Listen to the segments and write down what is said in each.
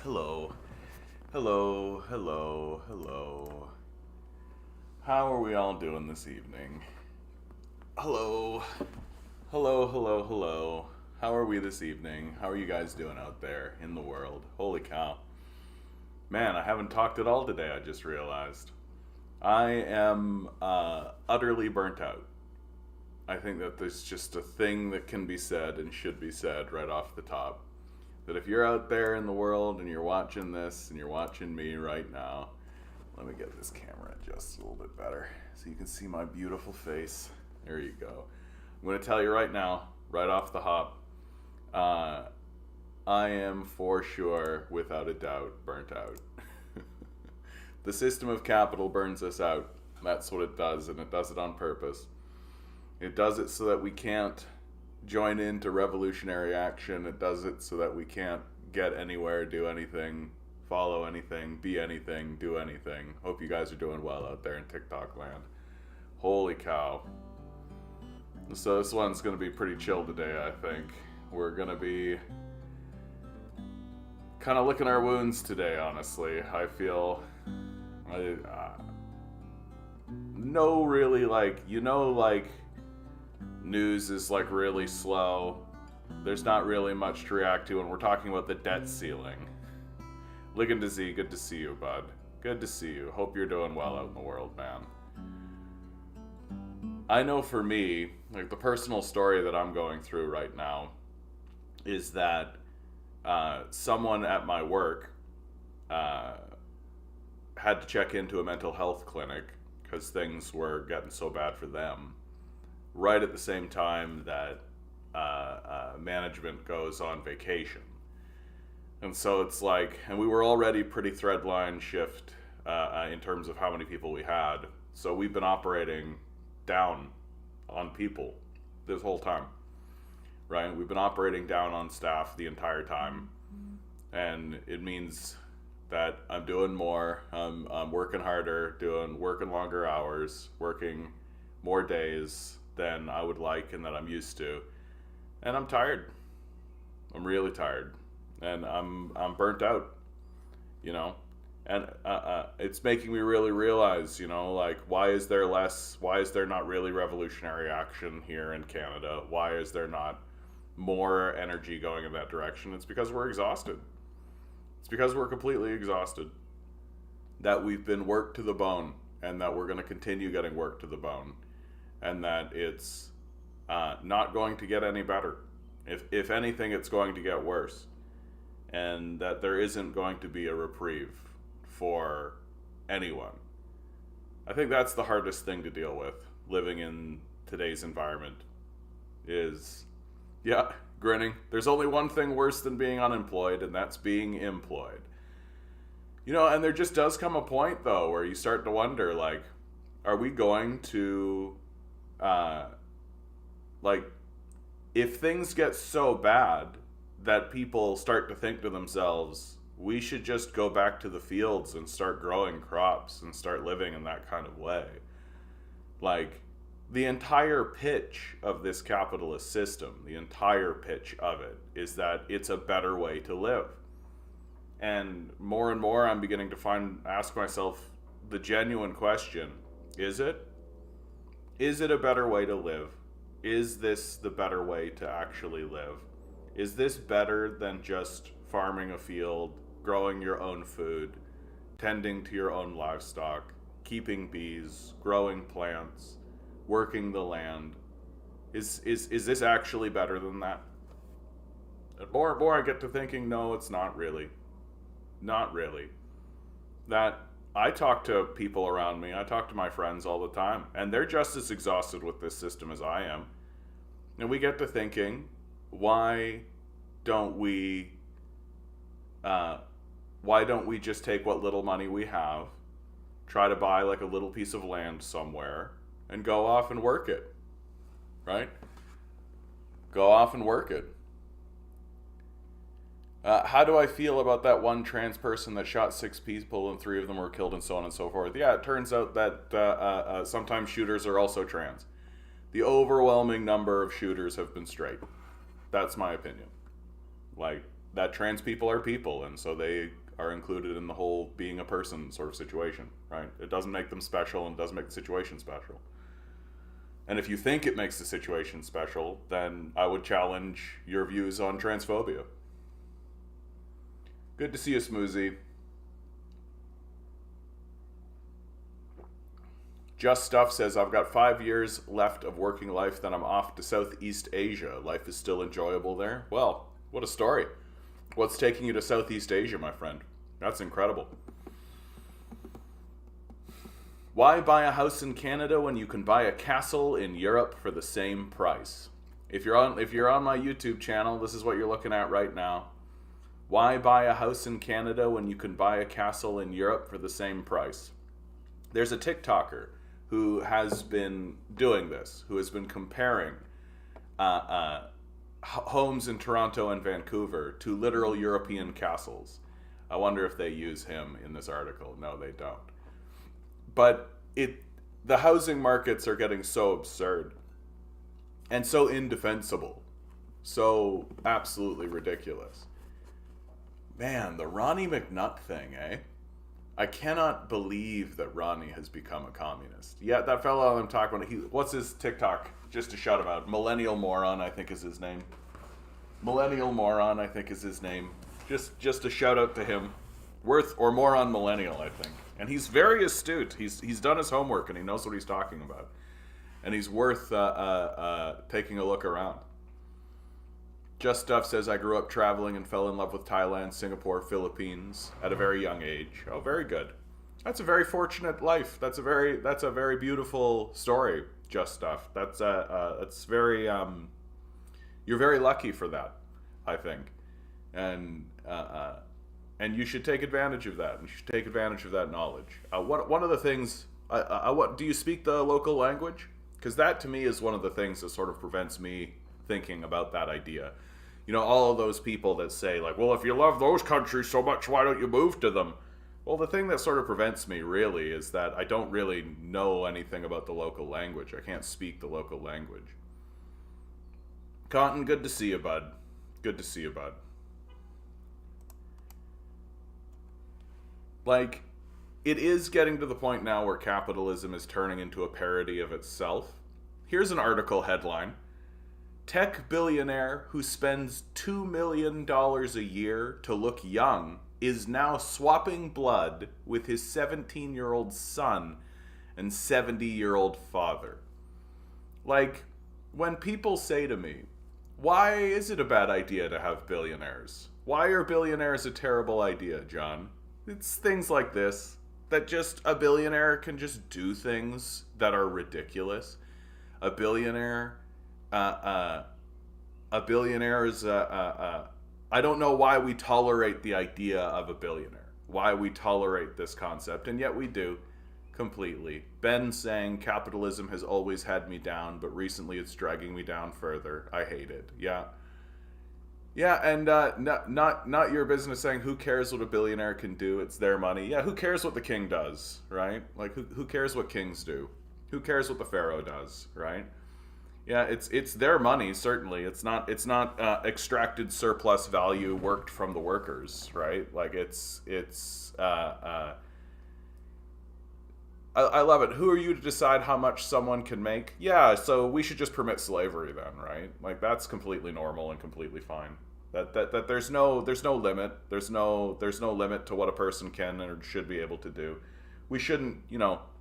Hello. Hello, hello, hello. How are we all doing this evening? Hello. Hello, hello, hello. How are we this evening? How are you guys doing out there in the world? Holy cow. Man, I haven't talked at all today, I just realized. I am utterly burnt out. I think that there's just a thing that can be said and should be said right off the top. That if you're out there in the world and you're watching this and you're watching me right now, let me get this camera adjusted a little bit better so you can see my beautiful face. There you go. I'm going to tell you right now, right off the hop, I am for sure, without a doubt, burnt out. The system of capital burns us out. That's what it does, and it does it on purpose. It does it so that we can't join into revolutionary action. It does it so that we can't get anywhere, do anything, follow anything, be anything, do anything. Hope you guys are doing well out there in TikTok land. Holy cow. So this one's going to be pretty chill today, I think. We're going to be kind of licking our wounds today, honestly. I feel... no really, news is really slow. There's not really much to react to, and we're talking about the debt ceiling. Ligon to Z, good to see you, bud. Good to see you. Hope you're doing well out in the world, man. I know for me, the personal story that I'm going through right now is that someone at my work had to check into a mental health clinic because things were getting so bad for them. Right at the same time that management goes on vacation. And so it's and we were already pretty threadline shift in terms of how many people we had. So we've been operating down on people this whole time, right? We've been operating down on staff the entire time. And it means that I'm doing more, I'm working harder, working longer hours, working more days than I would like and that I'm used to. And I'm tired. I'm really tired. And I'm burnt out, And it's making me really realize, why is there not really revolutionary action here in Canada? Why is there not more energy going in that direction? It's because we're exhausted. It's because we're completely exhausted. That we've been worked to the bone and that we're going to continue getting worked to the bone. And that it's not going to get any better. If anything, it's going to get worse. And that there isn't going to be a reprieve for anyone. I think that's the hardest thing to deal with, living in today's environment, is, grinning. There's only one thing worse than being unemployed, and that's being employed. And there just does come a point, though, where you start to wonder, are we going to... if things get so bad that people start to think to themselves, we should just go back to the fields and start growing crops and start living in that kind of way. The entire pitch of this capitalist system, the entire pitch of it, is that it's a better way to live. And more I'm beginning to ask myself the genuine question, is it? Is it a better way to live? Is this the better way to actually live? Is this better than just farming a field, growing your own food, tending to your own livestock, keeping bees, growing plants, working the land? Is this actually better than that? And more I get to thinking, no, it's not really. Not really. That I talk to people around me, I talk to my friends all the time, and they're just as exhausted with this system as I am. And we get to thinking, why don't we just take what little money we have, try to buy a little piece of land somewhere, and go off and work it, right? Go off and work it. How do I feel about that one trans person that shot 6 people and 3 of them were killed and so on and so forth? Yeah, it turns out that sometimes shooters are also trans. The overwhelming number of shooters have been straight. That's my opinion. that trans people are people, and so they are included in the whole being a person sort of situation, right? It doesn't make them special and doesn't make the situation special. And if you think it makes the situation special, then I would challenge your views on transphobia. Good to see you, Smoozy. Just Stuff says, I've got 5 years left of working life, then I'm off to Southeast Asia. Life is still enjoyable there? Well, what a story. What's taking you to Southeast Asia, my friend? That's incredible. Why buy a house in Canada when you can buy a castle in Europe for the same price? If you're on my YouTube channel, this is what you're looking at right now. Why buy a house in Canada when you can buy a castle in Europe for the same price? There's a TikToker who has been doing this, who has been comparing homes in Toronto and Vancouver to literal European castles. I wonder if they use him in this article. No, they don't. But the housing markets are getting so absurd and so indefensible, so absolutely ridiculous. Man, the Ronnie McNutt thing, eh? I cannot believe that Ronnie has become a communist. Yeah, that fellow I'm talking about, what's his TikTok? Just to shout him out. Millennial Moron, I think is his name. Millennial Moron, I think is his name. Just a shout out to him. Moron Millennial, I think. And he's very astute. He's done his homework and he knows what he's talking about. And he's worth taking a look around. Just Stuff says, I grew up traveling and fell in love with Thailand, Singapore, Philippines at a very young age. Oh, very good. That's a very fortunate life. That's a very beautiful story, Just Stuff. That's very you're very lucky for that, I think. And you should take advantage of that. You should take advantage of that knowledge. One of the things, do you speak the local language? Because that to me is one of the things that sort of prevents me thinking about that idea. You know, all of those people that say like, well, if you love those countries so much, why don't you move to them? Well, the thing that sort of prevents me really is that I don't really know anything about the local language. I can't speak the local language. Cotton, good to see you, bud. Good to see you, bud. Like, it is getting to the point now where capitalism is turning into a parody of itself. Here's an article headline. Tech billionaire who spends $2 million a year to look young is now swapping blood with his 17-year-old son and 70-year-old father. Like, when people say to me, why is it a bad idea to have billionaires? Why are billionaires a terrible idea, John? It's things like this, that just a billionaire can just do things that are ridiculous. A billionaire is I don't know why we tolerate the idea of a billionaire, why we tolerate this concept, and yet we do completely. Ben saying capitalism has always had me down, but recently it's dragging me down further. I hate it. Yeah, and not your business saying who cares what a billionaire can do, it's their money. Yeah, who cares what the king does, right? Like, who cares what kings do? Who cares what the pharaoh does, right? Yeah, it's their money, certainly. It's not extracted surplus value worked from the workers, right? Like, I love it. Who are you to decide how much someone can make? Yeah, so we should just permit slavery then, right? Like, that's completely normal and completely fine. That there's no limit. There's no limit to what a person can or should be able to do. We shouldn't,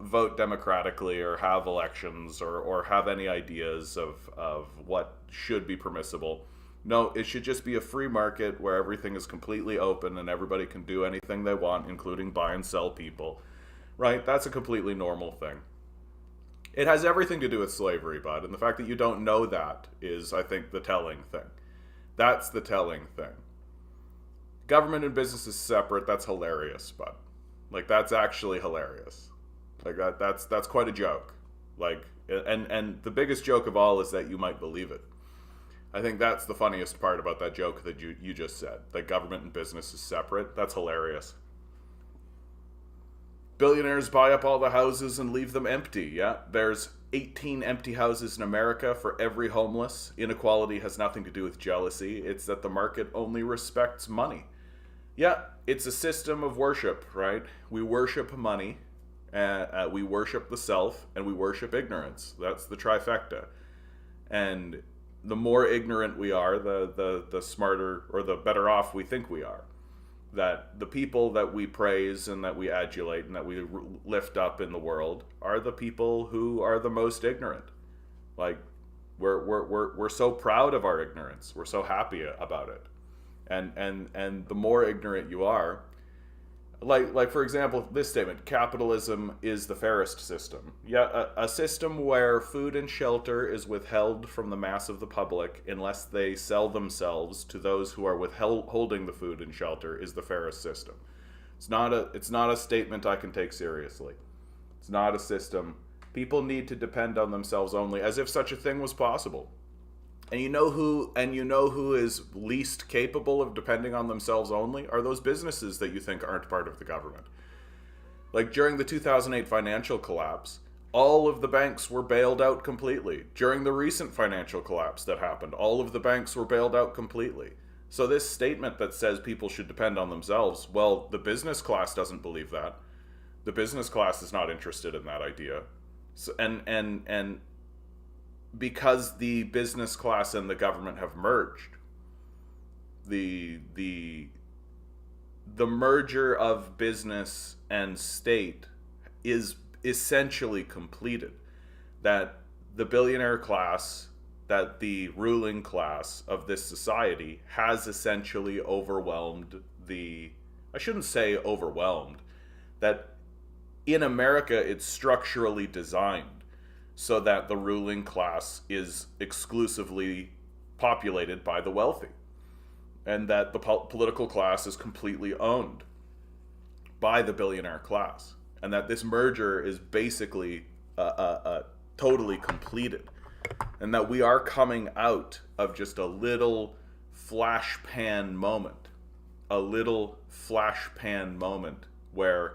vote democratically or have elections or have any ideas of what should be permissible. No, it should just be a free market where everything is completely open and everybody can do anything they want, including buy and sell people. Right? That's a completely normal thing. It has everything to do with slavery, bud, and the fact that you don't know that is, I think, the telling thing. That's the telling thing. Government and business is separate. That's hilarious, bud. Like, that's actually hilarious. Like, that's quite a joke. Like, and the biggest joke of all is that you might believe it. I think that's the funniest part about that joke that you just said. That government and business is separate. That's hilarious. Billionaires buy up all the houses and leave them empty. Yeah, there's 18 empty houses in America for every homeless. Inequality has nothing to do with jealousy. It's that the market only respects money. Yeah, it's a system of worship, right? We worship money, we worship the self, and we worship ignorance. That's the trifecta. And the more ignorant we are, the smarter or the better off we think we are. That the people that we praise and that we adulate and that we lift up in the world are the people who are the most ignorant. Like, we're so proud of our ignorance. We're so happy about it. And the more ignorant you are, like for example, this statement: capitalism is the fairest system. Yeah, a system where food and shelter is withheld from the mass of the public unless they sell themselves to those who are withholding the food and shelter is the fairest system. It's not a statement I can take seriously. It's not a system. People need to depend on themselves only, as if such a thing was possible. And you know who is least capable of depending on themselves only are those businesses that you think aren't part of the government. Like during the 2008 financial collapse, all of the banks were bailed out completely. During the recent financial collapse that happened, all of the banks were bailed out completely. So this statement that says people should depend on themselves, well, the business class doesn't believe that. The business class is not interested in that idea. So, and because the business class and the government have merged, the merger of business and state is essentially completed. That the billionaire class, that the ruling class of this society has essentially overwhelmed I shouldn't say overwhelmed, that in America it's structurally designed so that the ruling class is exclusively populated by the wealthy, and that the political class is completely owned by the billionaire class, and that this merger is basically totally completed, and that we are coming out of just a little flash pan moment where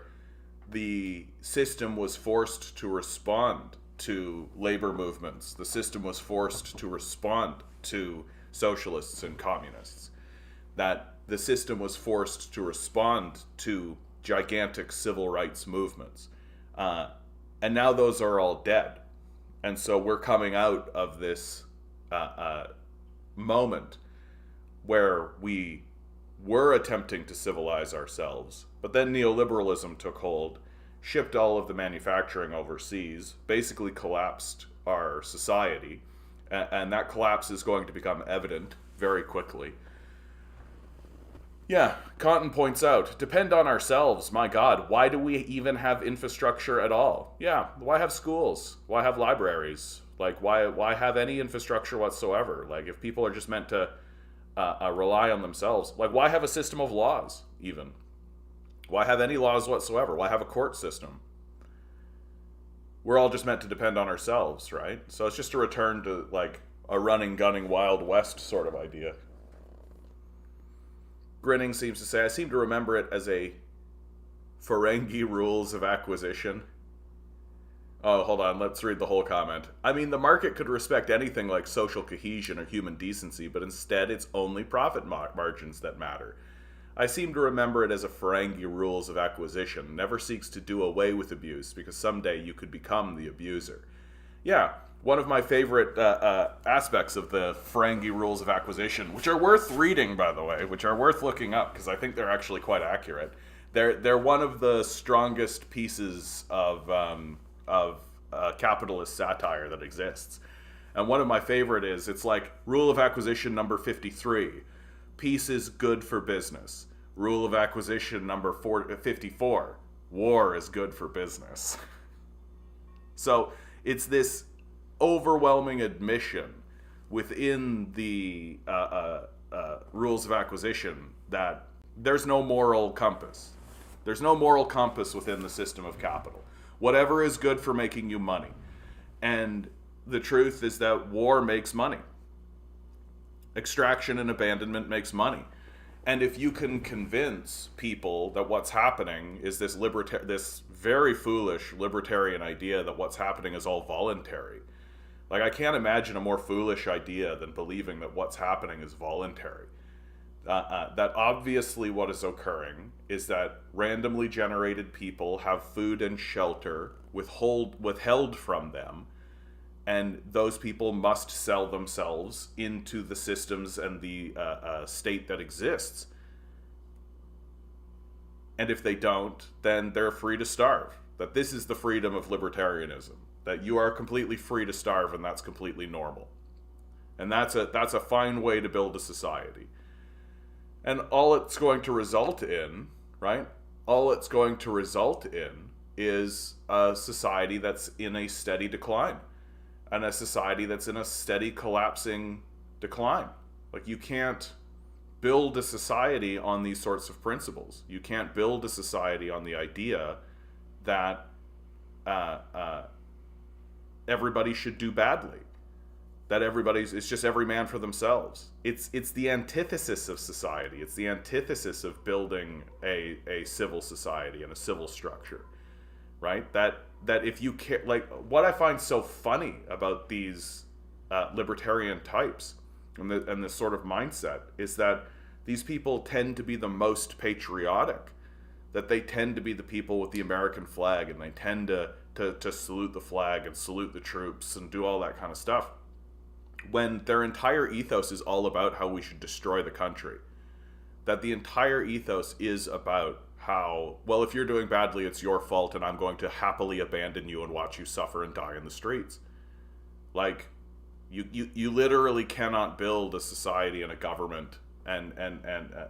the system was forced to respond to labor movements. The system was forced to respond to socialists and communists. That the system was forced to respond to gigantic civil rights movements. And now those are all dead. And so we're coming out of this moment where we were attempting to civilize ourselves, but then neoliberalism took hold, shipped all of the manufacturing overseas, basically collapsed our society, and that collapse is going to become evident very quickly. Yeah, Cotton points out, depend on ourselves, my God, why do we even have infrastructure at all? Yeah, why have schools? Why have libraries? Like, why have any infrastructure whatsoever? Like, if people are just meant to rely on themselves, like, why have a system of laws, even? Why have any laws whatsoever? Why have a court system? We're all just meant to depend on ourselves, right? So it's just a return to, like, a running, gunning, Wild West sort of idea. Grinning seems to say, I seem to remember it as a Ferengi rules of acquisition. Oh, hold on, let's read the whole comment. I mean, the market could respect anything like social cohesion or human decency, but instead it's only profit margins that matter. I seem to remember it as a Ferengi rules of acquisition, never seeks to do away with abuse, because someday you could become the abuser. Yeah, one of my favorite aspects of the Ferengi rules of acquisition, which are worth reading, by the way, which are worth looking up, because I think they're actually quite accurate. They're one of the strongest pieces of capitalist satire that exists. And one of my favorite is, it's like rule of acquisition number 53. Peace is good for business. Rule of acquisition number 54. War is good for business. So it's this overwhelming admission within the rules of acquisition that there's no moral compass. There's no moral compass within the system of capital. Whatever is good for making you money. And the truth is that war makes money. Extraction and abandonment makes money. And if you can convince people that what's happening is this very foolish libertarian idea that what's happening is all voluntary. Like, I can't imagine a more foolish idea than believing that what's happening is voluntary. That obviously what is occurring is that randomly generated people have food and shelter withheld from them, and those people must sell themselves into the systems and the state that exists. And if they don't, then they're free to starve. That this is the freedom of libertarianism. That you are completely free to starve, and that's completely normal. And that's a fine way to build a society. And all it's going to result in, right? All it's going to result in is a society that's in a steady decline. And a society that's in a steady collapsing decline. Like, you can't build a society on these sorts of principles. You can't build a society on the idea that everybody should do badly. That it's just every man for themselves. It's the antithesis of society. It's the antithesis of building a civil society and a civil structure, right? That if you care, like, what I find so funny about these libertarian types and this sort of mindset is that these people tend to be the most patriotic. That they tend to be the people with the American flag, and they tend to salute the flag and salute the troops and do all that kind of stuff, when their entire ethos is all about how we should destroy the country. That the entire ethos is about how, well, if you're doing badly, it's your fault, and I'm going to happily abandon you and watch you suffer and die in the streets. Like, you literally cannot build a society and a government, and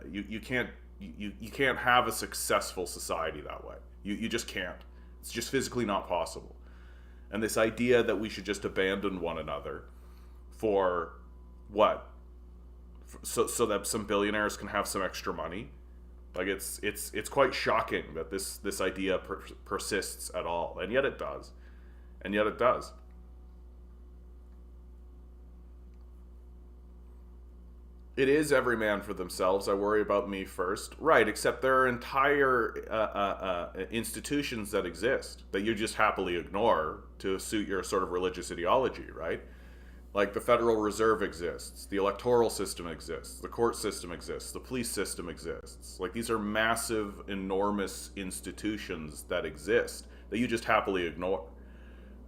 you can't have a successful society that way. You just can't. It's just physically not possible. And this idea that we should just abandon one another for what? So that some billionaires can have some extra money? Like, it's quite shocking that this idea persists at all, and yet it does. And yet it does. It is every man for themselves. I worry about me first. Right, except there are entire institutions that exist that you just happily ignore to suit your sort of religious ideology, right? Like, the Federal Reserve exists, the electoral system exists, the court system exists, the police system exists. Like, these are massive, enormous institutions that exist that you just happily ignore,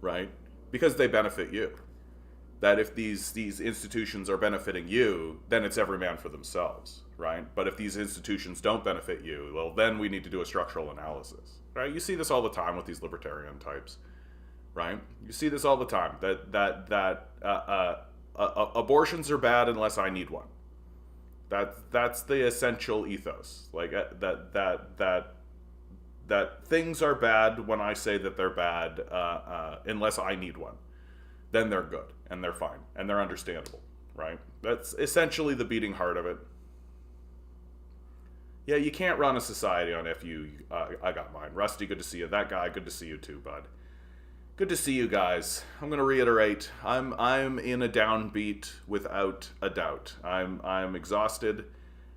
right? Because they benefit you. That if these institutions are benefiting you, then it's every man for themselves, right? But if these institutions don't benefit you, well, then we need to do a structural analysis, right? You see this all the time with these libertarian types, right? You see this all the time, that abortions are bad unless I need one. That's the essential ethos. Like, that things are bad when I say that they're bad, unless I need one. Then they're good, and they're fine, and they're understandable, right? That's essentially the beating heart of it. Yeah, you can't run a society on FU. I got mine. Rusty, good to see you. That guy, good to see you too, bud. Good to see you guys. I'm going to reiterate. I'm in a downbeat without a doubt. I'm exhausted.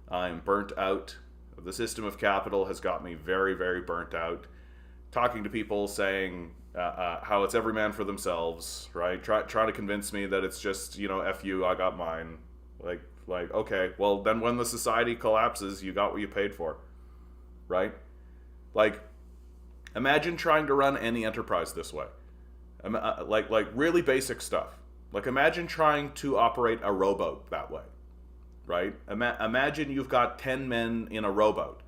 I'm burnt out. The system of capital has got me very, very burnt out. Talking to people saying how it's every man for themselves, right? Try to convince me that it's just, F you, I got mine. Like, okay, well, then when the society collapses, you got what you paid for, right? Like, imagine trying to run any enterprise this way. Like really basic stuff. Like, imagine trying to operate a rowboat that way, right? Imagine you've got 10 men in a rowboat,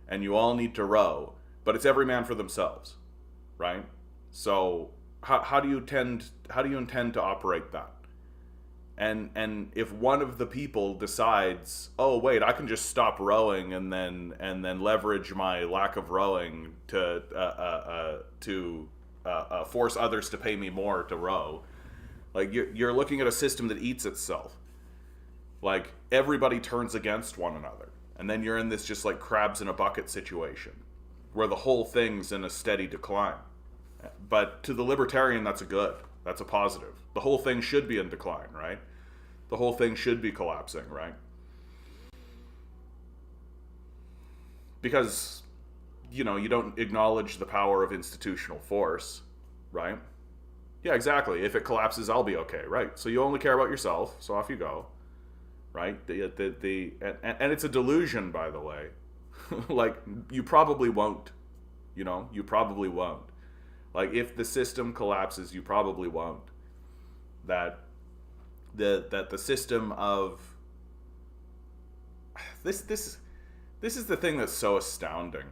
and you all need to row, but it's every man for themselves, right? So how do you intend to operate that? And if one of the people decides, oh wait, I can just stop rowing and then leverage my lack of rowing to force others to pay me more to row, like, you're looking at a system that eats itself. Like, everybody turns against one another, and then you're in this just like crabs in a bucket situation where the whole thing's in a steady decline. But to the libertarian, that's a positive. The whole thing should be in decline, right? The whole thing should be collapsing, right? Because you don't acknowledge the power of institutional force, right? Yeah, exactly. If it collapses, I'll be okay, right? So you only care about yourself, so off you go, right? And it's a delusion, by the way. Like, you probably won't, you probably won't. Like, if the system collapses, you probably won't. That the system of this is the thing that's so astounding.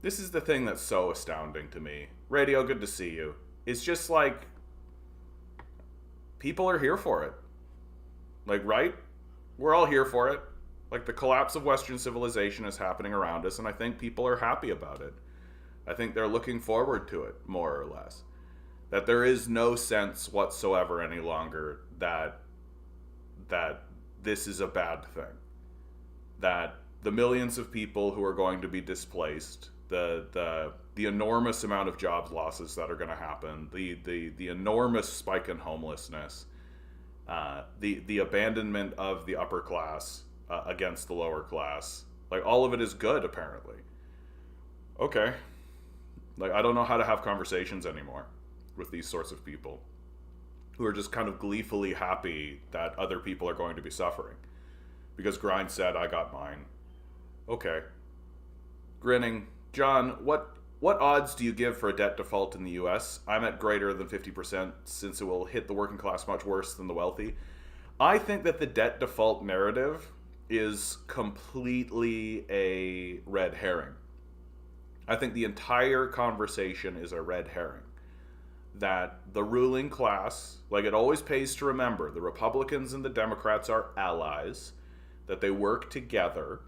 This is the thing that's so astounding to me. Radio, good to see you. It's just like, people are here for it. Like, right? We're all here for it. Like, the collapse of Western civilization is happening around us, and I think people are happy about it. I think they're looking forward to it, more or less. That there is no sense whatsoever any longer that this is a bad thing. That the millions of people who are going to be displaced, the enormous amount of job losses that are going to happen, the enormous spike in homelessness, the abandonment of the upper class against the lower class, like, all of it is good, apparently. Okay. Like, I don't know how to have conversations anymore with these sorts of people who are just kind of gleefully happy that other people are going to be suffering. Because Grind said, I got mine. Okay. Grinning. John, what odds do you give for a debt default in the US? I'm at greater than 50%, since it will hit the working class much worse than the wealthy. I think that the debt default narrative is completely a red herring. I think the entire conversation is a red herring. That the ruling class, like, it always pays to remember, the Republicans and the Democrats are allies, that they work together,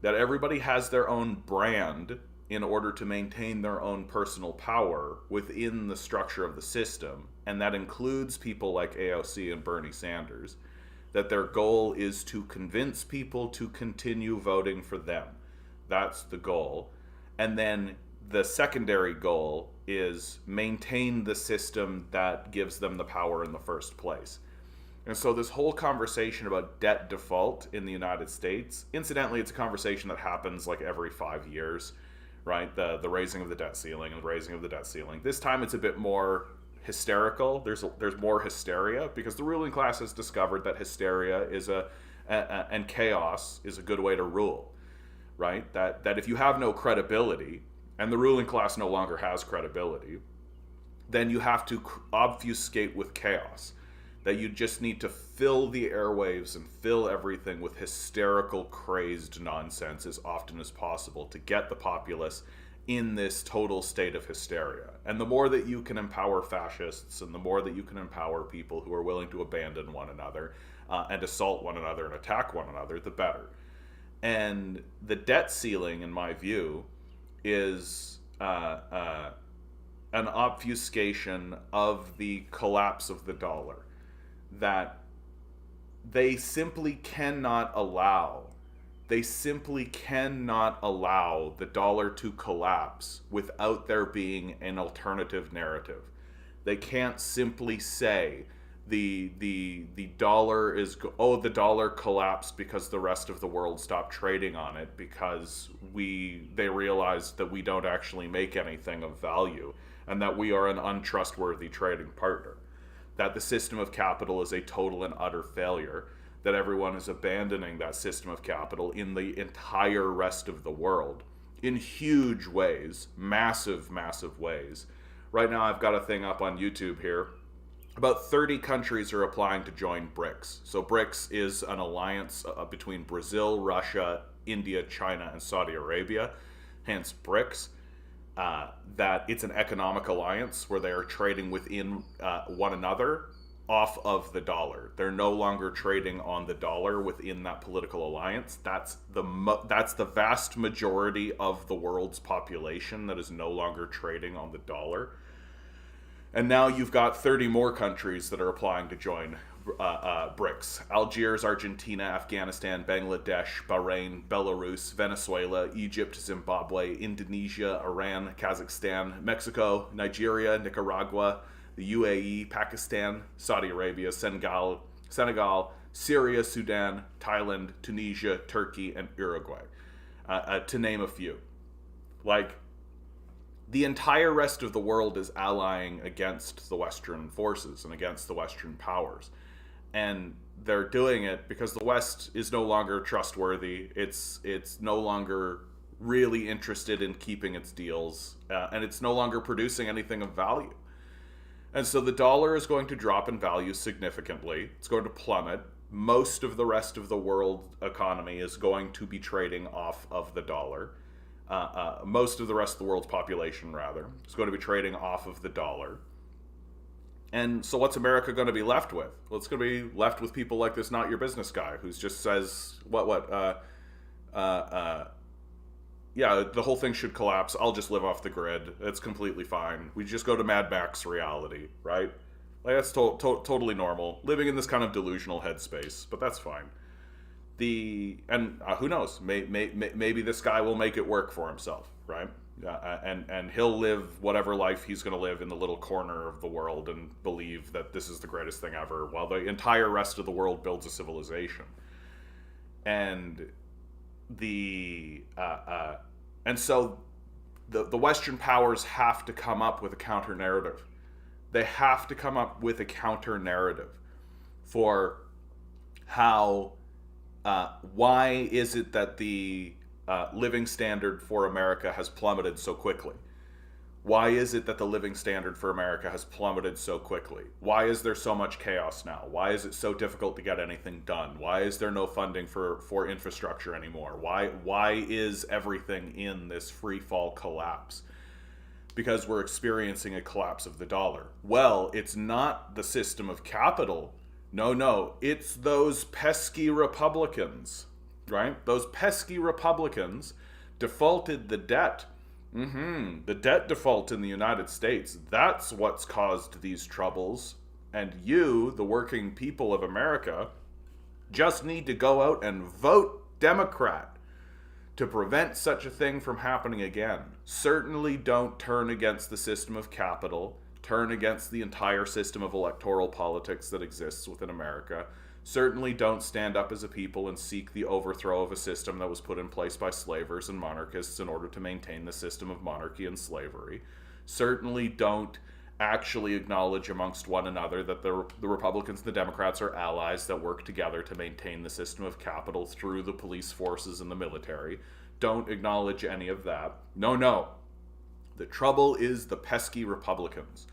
that everybody has their own brand in order to maintain their own personal power within the structure of the system, and that includes people like AOC and Bernie Sanders, that their goal is to convince people to continue voting for them. That's the goal. And then the secondary goal is maintain the system that gives them the power in the first place. And so this whole conversation about debt default in the United States, incidentally, it's a conversation that happens like every 5 years, right? The raising of the debt ceiling and the raising of the debt ceiling. This time it's a bit more hysterical. There's more hysteria because the ruling class has discovered that hysteria is and chaos is a good way to rule, right? That if you have no credibility, and the ruling class no longer has credibility, then you have to obfuscate with chaos. That you just need to fill the airwaves and fill everything with hysterical, crazed nonsense as often as possible to get the populace in this total state of hysteria. And the more that you can empower fascists, and the more that you can empower people who are willing to abandon one another and assault one another and attack one another, the better. And the debt ceiling, in my view, is an obfuscation of the collapse of the dollar. That they simply cannot allow the dollar to collapse without there being an alternative narrative. They can't simply say the dollar is the dollar collapsed because the rest of the world stopped trading on it because they realized that we don't actually make anything of value and that we are an untrustworthy trading partner. That the system of capital is a total and utter failure, that everyone is abandoning that system of capital in the entire rest of the world in huge ways, massive ways. Right now I've got a thing up on YouTube here. About 30 countries are applying to join BRICS. So BRICS is an alliance between Brazil, Russia, India, China, and Saudi Arabia, hence BRICS. That it's an economic alliance where they are trading within one another off of the dollar. They're no longer trading on the dollar within that political alliance. That's the vast majority of the world's population that is no longer trading on the dollar. And now you've got 30 more countries that are applying to join BRICS. Algiers, Argentina, Afghanistan, Bangladesh, Bahrain, Belarus, Venezuela, Egypt, Zimbabwe, Indonesia, Iran, Kazakhstan, Mexico, Nigeria, Nicaragua, the UAE, Pakistan, Saudi Arabia, Senegal, Syria, Sudan, Thailand, Tunisia, Turkey, and Uruguay, to name a few. Like, the entire rest of the world is allying against the Western forces and against the Western powers. And they're doing it because the West is no longer trustworthy. It's no longer really interested in keeping its deals, and it's no longer producing anything of value. And so the dollar is going to drop in value significantly. It's going to plummet. Most of the rest of the world economy is going to be trading off of the dollar. Most of the rest of the world's population, rather, is going to be trading off of the dollar. And so what's America going to be left with? Well, it's going to be left with people like this not your business guy who just says, yeah, the whole thing should collapse. I'll just live off the grid. It's completely fine. We just go to Mad Max reality, right? Like, that's totally normal. Living in this kind of delusional headspace, but that's fine. Who knows? Maybe this guy will make it work for himself, right? And he'll live whatever life he's going to live in the little corner of the world and believe that this is the greatest thing ever, while the entire rest of the world builds a civilization. And so the Western powers have to come up with a counter narrative. They have to come up with a counter narrative for how. Why is it that the living standard for America has plummeted so quickly? Why is it that the living standard for America has plummeted so quickly? Why is there so much chaos now? Why is it so difficult to get anything done? Why is there no funding for infrastructure anymore? Why is everything in this free fall collapse? Because we're experiencing a collapse of the dollar. Well, it's not the system of capital. No, it's those pesky Republicans, right? Those pesky Republicans defaulted the debt. The debt default in the United States, that's what's caused these troubles. And you, the working people of America, just need to go out and vote Democrat to prevent such a thing from happening again. Certainly don't turn against the system of capital. Turn against the entire system of electoral politics that exists within America. Certainly don't stand up as a people and seek the overthrow of a system that was put in place by slavers and monarchists in order to maintain the system of monarchy and slavery. Certainly don't actually acknowledge amongst one another that the Republicans and the Democrats are allies that work together to maintain the system of capital through the police forces and the military. Don't acknowledge any of that. No. The trouble is the pesky Republicans.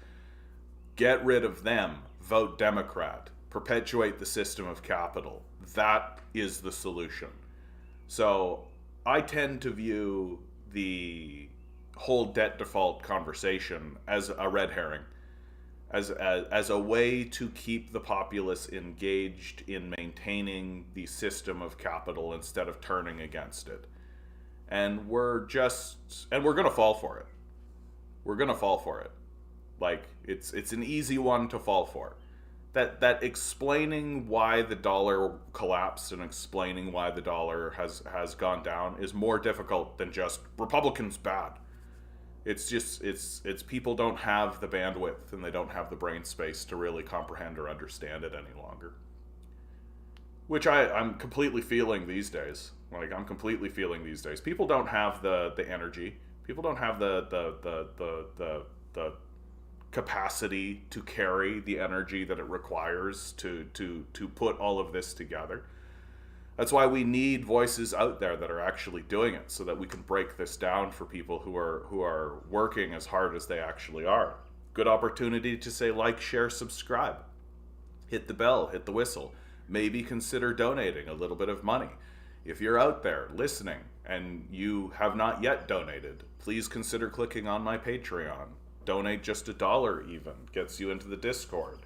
Get rid of them. Vote Democrat. Perpetuate the system of capital. That is the solution. So I tend to view the whole debt default conversation as a red herring, as a way to keep the populace engaged in maintaining the system of capital instead of turning against it. And we're going to fall for it. We're going to fall for it. Like, it's an easy one to fall for. That explaining why the dollar collapsed and explaining why the dollar has gone down is more difficult than just Republicans bad. It's just it's people don't have the bandwidth and they don't have the brain space to really comprehend or understand it any longer. Which I'm completely feeling these days. Like, I'm completely feeling these days. People don't have the energy. People don't have the capacity to carry the energy that it requires to put all of this together. That's why we need voices out there that are actually doing it, so that we can break this down for people who are working as hard as they actually are. Good opportunity to say like, share, subscribe. Hit the bell, hit the whistle. Maybe consider donating a little bit of money. If you're out there listening and you have not yet donated, please consider clicking on my Patreon. Donate just $1 even, gets you into the Discord.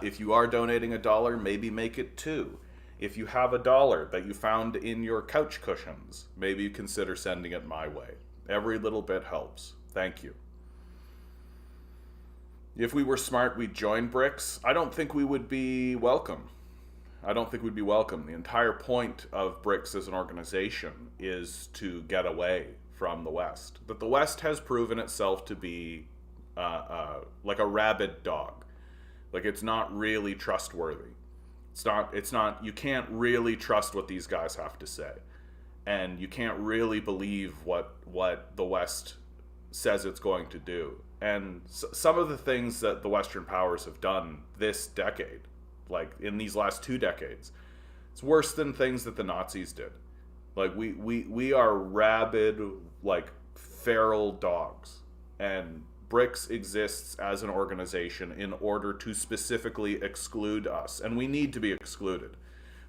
If you are donating $1, maybe make it $2. If you have $1 that you found in your couch cushions, maybe you consider sending it my way. Every little bit helps. Thank you. If we were smart, we'd join BRICS. I don't think we would be welcome. The entire point of BRICS as an organization is to get away from the West. But the West has proven itself to be like a rabid dog. Like, it's not really trustworthy. It's not, you can't really trust what these guys have to say. and you can't really believe what the West says it's going to do. And some of the things that the Western powers have done this decade, like in these last 2 decades, it's worse than things that the Nazis did. Like we are rabid, like feral dogs, and BRICS exists as an organization in order to specifically exclude us, and we need to be excluded.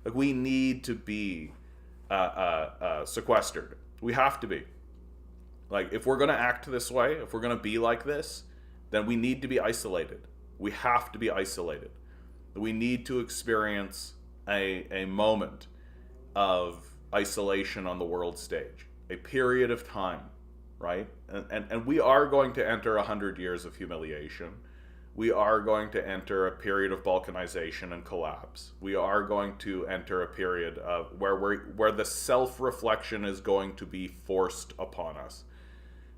Like we need to be sequestered. We have to be. Like if we're going to act this way, if we're going to be like this, then we need to be isolated. We have to be isolated. We need to experience a moment of isolation on the world stage, a period of time, right? And we are going to enter 100 years of humiliation. We are going to enter a period of balkanization and collapse. We are going to enter a period of where the self-reflection is going to be forced upon us.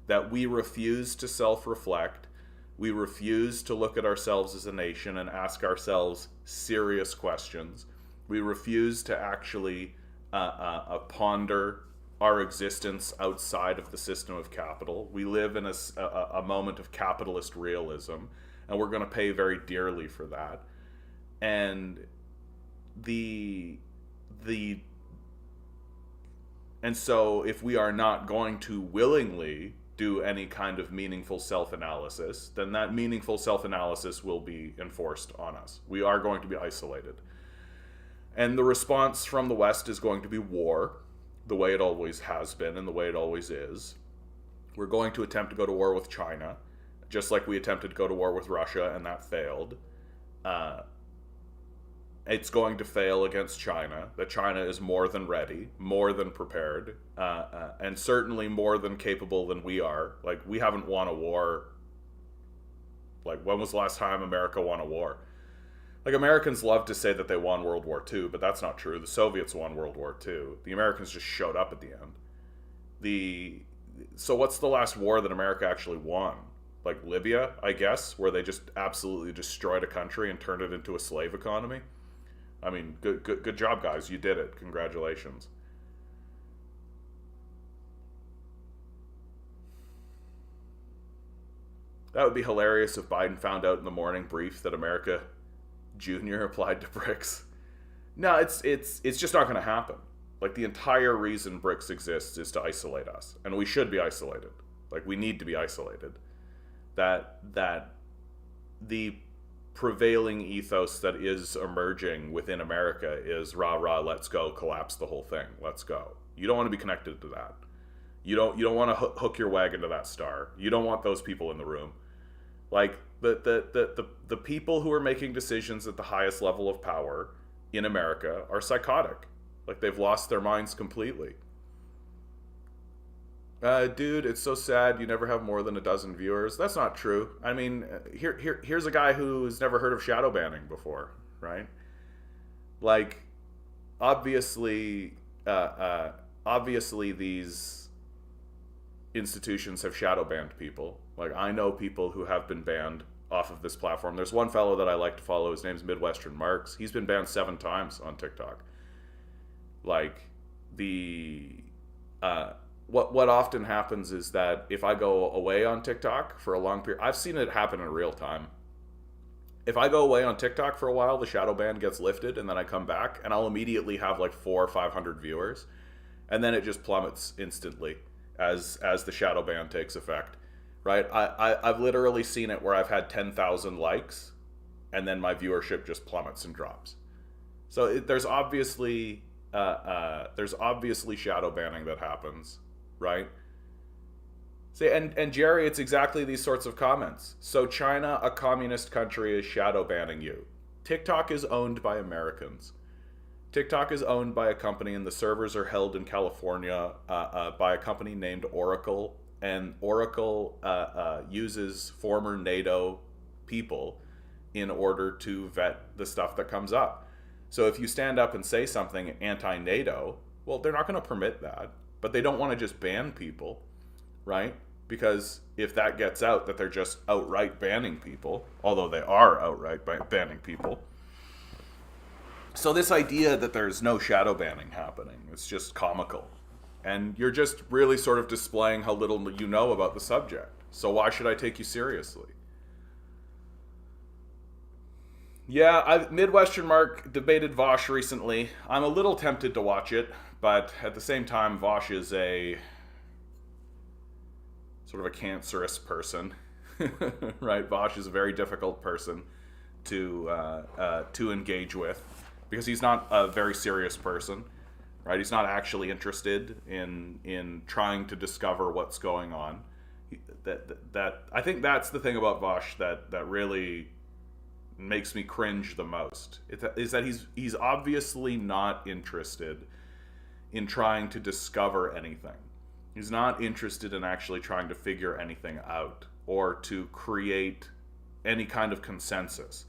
That we refuse to self-reflect. We refuse to look at ourselves as a nation and ask ourselves serious questions. We refuse to actually ponder our existence outside of the system of capital. We live in a moment of capitalist realism, and we're going to pay very dearly for that. And and so if we are not going to willingly do any kind of meaningful self-analysis, then that meaningful self-analysis will be enforced on us. We are going to be isolated. And the response from the West is going to be war, the way it always has been and the way it always is. We're going to attempt to go to war with China, just like we attempted to go to war with Russia, and that failed. It's going to fail against China, that China is more than ready, more than prepared, and certainly more than capable than we are. Like, we haven't won a war. Like, when was the last time America won a war? Like, Americans love to say that they won World War II, but that's not true. The Soviets won World War II. The Americans just showed up at the end. So what's the last war that America actually won? Like Libya, I guess, where they just absolutely destroyed a country and turned it into a slave economy? I mean, good job, guys. You did it. Congratulations. That would be hilarious if Biden found out in the morning brief that America Junior applied to BRICS. No, it's just not going to happen. Like, the entire reason BRICS exists is to isolate us, and we should be isolated. Like, we need to be isolated. That the prevailing ethos that is emerging within America is rah rah, let's go, collapse the whole thing, let's go. You don't want to be connected to that. You don't want to hook your wagon to that star. You don't want those people in the room. Like, the people who are making decisions at the highest level of power in America are psychotic. Like, they've lost their minds completely. Dude, it's so sad you never have more than 12 viewers. That's not true. I mean, here's a guy who's never heard of shadow banning before, right? Like, obviously these institutions have shadow banned people. Like, I know people who have been banned off of this platform. There's one fellow that I like to follow. His name's Midwestern Marks. He's been banned 7 times on TikTok. Like, what often happens is that if I go away on TikTok for a long period, I've seen it happen in real time. If I go away on TikTok for a while, the shadow ban gets lifted, and then I come back, and I'll immediately have like 400 or 500 viewers, and then it just plummets instantly as the shadow ban takes effect, right? I've literally seen it where I've had 10,000 likes, and then my viewership just plummets and drops. So there's obviously shadow banning that happens, right? See, and Jerry, it's exactly these sorts of comments. So China, a communist country, is shadow banning you. TikTok is owned by Americans. TikTok is owned by a company, and the servers are held in California by a company named Oracle. And Oracle uses former NATO people in order to vet the stuff that comes up. So if you stand up and say something anti-NATO, well, they're not going to permit that. But they don't want to just ban people, right? Because if that gets out that they're just outright banning people, although they are outright banning people. So this idea that there's no shadow banning happening, it's just comical. And you're just really sort of displaying how little you know about the subject. So why should I take you seriously? Yeah, Midwestern Mark debated Vosh recently. I'm a little tempted to watch it, but at the same time, Vosh is a sort of a cancerous person, right? Vosh is a very difficult person to engage with because he's not a very serious person, right? He's not actually interested in trying to discover what's going on. That I think that's the thing about Vosh that really makes me cringe the most. Is that he's obviously not interested in trying to discover anything. He's not interested in actually trying to figure anything out or to create any kind of consensus,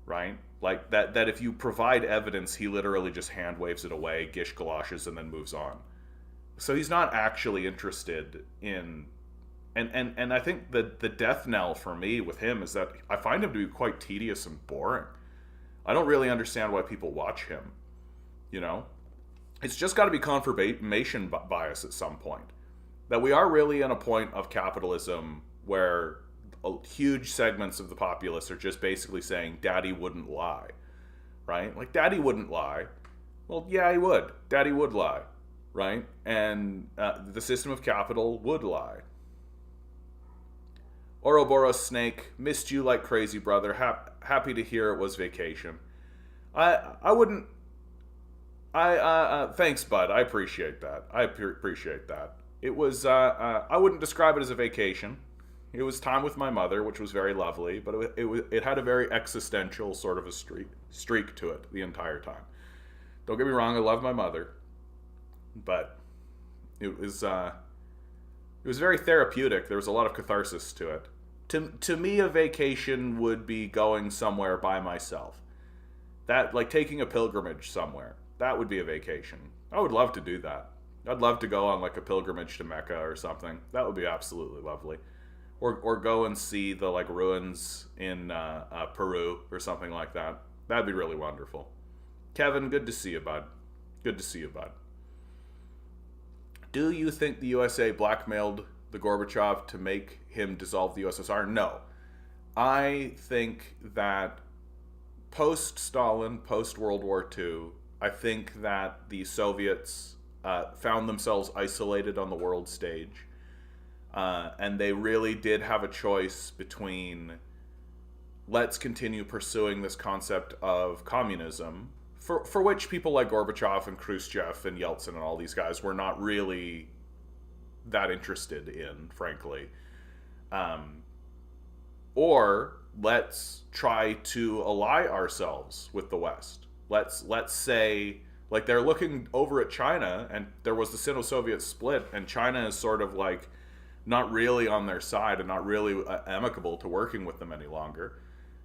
right? Like that if you provide evidence, he literally just hand waves it away, gish galoshes, and then moves on. So he's not actually interested in and I think the death knell for me with him is that I find him to be quite tedious and boring. I don't really understand why people watch him, you know? It's just got to be confirmation bias at some point. That we are really in a point of capitalism where huge segments of the populace are just basically saying, Daddy wouldn't lie, right? Like, Daddy wouldn't lie. Well, yeah, he would. Daddy would lie, right? And the system of capital would lie. Ouroboros Snake, missed you like crazy, brother. Happy to hear it was vacation. I wouldn't... thanks, bud. I appreciate that. Appreciate that. It was, I wouldn't describe it as a vacation. It was time with my mother, which was very lovely, but it had a very existential sort of a streak to it the entire time. Don't get me wrong, I love my mother, but it was very therapeutic. There was a lot of catharsis to it. To me, a vacation would be going somewhere by myself. That, like taking a pilgrimage somewhere. That would be a vacation. I would love to do that. I'd love to go on like a pilgrimage to Mecca or something. That would be absolutely lovely. Or go and see the like ruins in Peru or something like that. That'd be really wonderful. Kevin, good to see you, bud. Good to see you, bud. Do you think the USA blackmailed the Gorbachev to make him dissolve the USSR? No. I think that post-Stalin, post-World War II, I think that the Soviets found themselves isolated on the world stage. And they really did have a choice between let's continue pursuing this concept of communism, for which people like Gorbachev and Khrushchev and Yeltsin and all these guys were not really that interested in, frankly. Or let's try to ally ourselves with the West. Let's say, like, they're looking over at China, and there was the Sino-Soviet split, and China is sort of like not really on their side and not really amicable to working with them any longer.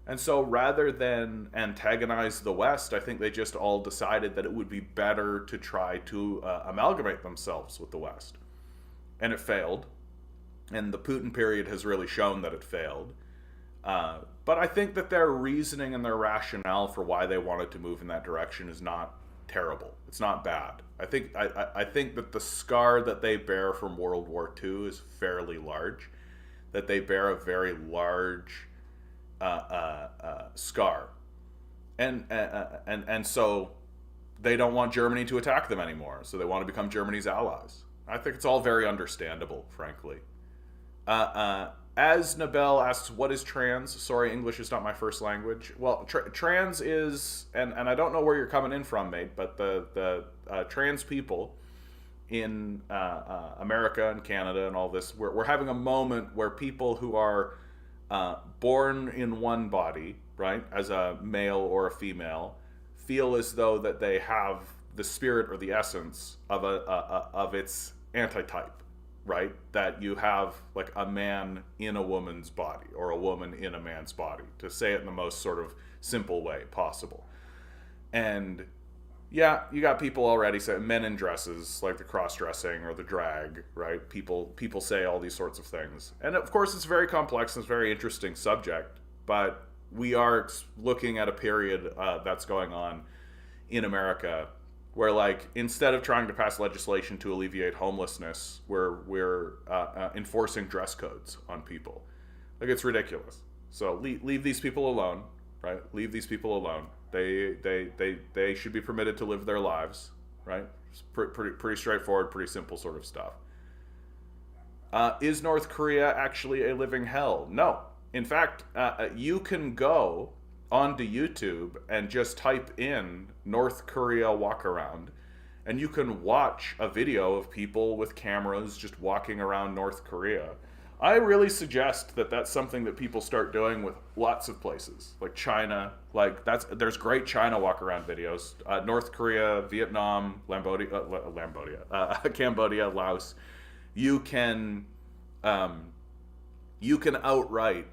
And so rather than antagonize the West, I think they just all decided that it would be better to try to amalgamate themselves with the West. And it failed. And the Putin period has really shown that it failed. But I think that their reasoning and their rationale for why they wanted to move in that direction is not terrible. It's not bad. I think that the scar that they bear from World War II is fairly large. That they bear a very large scar, and so they don't want Germany to attack them anymore. So they want to become Germany's allies. I think it's all very understandable, frankly. As Nabel asks, what is trans? Sorry, English is not my first language. Well, trans is, and I don't know where you're coming in from, mate, but the trans people in America and Canada and all this, we're having a moment where people who are born in one body, right, as a male or a female, feel as though that they have the spirit or the essence of its antitype. Right? That you have like a man in a woman's body or a woman in a man's body, to say it in the most sort of simple way possible. And yeah, you got people already saying men in dresses, like the cross-dressing or the drag, right? People say all these sorts of things. And of course it's very complex and it's a very interesting subject, but we are looking at a period that's going on in America where like instead of trying to pass legislation to alleviate homelessness, we're enforcing dress codes on people. Like, it's ridiculous. So leave these people alone, right? Leave these people alone. They should be permitted to live their lives, right? It's pretty straightforward, pretty simple sort of stuff. Is North Korea actually a living hell? No. In fact, you can go onto YouTube and just type in North Korea walk around, and you can watch a video of people with cameras just walking around North Korea. I really suggest that that's something that people start doing with lots of places, like China. Like there's great China walk around videos. North Korea, Vietnam, Cambodia, Laos. You can outright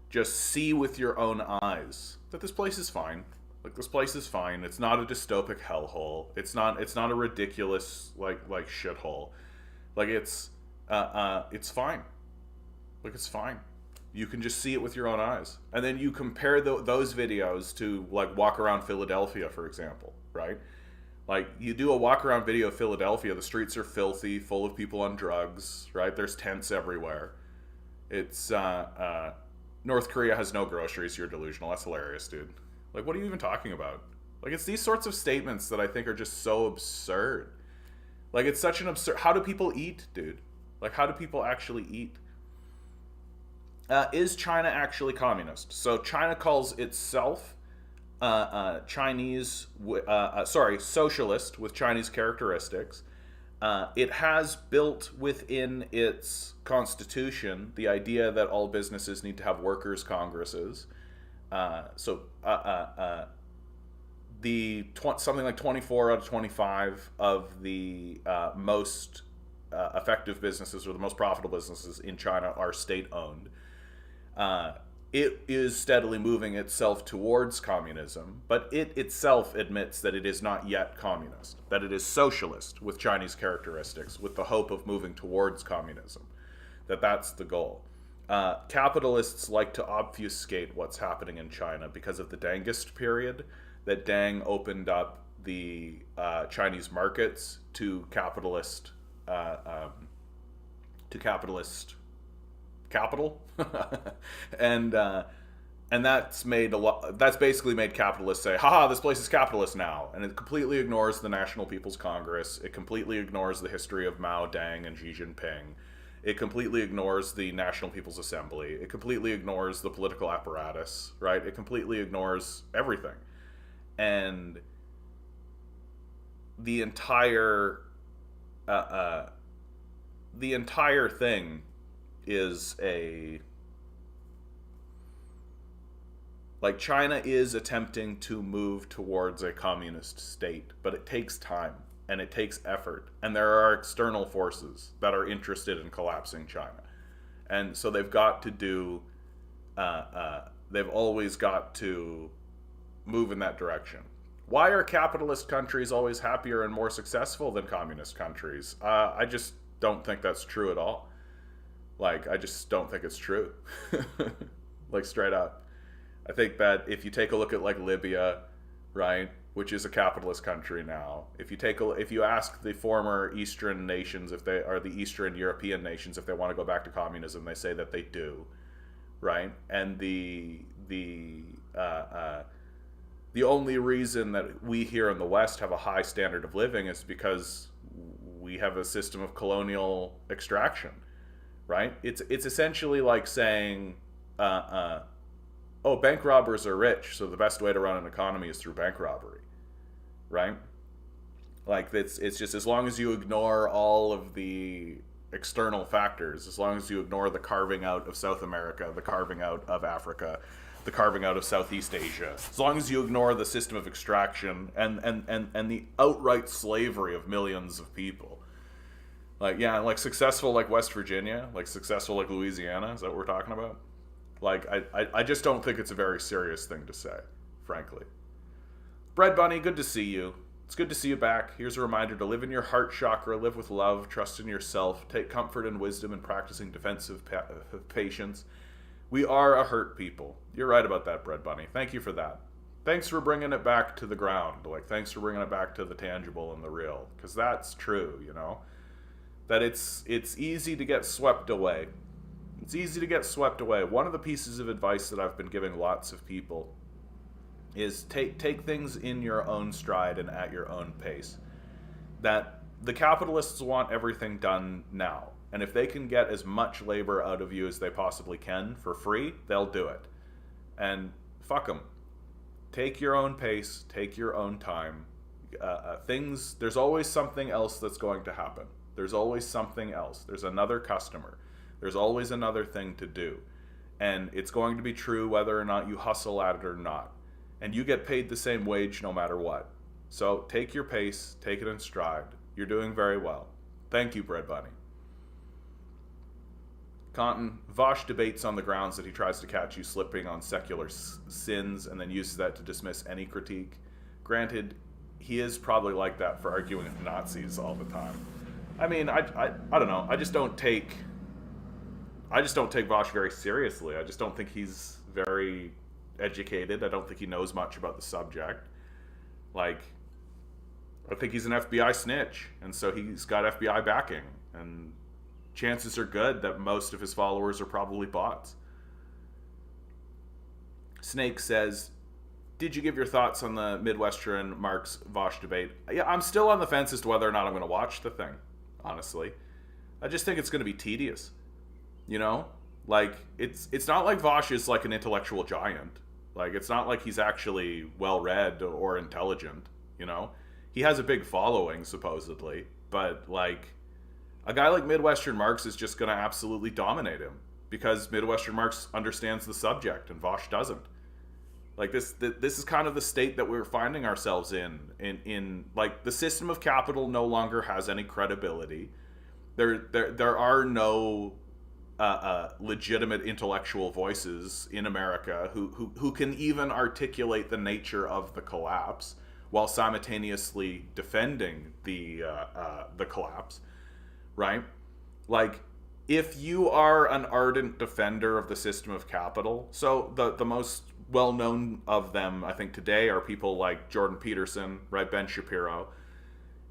just see with your own eyes that this place is fine. Like, this place is fine. It's not a dystopic hellhole. It's not a ridiculous like shithole. Like, it's fine. Like, it's fine. You can just see it with your own eyes. And then you compare those videos to, like, walk around Philadelphia, for example, right? Like, you do a walk around video of Philadelphia, the streets are filthy, full of people on drugs, right? There's tents everywhere. It's, North Korea has no groceries, you're delusional. That's hilarious, dude. Like, what are you even talking about? Like, it's these sorts of statements that I think are just so absurd. Like, it's such an absurd... How do people eat, dude? Like, how do people actually eat? Is China actually communist? So China calls itself socialist with Chinese characteristics. It has built within its constitution the idea that all businesses need to have workers' congresses. Something like 24 out of 25 of the most effective businesses, or the most profitable businesses in China, are state-owned. It is steadily moving itself towards communism, but it itself admits that it is not yet communist, that it is socialist with Chinese characteristics, with the hope of moving towards communism, that's the goal. Capitalists like to obfuscate what's happening in China because of the Dengist period, that Deng opened up the Chinese markets to capitalist capital, and that's basically made capitalists say, haha, this place is capitalist now. And it completely ignores the National People's Congress. It completely ignores the history of Mao, Deng, and Xi Jinping. It completely ignores the National People's Assembly. It completely ignores the political apparatus, right? It completely ignores everything. And the entire thing is China is attempting to move towards a communist state, but it takes time and it takes effort, and there are external forces that are interested in collapsing China, and so they've always got to move in that direction. Why are capitalist countries always happier and more successful than communist countries? I just don't think that's true at all. Like, I just don't think it's true. Like, straight up. I think that if you take a look at, like, Libya, right, which is a capitalist country now, if you ask the former Eastern nations, the Eastern European nations, if they want to go back to communism, they say that they do, right? And the only reason that we here in the West have a high standard of living is because we have a system of colonial extraction. Right? It's essentially like saying, bank robbers are rich, so the best way to run an economy is through bank robbery. Right? Like, it's just, as long as you ignore all of the external factors, as long as you ignore the carving out of South America, the carving out of Africa, the carving out of Southeast Asia, as long as you ignore the system of extraction and the outright slavery of millions of people, like successful like West Virginia, like successful like Louisiana, is that what we're talking about? Like, I just don't think it's a very serious thing to say, frankly. Bread Bunny, good to see you. It's good to see you back. Here's a reminder to live in your heart chakra, live with love, trust in yourself, take comfort and wisdom in practicing defensive patience. We are a hurt people. You're right about that, Bread Bunny. Thank you for that. thanks for bringing it back to the ground. Like, thanks for bringing it back to the tangible and the real. Because that's true, you know? That it's easy to get swept away. It's easy to get swept away. One of the pieces of advice that I've been giving lots of people is take things in your own stride and at your own pace. That the capitalists want everything done now. And if they can get as much labor out of you as they possibly can for free, they'll do it. And fuck them. Take your own pace. Take your own time. There's always something else that's going to happen. There's always something else. There's another customer. There's always another thing to do. And it's going to be true whether or not you hustle at it or not. And you get paid the same wage no matter what. So take your pace. Take it in stride. You're doing very well. Thank you, Bread Bunny. Conton, Vosh debates on the grounds that he tries to catch you slipping on secular sins and then uses that to dismiss any critique. Granted, he is probably like that for arguing with Nazis all the time. I mean, I don't know. I just don't take Vosh very seriously. I just don't think he's very educated. I don't think he knows much about the subject. Like, I think he's an FBI snitch, and so he's got FBI backing, and chances are good that most of his followers are probably bots. Snake says, did you give your thoughts on the Midwestern Marx Vosh debate? Yeah, I'm still on the fence as to whether or not I'm going to watch the thing, honestly. I just think it's going to be tedious. You know? Like, it's not like Vosh is like an intellectual giant. Like, it's not like he's actually well-read or intelligent, you know? He has a big following, supposedly, but, like, a guy like Midwestern Marx is just going to absolutely dominate him because Midwestern Marx understands the subject and Vosh doesn't. Like, this is kind of the state that we're finding ourselves in like, the system of capital no longer has any credibility. There are no legitimate intellectual voices in America who can even articulate the nature of the collapse while simultaneously defending the collapse. Right? Like, if you are an ardent defender of the system of capital, so the most well-known of them, I think, today are people like Jordan Peterson, right, Ben Shapiro.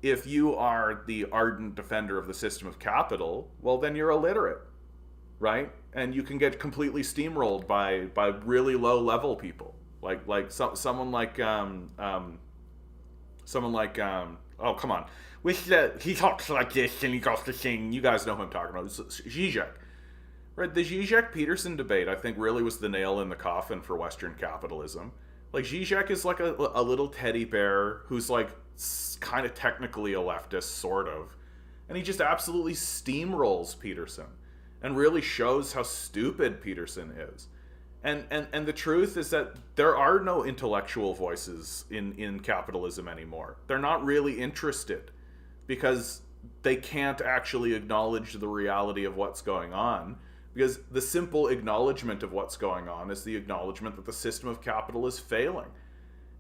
If you are the ardent defender of the system of capital, well, then you're illiterate, right? And you can get completely steamrolled by really low-level people, like someone like oh, come on. He talks like this and he goes to sing. You guys know who I'm talking about. It's Zizek. Right? The Zizek-Peterson debate, I think, really was the nail in the coffin for Western capitalism. Like, Zizek is like a little teddy bear who's, like, kind of technically a leftist, sort of. And he just absolutely steamrolls Peterson and really shows how stupid Peterson is. And the truth is that there are no intellectual voices in capitalism anymore. They're not really interested because they can't actually acknowledge the reality of what's going on. Because the simple acknowledgement of what's going on is the acknowledgement that the system of capital is failing.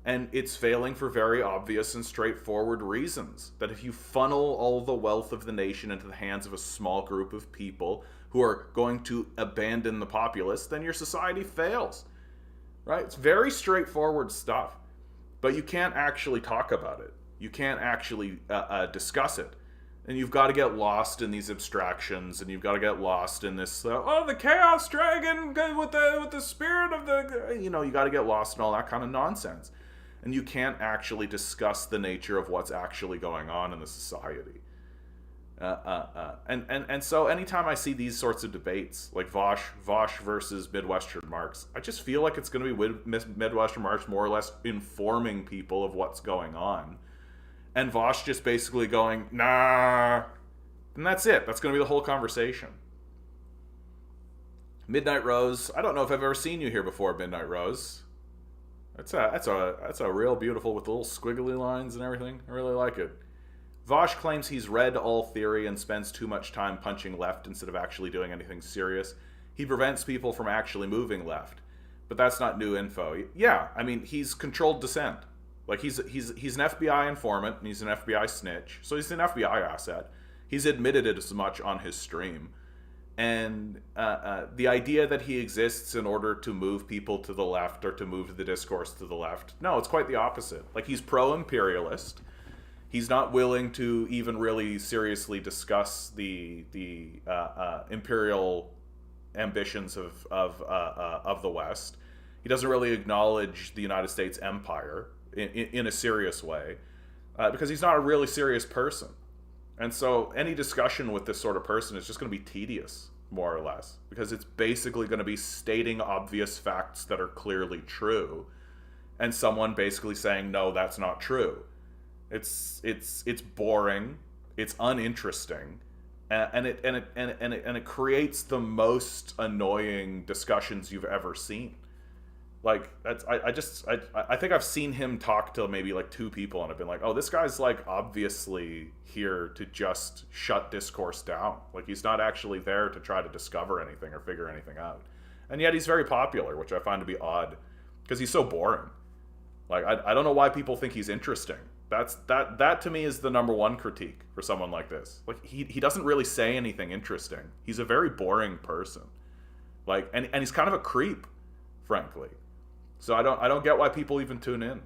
And it's failing for very obvious and straightforward reasons. That if you funnel all the wealth of the nation into the hands of a small group of people who are going to abandon the populace, then your society fails. Right? It's very straightforward stuff. But you can't actually talk about it. You can't actually discuss it. And you've got to get lost in these abstractions, and you've got to get lost in this, the Chaos Dragon with the spirit of the, you got to get lost in all that kind of nonsense. And you can't actually discuss the nature of what's actually going on in the society. And so anytime I see these sorts of debates, like Vosh versus Midwestern Marx, I just feel like it's going to be Midwestern Marx more or less informing people of what's going on. And Vosh just basically going, nah. And that's it. That's going to be the whole conversation. Midnight Rose. I don't know if I've ever seen you here before, Midnight Rose. That's a real beautiful with little squiggly lines and everything. I really like it. Vosh claims he's read all theory and spends too much time punching left instead of actually doing anything serious. He prevents people from actually moving left. But that's not new info. Yeah, I mean, he's controlled dissent. Like, he's an FBI informant, and he's an FBI snitch, so he's an FBI asset. He's admitted it as much on his stream. And the idea that he exists in order to move people to the left or to move the discourse to the left, no, it's quite the opposite. Like, he's pro-imperialist. He's not willing to even really seriously discuss the imperial ambitions of the West. He doesn't really acknowledge the United States empire in a serious way, because he's not a really serious person. And so any discussion with this sort of person is just going to be tedious, more or less, because it's basically going to be stating obvious facts that are clearly true, and someone basically saying, no, that's not true. It's boring, it's uninteresting, and it creates the most annoying discussions you've ever seen. Like, I think I've seen him talk to maybe like two people, and I've been like, oh, this guy's like obviously here to just shut discourse down. Like, he's not actually there to try to discover anything or figure anything out. And yet he's very popular, which I find to be odd, because he's so boring. Like, I don't know why people think he's interesting. That to me is the number one critique for someone like this. Like, he doesn't really say anything interesting. He's a very boring person. Like, and he's kind of a creep, frankly. So I don't get why people even tune in.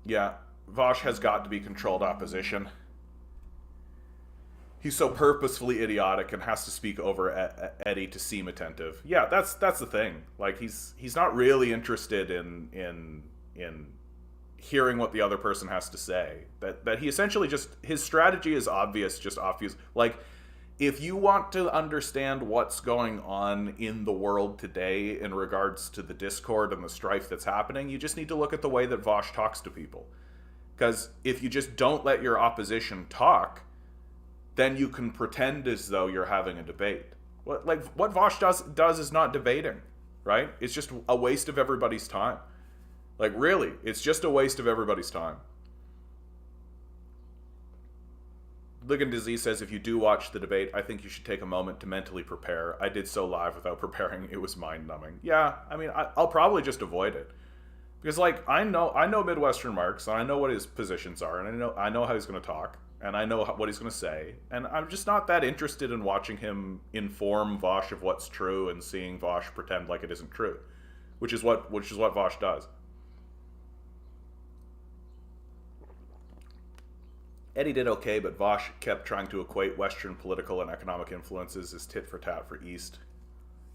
Yeah, Vosh has got to be controlled opposition. He's so purposefully idiotic and has to speak over Eddie to seem attentive. Yeah, that's the thing. Like, he's not really interested in hearing what the other person has to say. That he essentially just, his strategy is obvious. Like, if you want to understand what's going on in the world today in regards to the discord and the strife that's happening, you just need to look at the way that Vosh talks to people. Because if you just don't let your opposition talk, then you can pretend as though you're having a debate. What Vosh does is not debating, right? It's just a waste of everybody's time. Like, really, it's just a waste of everybody's time. Ligand Disease says, if you do watch the debate, I think you should take a moment to mentally prepare. I did so live without preparing. It was mind-numbing. Yeah, I mean, I'll probably just avoid it. Because, like, I know Midwestern Marx, and I know what his positions are, and I know how he's going to talk, and I know what he's going to say, and I'm just not that interested in watching him inform Vosh of what's true and seeing Vosh pretend like it isn't true, which is what Vosh does. Eddie did okay, but Vosh kept trying to equate Western political and economic influences as tit for tat for East.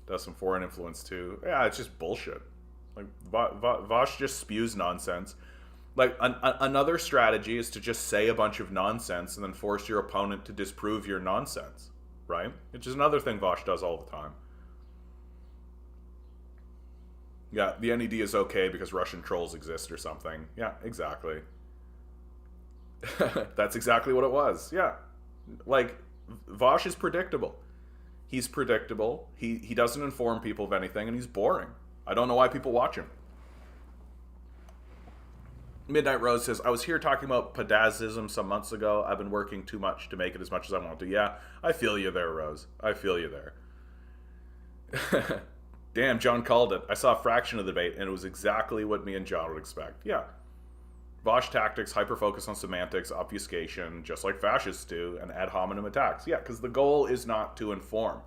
Does some foreign influence too. Yeah, it's just bullshit. Like, Vosh just spews nonsense. Like, another strategy is to just say a bunch of nonsense and then force your opponent to disprove your nonsense, right? Which is another thing Vosh does all the time. Yeah, the NED is okay because Russian trolls exist or something. Yeah, exactly. That's exactly what it was. Yeah. Like, Vosh is predictable. He's predictable. He doesn't inform people of anything, and he's boring. I don't know why people watch him. Midnight Rose says, I was here talking about Capitalism some months ago. I've been working too much to make it as much as I want to. Yeah, I feel you there, Rose. I feel you there. Damn, John called it. I saw a fraction of the debate, and it was exactly what me and John would expect. Yeah. Vosh tactics, hyper-focus on semantics, obfuscation, just like fascists do, and ad hominem attacks. Yeah, because the goal is not to inform.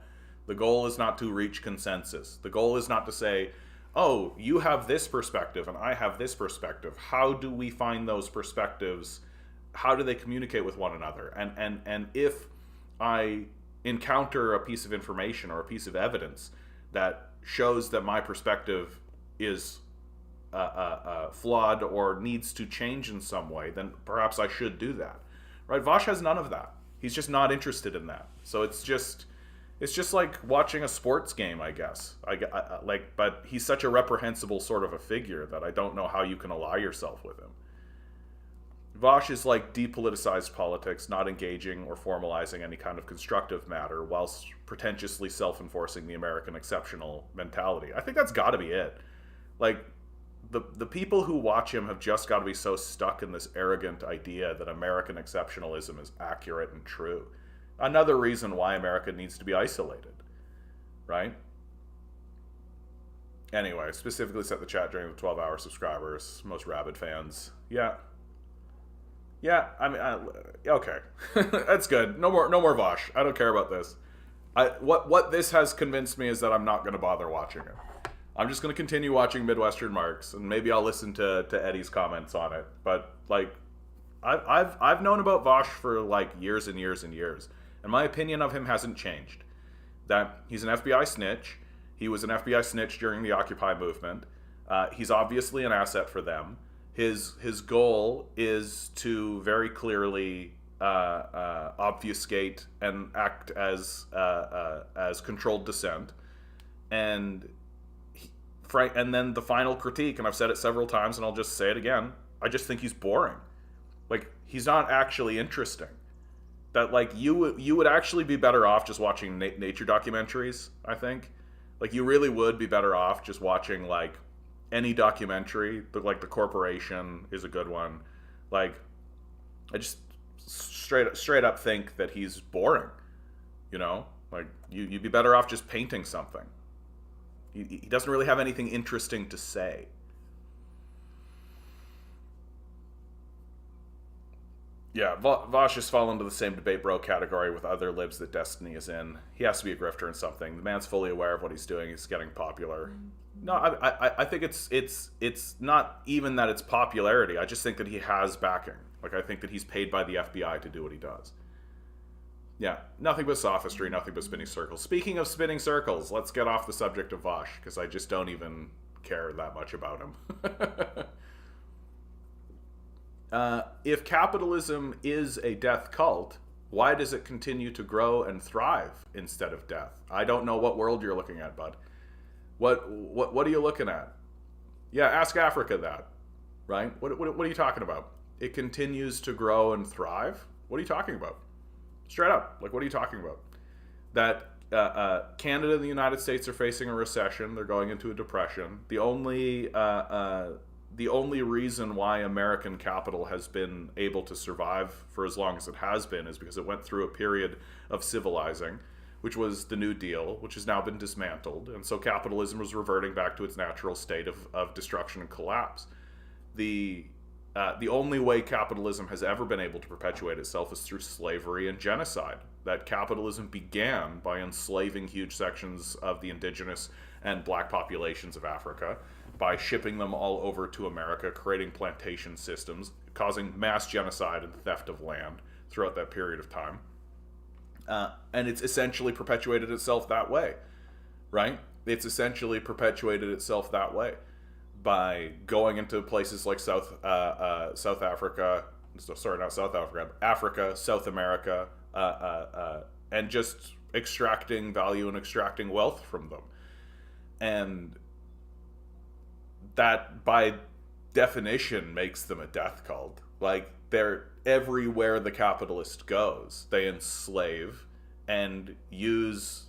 The goal is not to reach consensus. The goal is not to say, oh, you have this perspective and I have this perspective. How do we find those perspectives? How do they communicate with one another? And if I encounter a piece of information or a piece of evidence that shows that my perspective is flawed or needs to change in some way, then perhaps I should do that. Right? Vosh has none of that. He's just not interested in that. So it's just like watching a sports game, I guess. But he's such a reprehensible sort of a figure that I don't know how you can ally yourself with him. Vosh is like depoliticized politics, not engaging or formalizing any kind of constructive matter, whilst pretentiously self-enforcing the American exceptional mentality. I think that's got to be it. Like, the people who watch him have just got to be so stuck in this arrogant idea that American exceptionalism is accurate and true. Another reason why America needs to be isolated, right? Anyway, specifically set the chat during the 12-hour subscribers, most rabid fans. Yeah, Yeah, I mean, okay, that's good. No more Vosh. I don't care about this. What this has convinced me is that I'm not going to bother watching it. I'm just going to continue watching Midwestern Marks, and maybe I'll listen to Eddie's comments on it. But like, I've known about Vosh for like years and years and years, and my opinion of him hasn't changed. That he's an FBI snitch. He was an FBI snitch during the Occupy movement. He's obviously an asset for them. His goal is to very clearly obfuscate and act as controlled dissent, and and then the final critique, and I've said it several times, and I'll just say it again. I just think he's boring. Like, he's not actually interesting. That like you would actually be better off just watching nature documentaries. I think, like, you really would be better off just watching like any documentary. Like The Corporation is a good one. Like, I just straight up think that he's boring. You know, like you'd be better off just painting something. He doesn't really have anything interesting to say. Yeah, Vosh has fallen into the same debate bro category with other libs that Destiny is in. He has to be a grifter in something. The man's fully aware of what he's doing. He's getting popular. No, I think it's not even that it's popularity. I just think that he has backing. Like, I think that he's paid by the FBI to do what he does. Yeah, nothing but sophistry, nothing but spinning circles. Speaking of spinning circles, let's get off the subject of Vosh, because I just don't even care that much about him. If capitalism is a death cult, why does it continue to grow and thrive instead of death? I don't know what world you're looking at, bud. What are you looking at? Yeah, ask Africa that, right? What are you talking about? It continues to grow and thrive? What are you talking about? Straight up, like, what are you talking about? That Canada and the United States are facing a recession. They're going into a depression. The only reason why American capital has been able to survive for as long as it has been is because it went through a period of civilizing, which was the New Deal, which has now been dismantled. And so capitalism was reverting back to its natural state of destruction and collapse. The only way capitalism has ever been able to perpetuate itself is through slavery and genocide. That capitalism began by enslaving huge sections of the indigenous and black populations of Africa, by shipping them all over to America, creating plantation systems, causing mass genocide and theft of land throughout that period of time. And it's essentially perpetuated itself that way, right? It's essentially perpetuated itself that way by going into places like Africa, South America, and just extracting value and extracting wealth from them. And that, by definition, makes them a death cult. Like, they're everywhere the capitalist goes. They enslave and use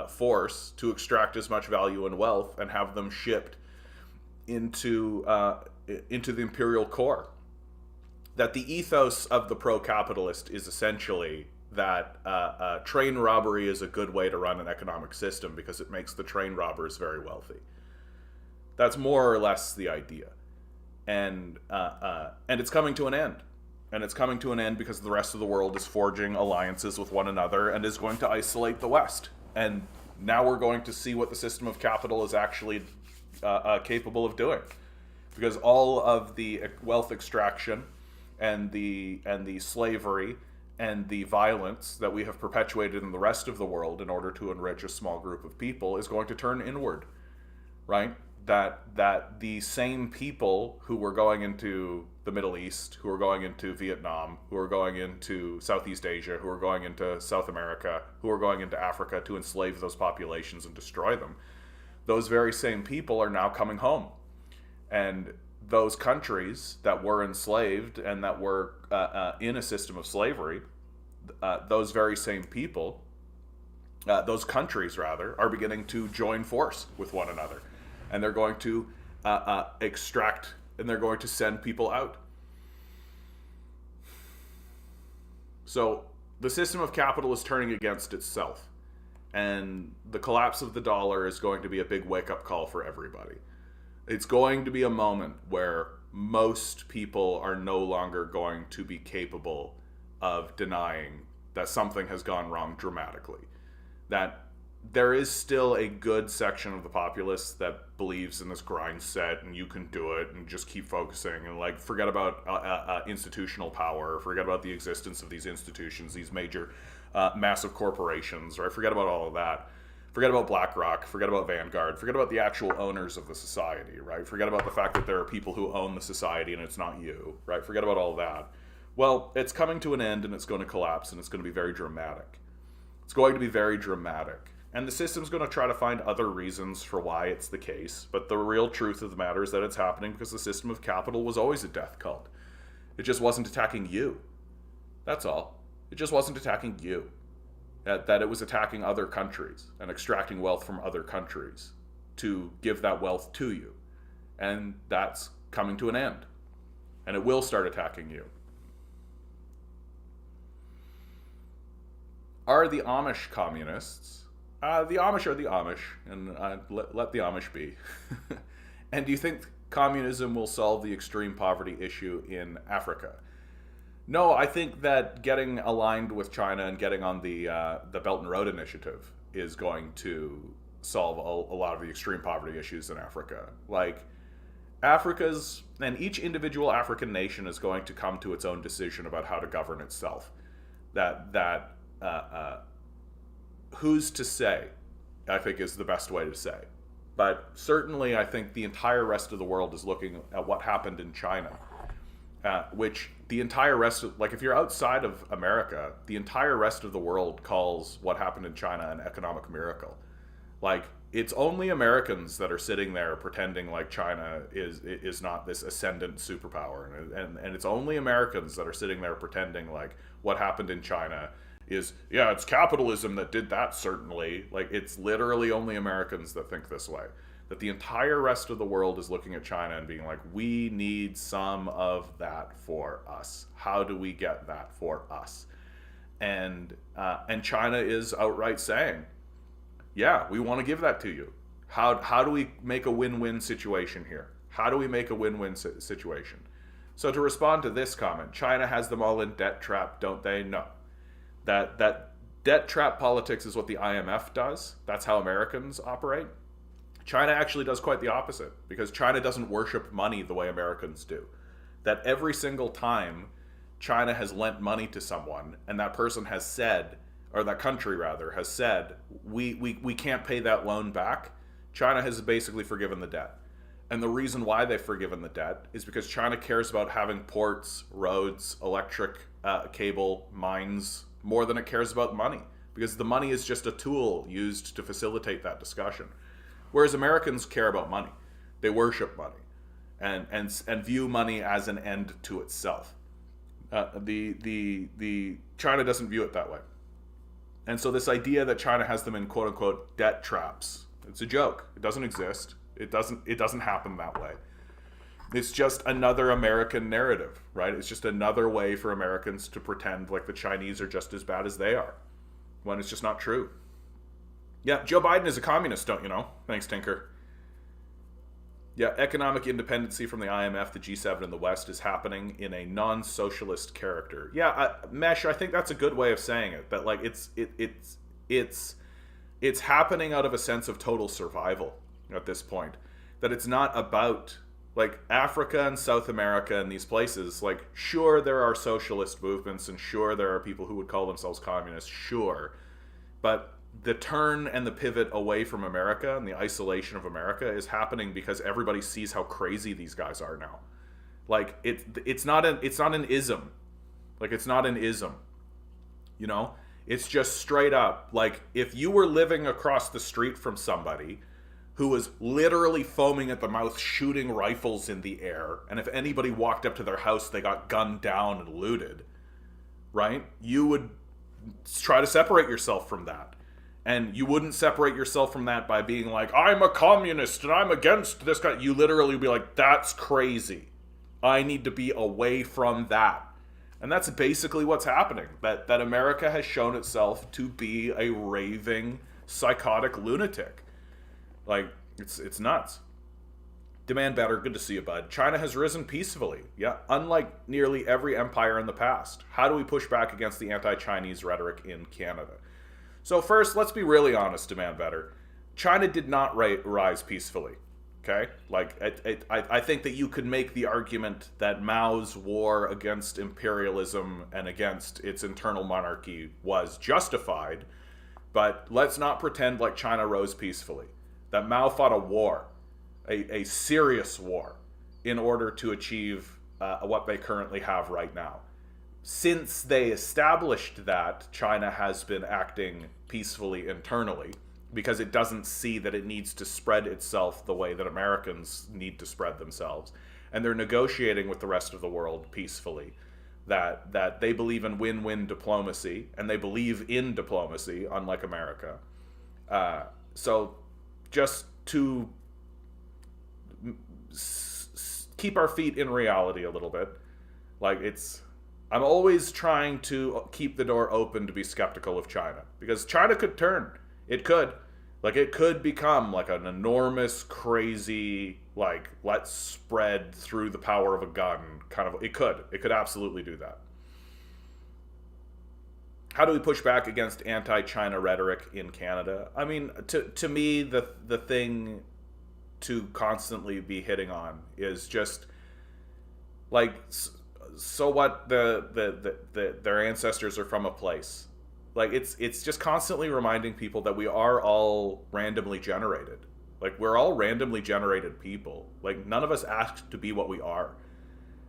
force to extract as much value and wealth and have them shipped into the imperial core. That the ethos of the pro-capitalist is essentially that train robbery is a good way to run an economic system because it makes the train robbers very wealthy. That's more or less the idea. And it's coming to an end. And it's coming to an end because the rest of the world is forging alliances with one another and is going to isolate the West. And now we're going to see what the system of capital is actually capable of doing. Because all of the wealth extraction and the slavery and the violence that we have perpetuated in the rest of the world in order to enrich a small group of people is going to turn inward, right? That the same people who were going into the Middle East, who are going into Vietnam, who are going into Southeast Asia, who are going into South America, who are going into Africa to enslave those populations and destroy them, those very same people are now coming home. And those countries that were enslaved and that were in a system of slavery, those very same people, those countries rather, are beginning to join force with one another. And they're going to extract, and they're going to send people out. So the system of capital is turning against itself. And the collapse of the dollar is going to be a big wake-up call for everybody. It's going to be a moment where most people are no longer going to be capable of denying that something has gone wrong dramatically. That there is still a good section of the populace that believes in this grind set and you can do it and just keep focusing and like forget about institutional power, forget about the existence of these institutions, these major massive corporations, right? Forget about all of that. Forget about BlackRock, forget about Vanguard, forget about the actual owners of the society, right? Forget about the fact that there are people who own the society and it's not you, right? Forget about all that. Well, it's coming to an end and it's going to collapse and it's going to be very dramatic. It's going to be very dramatic. And the system's going to try to find other reasons for why it's the case. But the real truth of the matter is that it's happening because the system of capital was always a death cult. It just wasn't attacking you. That's all. It just wasn't attacking you. That it was attacking other countries and extracting wealth from other countries to give that wealth to you. And that's coming to an end. And it will start attacking you. Are the Amish communists? The Amish are the Amish, and let the Amish be. And do you think communism will solve the extreme poverty issue in Africa? No, I think that getting aligned with China and getting on the Belt and Road Initiative is going to solve a lot of the extreme poverty issues in Africa. Like, and each individual African nation is going to come to its own decision about how to govern itself. Who's to say, I think is the best way to say. But certainly I think the entire rest of the world is looking at what happened in China, which the entire rest of, like if you're outside of America, the entire rest of the world calls what happened in China an economic miracle. Like, it's only Americans that are sitting there pretending like China is not this ascendant superpower. And it's only Americans that are sitting there pretending like what happened in China is, yeah, it's capitalism that did that, certainly. Like, it's literally only Americans that think this way. That the entire rest of the world is looking at China and being like, we need some of that for us. How do we get that for us? And China is outright saying, yeah, we want to give that to you. How do we make a win-win situation here? How do we make a win-win situation? So to respond to this comment, China has them all in debt trap, don't they? No. That debt trap politics is what the IMF does. That's how Americans operate. China actually does quite the opposite, because China doesn't worship money the way Americans do. That every single time China has lent money to someone and that person has said, or that country rather, has said, we can't pay that loan back, China has basically forgiven the debt. And the reason why they've forgiven the debt is because China cares about having ports, roads, electric cable, mines, more than it cares about money. Because the money is just a tool used to facilitate that discussion. Whereas Americans care about money. They worship money and view money as an end to itself. The China doesn't view it that way. And so this idea that China has them in quote unquote debt traps, it's a joke. It doesn't exist. It doesn't happen that way. It's just another American narrative, right? It's just another way for Americans to pretend like the Chinese are just as bad as they are, when it's just not true. Yeah, Joe Biden is a communist, don't you know? Thanks, Tinker. Yeah, economic independency from the IMF, the G7, and the West is happening in a non-socialist character. Yeah, Mesh, I think that's a good way of saying it. That like it's happening out of a sense of total survival at this point. That it's not about like Africa and South America and these places. Like, sure, there are socialist movements, and sure, there are people who would call themselves communists. Sure, but the turn and the pivot away from America and the isolation of America is happening because everybody sees how crazy these guys are now. Like, it's not an ism. Like, it's not an ism. You know? It's just straight up. Like, if you were living across the street from somebody who was literally foaming at the mouth, shooting rifles in the air, and if anybody walked up to their house, they got gunned down and looted, right? You would try to separate yourself from that. And you wouldn't separate yourself from that by being like, I'm a communist and I'm against this guy. You literally would be like, that's crazy. I need to be away from that. And that's basically what's happening. That America has shown itself to be a raving, psychotic lunatic. Like, it's nuts. Demand better. Good to see you, bud. China has risen peacefully. Yeah, unlike nearly every empire in the past. How do we push back against the anti-Chinese rhetoric in Canada? So first, let's be really honest, Demand better. China did not rise peacefully. Okay? Like, I think that you could make the argument that Mao's war against imperialism and against its internal monarchy was justified, but let's not pretend like China rose peacefully. That Mao fought a war, a serious war, in order to achieve what they currently have right now. Since they established that, China has been acting peacefully internally, because it doesn't see that it needs to spread itself the way that Americans need to spread themselves. And they're negotiating with the rest of the world peacefully. That they believe in win-win diplomacy, and they believe in diplomacy, unlike America. So just to keep our feet in reality a little bit, I'm always trying to keep the door open to be skeptical of China, because China could turn. It could. It could become an enormous, crazy, let's spread through the power of a gun kind of. It could. It could absolutely do that. How do we push back against anti-China rhetoric in Canada? I mean, to me, the thing to constantly be hitting on is just, so what, their ancestors are from a place. It's just constantly reminding people that we are all randomly generated. We're all randomly generated people. None of us asked to be what we are.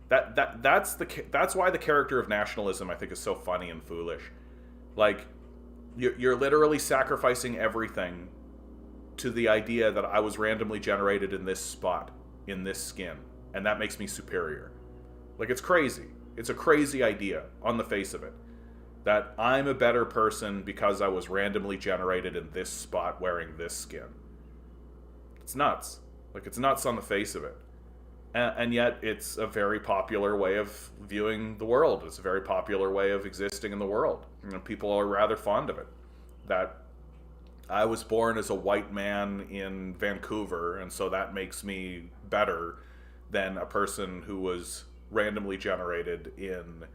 That's why the character of nationalism, I think, is so funny and foolish. You're literally sacrificing everything to the idea that I was randomly generated in this spot, in this skin, and that makes me superior. It's crazy. It's a crazy idea on the face of it. That I'm a better person because I was randomly generated in this spot wearing this skin. It's nuts. It's nuts on the face of it. And yet it's a very popular way of viewing the world. It's a very popular way of existing in the world. People are rather fond of it. That I was born as a white man in Vancouver, and so that makes me better than a person who was randomly generated in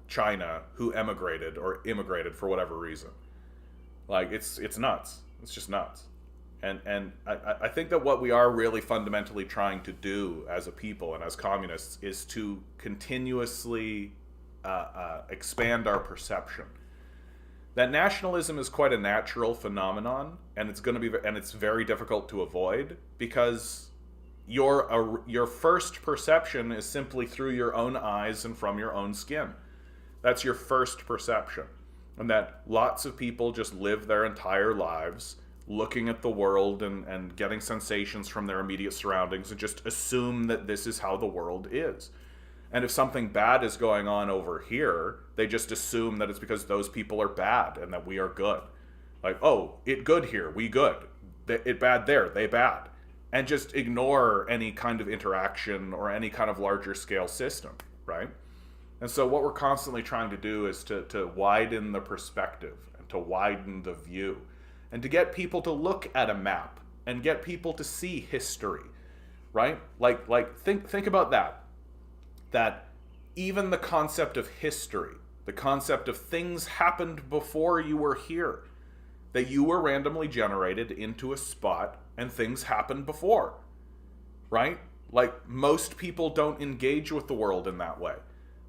China, who emigrated or immigrated for whatever reason. It's nuts. It's just nuts. And I think that what we are really fundamentally trying to do as a people and as communists is to continuously expand our perception. That nationalism is quite a natural phenomenon, and it's very difficult to avoid, because your first perception is simply through your own eyes and from your own skin. That's your first perception. And that lots of people just live their entire lives looking at the world and getting sensations from their immediate surroundings and just assume that this is how the world is. And if something bad is going on over here, they just assume that it's because those people are bad and that we are good. Oh, it good here, we good. It bad there, they bad. And just ignore any kind of interaction or any kind of larger scale system, right? And so what we're constantly trying to do is to widen the perspective and to widen the view and to get people to look at a map and get people to see history, right? Think about that. That even the concept of history, the concept of things happened before you were here, that you were randomly generated into a spot and things happened before, right? Most people don't engage with the world in that way.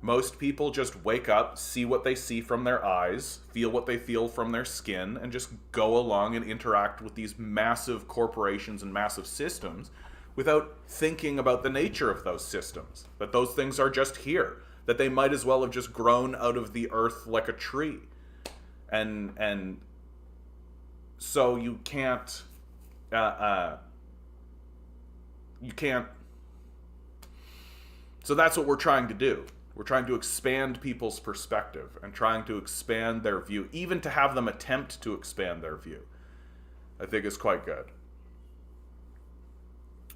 Most people just wake up, see what they see from their eyes, feel what they feel from their skin, and just go along and interact with these massive corporations and massive systems without thinking about the nature of those systems. That those things are just here. That they might as well have just grown out of the earth like a tree. And so you can't... So that's what we're trying to do. We're trying to expand people's perspective and trying to expand their view, even to have them attempt to expand their view, I think is quite good.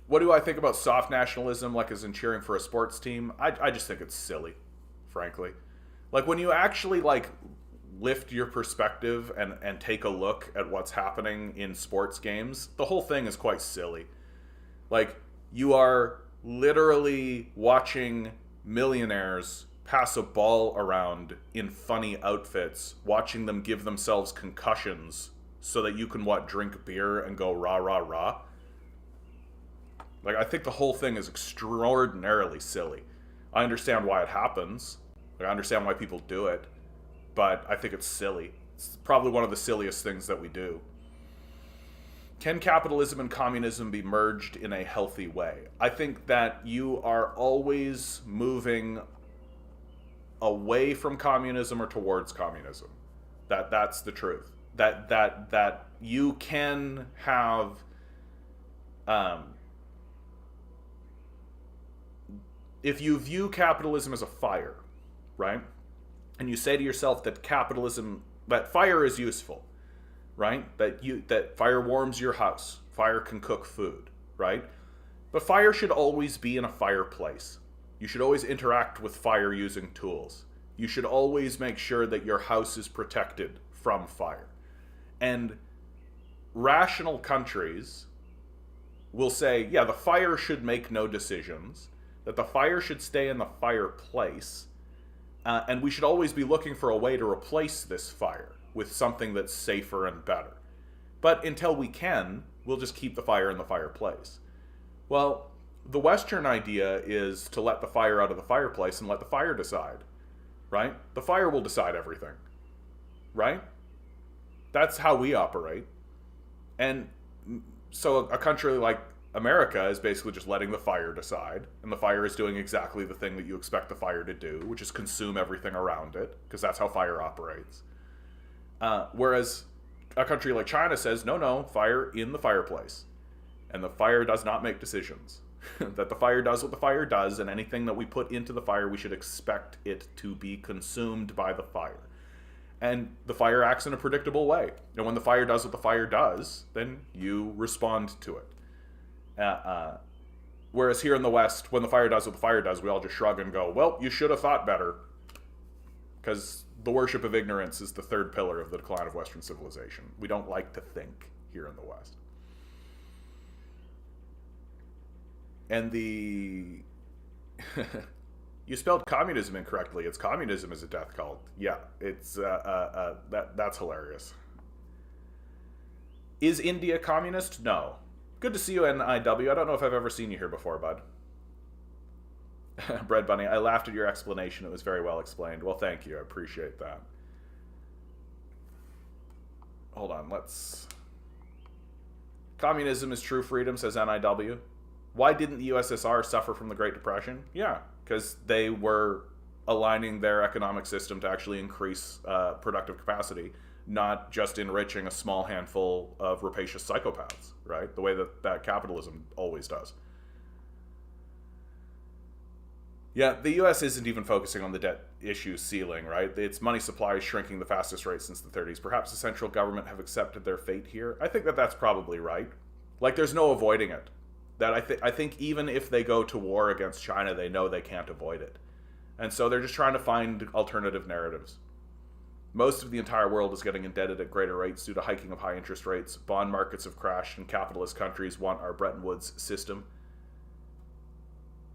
What do I think about soft nationalism, as in cheering for a sports team? I just think it's silly, frankly. When you actually, lift your perspective and take a look at what's happening in sports games, the whole thing is quite silly. Like, you are literally watching millionaires pass a ball around in funny outfits, watching them give themselves concussions so that you can, drink beer and go rah, rah, rah. Like, I think the whole thing is extraordinarily silly. I understand why it happens. Like, I understand why people do it. But I think it's silly. It's probably one of the silliest things that we do. Can capitalism and communism be merged in a healthy way? I think that you are always moving away from communism or towards communism. That's the truth. That you can have if you view capitalism as a fire, right? And you say to yourself that that fire is useful, right? That fire warms your house. Fire can cook food, right? But fire should always be in a fireplace. You should always interact with fire using tools. You should always make sure that your house is protected from fire. And rational countries will say, yeah, the fire should make no decisions, that the fire should stay in the fireplace, and we should always be looking for a way to replace this fire with something that's safer and better. But until we can, we'll just keep the fire in the fireplace. Well, the Western idea is to let the fire out of the fireplace and let the fire decide, right? The fire will decide everything, right? That's how we operate. And so a country like America is basically just letting the fire decide, and the fire is doing exactly the thing that you expect the fire to do, which is consume everything around it, because that's how fire operates. Whereas a country like China says, no, fire in the fireplace. And the fire does not make decisions. That the fire does what the fire does, and anything that we put into the fire, we should expect it to be consumed by the fire. And the fire acts in a predictable way. And when the fire does what the fire does, then you respond to it. Whereas here in the West, when the fire does what the fire does, we all just shrug and go, well, you should have thought better. Because the worship of ignorance is the third pillar of the decline of Western civilization. We don't like to think here in the West. And you spelled communism incorrectly. It's communism is a death cult. Yeah, it's that's hilarious. Is India communist? No. Good to see you, NIW. I don't know if I've ever seen you here before, bud. Bread Bunny, I laughed at your explanation. It was very well explained. Well, thank you. I appreciate that. Hold on, let's... Communism is true freedom, says NIW. Why didn't the USSR suffer from the Great Depression? Yeah, because they were aligning their economic system to actually increase productive capacity, not just enriching a small handful of rapacious psychopaths, right? The way that capitalism always does. Yeah, the U.S. isn't even focusing on the debt issue ceiling, right? Its money supply is shrinking the fastest rate since the 30s. Perhaps the central government have accepted their fate here. I think that that's probably right. Like, there's no avoiding it. That I think even if they go to war against China, they know they can't avoid it. And so they're just trying to find alternative narratives. Most of the entire world is getting indebted at greater rates due to hiking of high interest rates. Bond markets have crashed, and capitalist countries want our Bretton Woods system.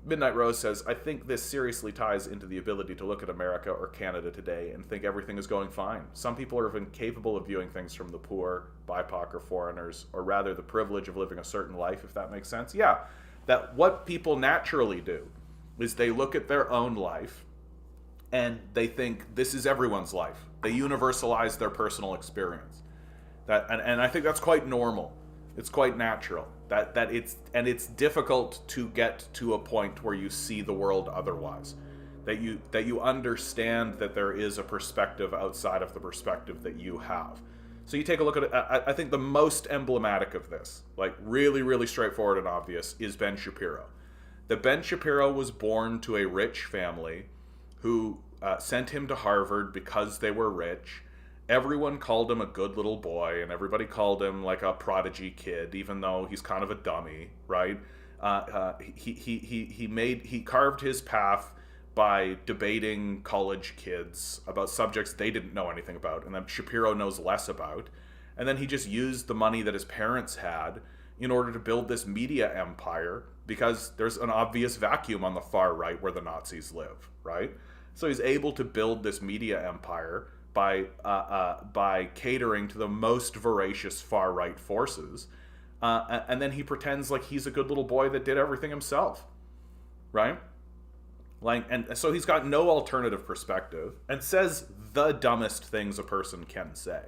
Midnight Rose says, I think this seriously ties into the ability to look at America or Canada today and think everything is going fine. Some people are incapable of viewing things from the poor, BIPOC, or foreigners, or rather the privilege of living a certain life, if that makes sense. Yeah, that what people naturally do is they look at their own life and they think this is everyone's life. They universalize their personal experience. And I think that's quite normal. It's quite natural. It's difficult to get to a point where you see the world otherwise. That you understand that there is a perspective outside of the perspective that you have. So you take a look at it. I think the most emblematic of this, like really, really straightforward and obvious, is Ben Shapiro. That Ben Shapiro was born to a rich family who sent him to Harvard because they were rich. Everyone called him a good little boy, and everybody called him like a prodigy kid, even though he's kind of a dummy, right? He carved his path by debating college kids about subjects they didn't know anything about, and then Shapiro knows less about. And then he just used the money that his parents had in order to build this media empire, because there's an obvious vacuum on the far right where the Nazis live, right? So he's able to build this media empire by catering to the most voracious far right forces, and then he pretends like he's a good little boy that did everything himself, right? Like, and so he's got no alternative perspective and says the dumbest things a person can say.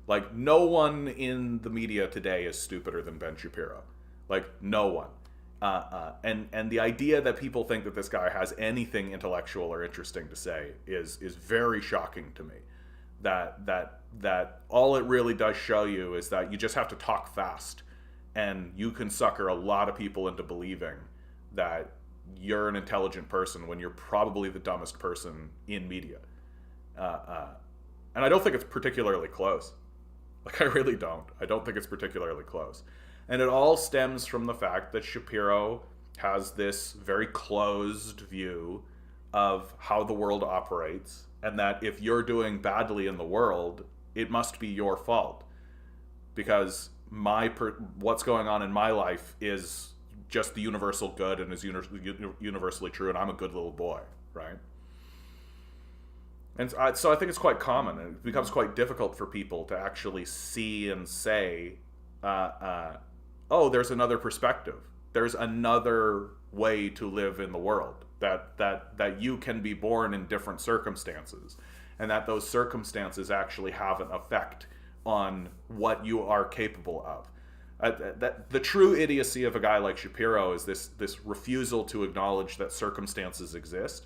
Like, no one in the media today is stupider than Ben Shapiro. Like, no one. And the idea that people think that this guy has anything intellectual or interesting to say is very shocking to me. That all it really does show you is that you just have to talk fast, and you can sucker a lot of people into believing that you're an intelligent person when you're probably the dumbest person in media. And I don't think it's particularly close. Like, I really don't. I don't think it's particularly close. And it all stems from the fact that Shapiro has this very closed view of how the world operates, and that if you're doing badly in the world, it must be your fault. Because what's going on in my life is just the universal good and is universally true, and I'm a good little boy, right? And so I think it's quite common, and it becomes quite difficult for people to actually see and say, oh, there's another perspective. There's another way to live in the world. That you can be born in different circumstances, and that those circumstances actually have an effect on what you are capable of. That the true idiocy of a guy like Shapiro is this refusal to acknowledge that circumstances exist,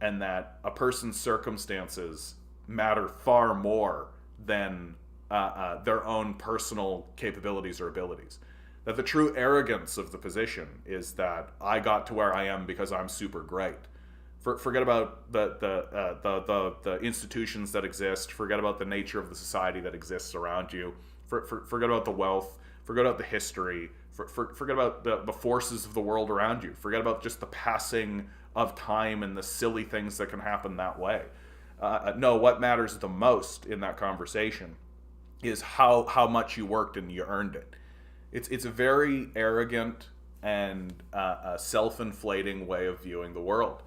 and that a person's circumstances matter far more than their own personal capabilities or abilities. That the true arrogance of the position is that I got to where I am because I'm super great. Forget about the institutions that exist. Forget about the nature of the society that exists around you. Forget about the wealth. Forget about the history. Forget about the forces of the world around you. Forget about just the passing of time and the silly things that can happen that way. No, what matters the most in that conversation is how much you worked and you earned it. It's a very arrogant and self-inflating way of viewing the world.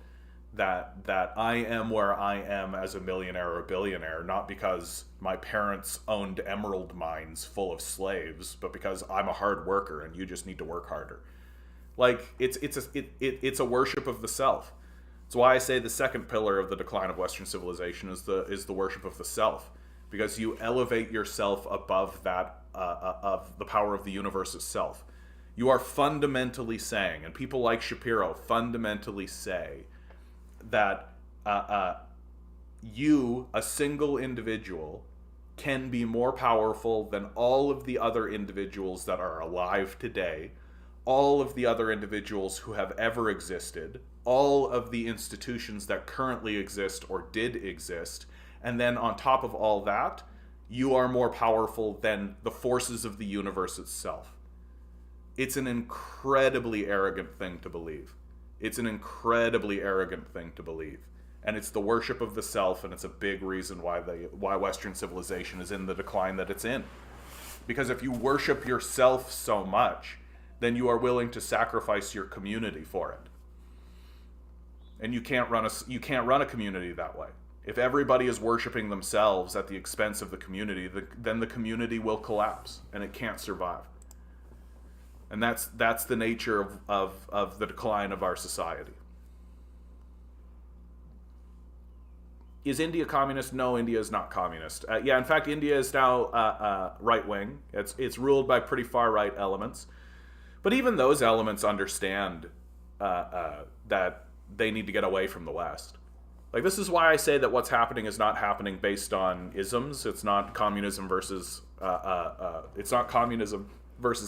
That I am where I am as a millionaire or a billionaire, not because my parents owned emerald mines full of slaves, but because I'm a hard worker and you just need to work harder. Like, it's a worship of the self. It's why I say the second pillar of the decline of Western civilization is the worship of the self, because you elevate yourself above that of the power of the universe itself. You are fundamentally saying, and people like Shapiro fundamentally say, that you, a single individual, can be more powerful than all of the other individuals that are alive today, all of the other individuals who have ever existed, all of the institutions that currently exist or did exist, and then on top of all that, you are more powerful than the forces of the universe itself. It's an incredibly arrogant thing to believe. It's an incredibly arrogant thing to believe. And it's the worship of the self, and it's a big reason why Western civilization is in the decline that it's in. Because if you worship yourself so much, then you are willing to sacrifice your community for it. And you can't run a community that way. If everybody is worshiping themselves at the expense of the community, then the community will collapse, and it can't survive. And that's the nature of the decline of our society. Is India communist? No, India is not communist. In fact, India is now right-wing. It's ruled by pretty far-right elements. But even those elements understand that they need to get away from the West. Like, this is why I say that what's happening is not happening based on isms. It's not communism versus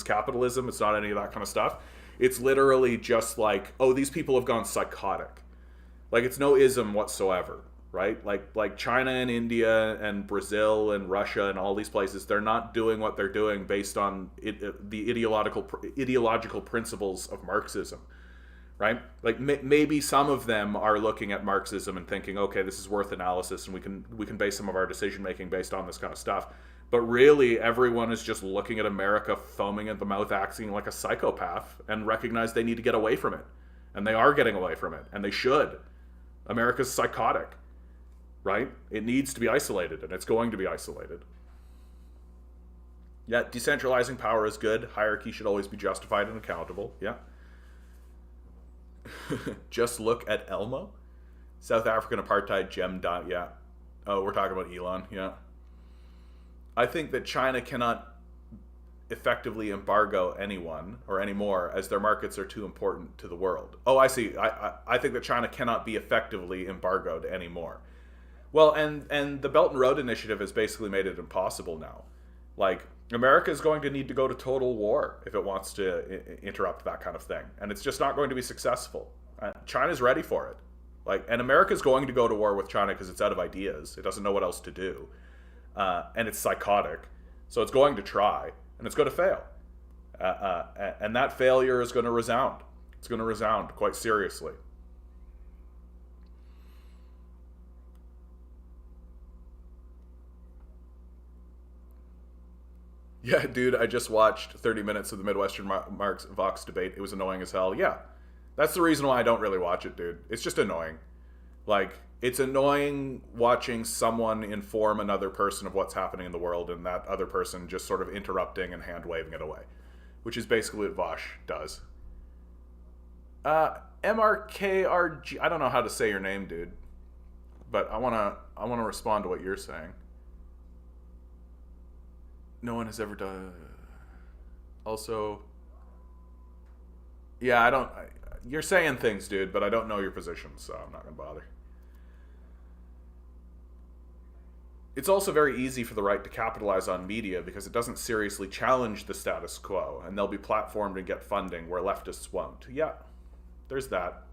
capitalism. It's not any of that kind of stuff. It's literally just like, oh, these people have gone psychotic. Like, it's no ism whatsoever, right? Like China and India and Brazil and Russia and all these places, they're not doing what they're doing based on the ideological principles of Marxism, right? Like, maybe some of them are looking at Marxism and thinking, okay, this is worth analysis, and we can base some of our decision making based on this kind of stuff. But really, everyone is just looking at America foaming at the mouth, acting like a psychopath, and recognize they need to get away from it. And they are getting away from it, and they should. America's psychotic, right? It needs to be isolated, and it's going to be isolated. Yeah, decentralizing power is good. Hierarchy should always be justified and accountable. Yeah. Just look at Elmo. South African apartheid gem dot. Yeah. Oh, we're talking about Elon. Yeah. I think that China cannot effectively embargo anyone or anymore, as their markets are too important to the world. Oh, I see. I think that China cannot be effectively embargoed anymore. Well, and the Belt and Road Initiative has basically made it impossible now. Like, America is going to need to go to total war if it wants to interrupt that kind of thing. And it's just not going to be successful. China's ready for it. Like, and America's going to go to war with China because it's out of ideas. It doesn't know what else to do. And it's psychotic. So it's going to try, and it's going to fail. And that failure is going to resound. It's going to resound quite seriously. Yeah, dude, I just watched 30 minutes of the Midwestern Marx Vox debate. It was annoying as hell. Yeah, that's the reason why I don't really watch it, dude. It's just annoying. Like, it's annoying watching someone inform another person of what's happening in the world, and that other person just sort of interrupting and hand-waving it away, which is basically what Vosh does. MRKRG, I don't know how to say your name, dude, but I wanna respond to what you're saying. No one has ever done. Also, yeah, you're saying things, dude, but I don't know your position, so I'm not gonna bother. It's also very easy for the right to capitalize on media because it doesn't seriously challenge the status quo, and they'll be platformed and get funding where leftists won't. Yeah, there's that.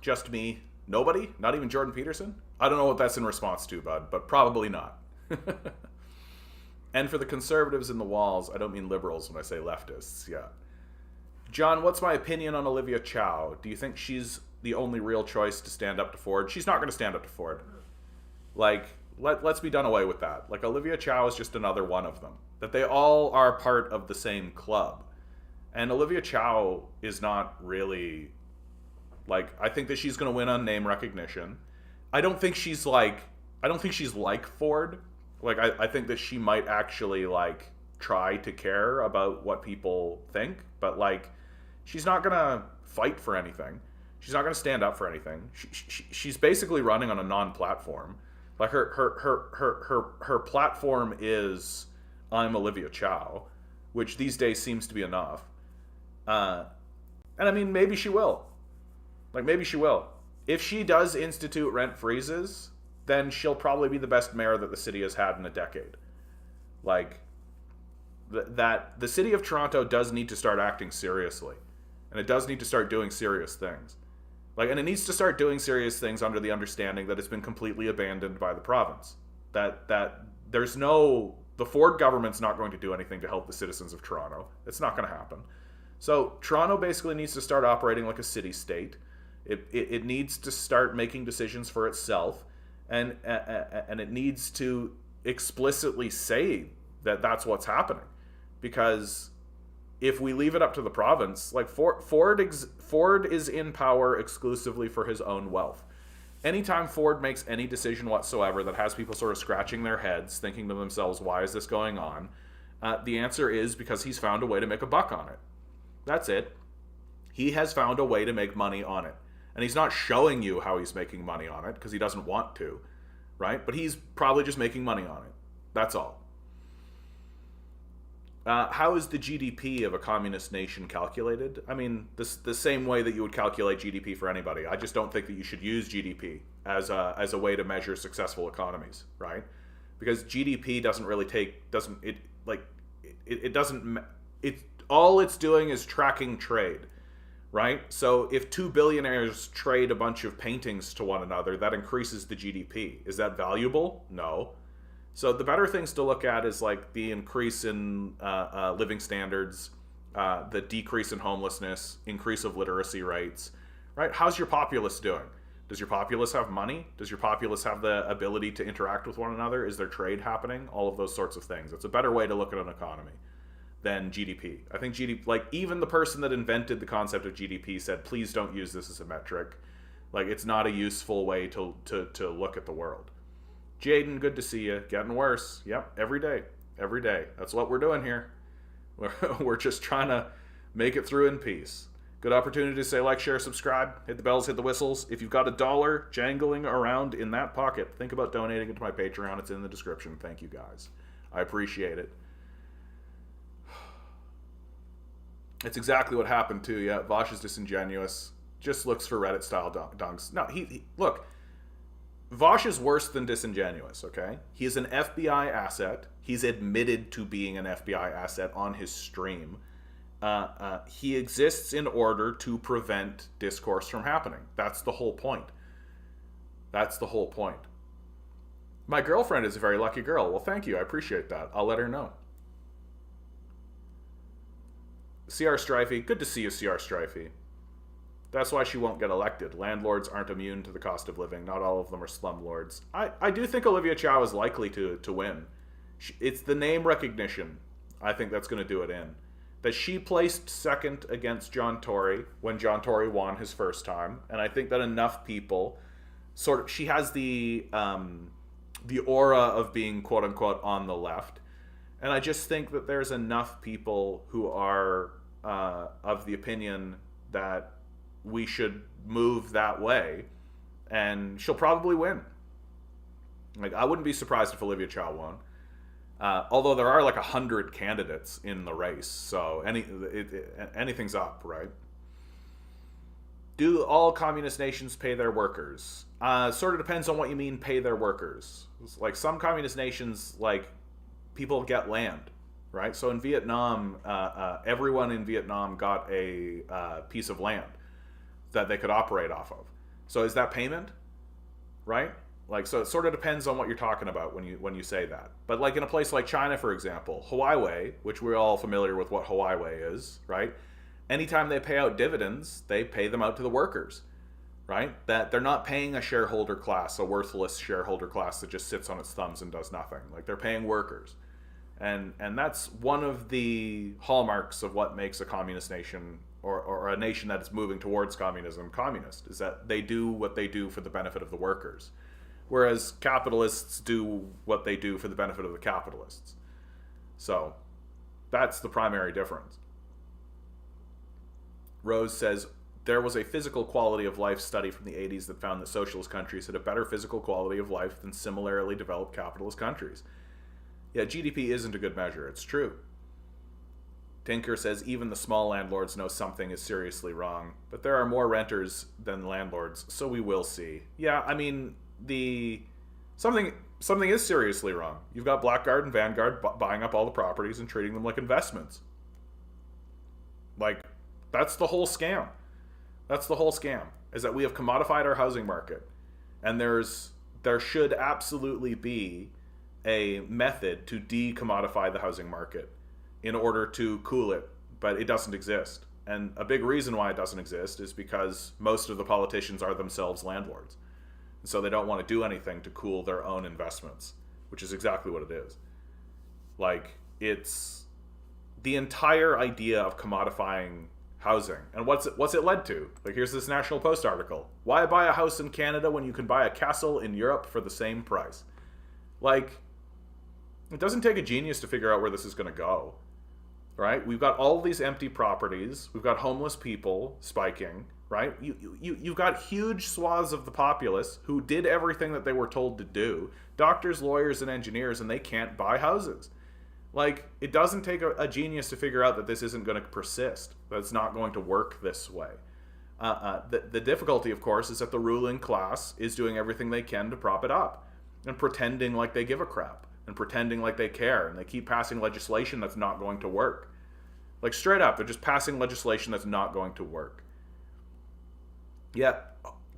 Just me. Nobody? Not even Jordan Peterson? I don't know what that's in response to, bud, but probably not. And for the conservatives in the walls, I don't mean liberals when I say leftists, yeah. John, what's my opinion on Olivia Chow? Do you think she's the only real choice to stand up to Ford? She's not going to stand up to Ford. Like, let's be done away with that. Like, Olivia Chow is just another one of them. That they all are part of the same club. And Olivia Chow is not really, like, I think that she's going to win on name recognition. I don't think she's like Ford. Like, I think that she might actually, like, try to care about what people think, but, like, she's not going to fight for anything. She's not going to stand up for anything. She's basically running on a non-platform. Like, her platform is, I'm Olivia Chow, which these days seems to be enough. And, I mean, maybe she will. Like, maybe she will. If she does institute rent freezes, then she'll probably be the best mayor that the city has had in a decade. Like, that the city of Toronto does need to start acting seriously. And it does need to start doing serious things. Like, and it needs to start doing serious things under the understanding that it's been completely abandoned by the province. That there's no... The Ford government's not going to do anything to help the citizens of Toronto. It's not going to happen. So Toronto basically needs to start operating like a city-state. It needs to start making decisions for itself. And it needs to explicitly say that that's what's happening, because if we leave it up to the province, like Ford is in power exclusively for his own wealth. Anytime Ford makes any decision whatsoever that has people sort of scratching their heads, thinking to themselves, "Why is this going on?" The answer is because he's found a way to make a buck on it. That's it. He has found a way to make money on it. And he's not showing you how he's making money on it because he doesn't want to, right? But he's probably just making money on it. That's all. How is the GDP of a communist nation calculated? I mean, the same way that you would calculate GDP for anybody. I just don't think that you should use GDP as a way to measure successful economies, right? Because GDP doesn't really all it's doing is tracking trade. Right? So if two billionaires trade a bunch of paintings to one another, that increases the GDP. Is that valuable? No. So the better things to look at is like the increase in living standards, the decrease in homelessness, increase of literacy rates, right? How's your populace doing? Does your populace have money? Does your populace have the ability to interact with one another? Is there trade happening? All of those sorts of things. It's a better way to look at an economy than GDP. I think GDP, like even the person that invented the concept of GDP said, please don't use this as a metric. Like it's not a useful way to look at the world. Jaden, good to see you. Getting worse. Yep, every day. Every day. That's what we're doing here. We're just trying to make it through in peace. Good opportunity to say like, share, subscribe, hit the bells, hit the whistles. If you've got $1 jangling around in that pocket, think about donating it to my Patreon. It's in the description. Thank you guys. I appreciate it. It's exactly what happened too. Yeah, Vosh is disingenuous. Just looks for Reddit style dunks. No, he look. Vosh is worse than disingenuous, okay? He is an FBI asset. He's admitted to being an FBI asset on his stream. He exists in order to prevent discourse from happening. That's the whole point. That's the whole point. My girlfriend is a very lucky girl. Well, thank you. I appreciate that. I'll let her know. CR Strifey. Good to see you, CR Strifey. That's why she won't get elected. Landlords aren't immune to the cost of living. Not all of them are slumlords. I do think Olivia Chow is likely to win. It's the name recognition, I think, that's going to do it in. That she placed second against John Tory when John Tory won his first time. And I think that enough people she has the aura of being quote unquote on the left. And I just think that there's enough people who are of the opinion that we should move that way, and she'll probably win. Like, I wouldn't be surprised if Olivia Chow won. Although there are like 100 candidates in the race, so anything's up, right? Do all communist nations pay their workers? Sort of depends on what you mean pay their workers. Like some communist nations, like people get land, right? So in Vietnam, everyone in Vietnam got a piece of land that they could operate off of. So is that payment, right? Like, so it sort of depends on what you're talking about when you say that. But like in a place like China, for example, Huawei, which we're all familiar with what Huawei is, right? Anytime they pay out dividends, they pay them out to the workers, right? That they're not paying a shareholder class, a worthless shareholder class that just sits on its thumbs and does nothing. Like they're paying workers. And that's one of the hallmarks of what makes a communist nation or a nation that is moving towards communism communist, is that they do what they do for the benefit of the workers. Whereas capitalists do what they do for the benefit of the capitalists. So that's the primary difference. Rose says, there was a physical quality of life study from the 80s that found that socialist countries had a better physical quality of life than similarly developed capitalist countries. Yeah, GDP isn't a good measure. It's true. Tinker says, even the small landlords know something is seriously wrong, but there are more renters than landlords, so we will see. Yeah, I mean, something is seriously wrong. You've got Blackguard and Vanguard buying up all the properties and treating them like investments. Like, that's the whole scam. That's the whole scam, is that we have commodified our housing market. And there should absolutely be a method to de-commodify the housing market in order to cool it, but it doesn't exist. And a big reason why it doesn't exist is because most of the politicians are themselves landlords. And so they don't want to do anything to cool their own investments, which is exactly what it is. Like, it's the entire idea of commodifying housing. And what's it led to? Like, here's this National Post article. Why buy a house in Canada when you can buy a castle in Europe for the same price? Like, it doesn't take a genius to figure out where this is going to go, right? We've got all these empty properties. We've got homeless people spiking, right? You've got huge swaths of the populace who did everything that they were told to do. Doctors, lawyers, and engineers, and they can't buy houses. Like, it doesn't take a genius to figure out that this isn't going to persist, that it's not going to work this way. The difficulty, of course, is that the ruling class is doing everything they can to prop it up and pretending like they give a crap and pretending like they care, and they keep passing legislation that's not going to work. Like, straight up, they're just passing legislation that's not going to work. Yeah,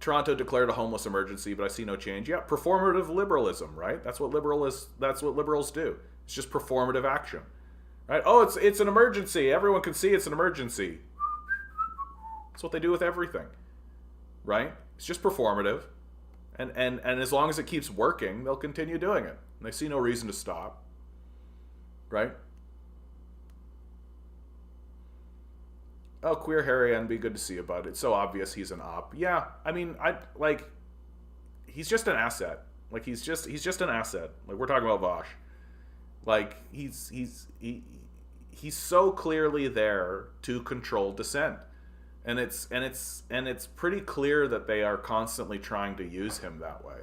Toronto declared a homeless emergency, but I see no change. Yeah, performative liberalism, right? That's what liberals do. It's just performative action, right? Oh, it's an emergency. Everyone can see it's an emergency. That's what they do with everything, right? It's just performative. And as long as it keeps working, they'll continue doing it. And they see no reason to stop. Right? Oh, Queer Harry NB, good to see you, bud. It's so obvious he's an op. Yeah, I mean, he's just an asset. Like he's just an asset. Like we're talking about Vosh. Like he's so clearly there to control dissent. And it's pretty clear that they are constantly trying to use him that way.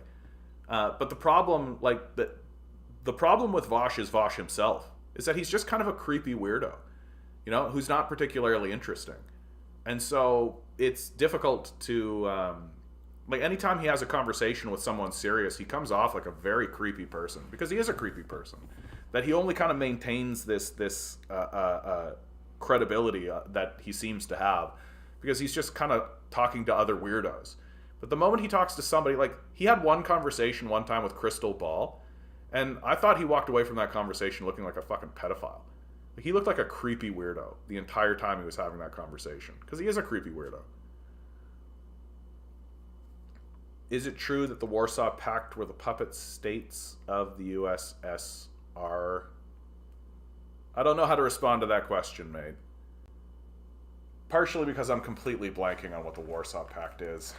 But the problem, the problem with Vosh is Vosh himself, is that he's just kind of a creepy weirdo, who's not particularly interesting. And so it's difficult to, anytime he has a conversation with someone serious, he comes off like a very creepy person, because he is a creepy person. That he only kind of maintains this credibility that he seems to have, because he's just kind of talking to other weirdos. But the moment he talks to somebody, like he had one conversation one time with Crystal Ball, and I thought he walked away from that conversation looking like a fucking pedophile. Like he looked like a creepy weirdo the entire time he was having that conversation, because he is a creepy weirdo. Is it true that the Warsaw Pact were the puppet states of the USSR? I don't know how to respond to that question, mate. Partially because I'm completely blanking on what the Warsaw Pact is.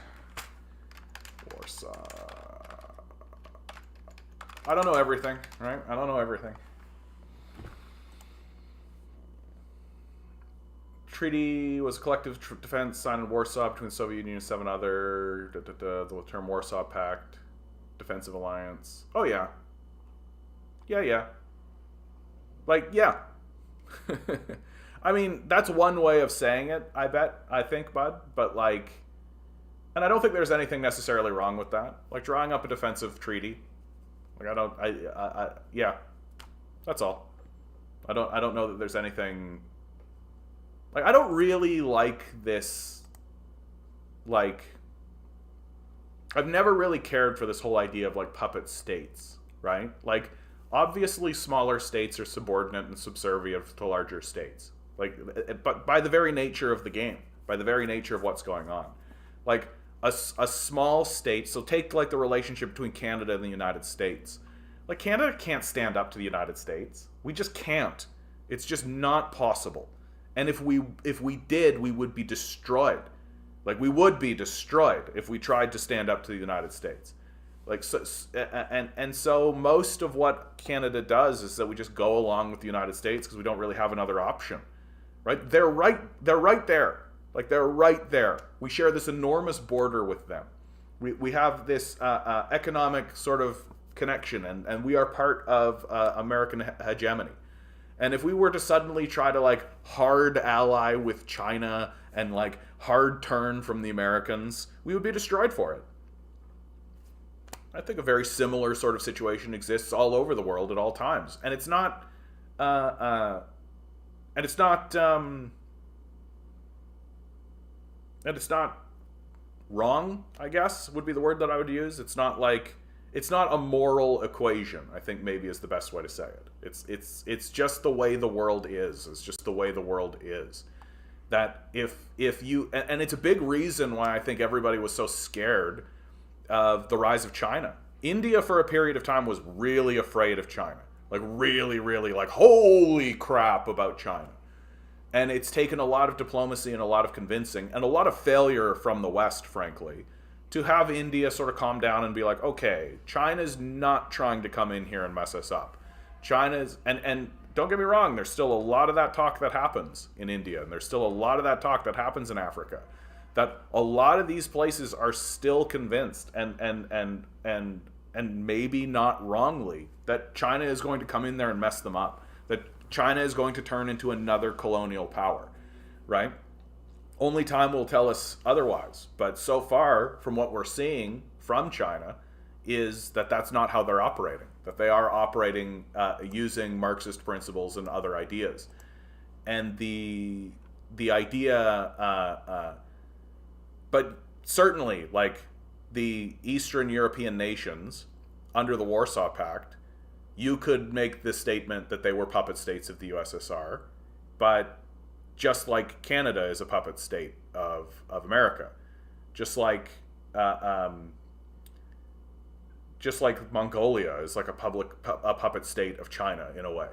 Warsaw. I don't know everything, right? I don't know everything. Treaty was a collective defense signed in Warsaw between the Soviet Union and 7 other. The term Warsaw Pact, defensive alliance. Oh yeah. Yeah. Yeah. I mean, that's one way of saying it, I think, bud. But and I don't think there's anything necessarily wrong with that. Like drawing up a defensive treaty. Yeah. That's all. I don't know that there's anything. I don't really like this. I've never really cared for this whole idea of puppet states, right? Obviously smaller states are subordinate and subservient to larger states. But by the very nature of the game, by the very nature of what's going on. A small state, so take the relationship between Canada and the United States. Canada can't stand up to the United States. We just can't. It's just not possible. And if we did, we would be destroyed. We would be destroyed if we tried to stand up to the United States. So most of what Canada does is that we just go along with the United States because we don't really have another option. Right? They're right there. They're right there. We share this enormous border with them. We have this economic sort of connection, and we are part of American hegemony. And if we were to suddenly try to hard ally with China and hard turn from the Americans, we would be destroyed for it. I think a very similar sort of situation exists all over the world at all times, and it's not wrong, I guess, would be the word that I would use. It's not a moral equation, I think maybe is the best way to say it. It's just the way the world is. It's just the way the world is. That if you, and it's a big reason why I think everybody was so scared of the rise of China. India for a period of time was really afraid of China. Really, holy crap about China. And it's taken a lot of diplomacy and a lot of convincing and a lot of failure from the West, frankly, to have India sort of calm down and be okay, China's not trying to come in here and mess us up. China's, and don't get me wrong, there's still a lot of that talk that happens in India, and there's still a lot of that talk that happens in Africa. That a lot of these places are still convinced, and maybe not wrongly, that China is going to come in there and mess them up. That China is going to turn into another colonial power, right? Only time will tell us otherwise. But so far, from what we're seeing from China, is that that's not how they're operating. That they are operating using Marxist principles and other ideas. And the idea, but certainly, the Eastern European nations under the Warsaw Pact, you could make the statement that they were puppet states of the USSR, but just like Canada is a puppet state of America, just like just like Mongolia is like a puppet state of China in a way,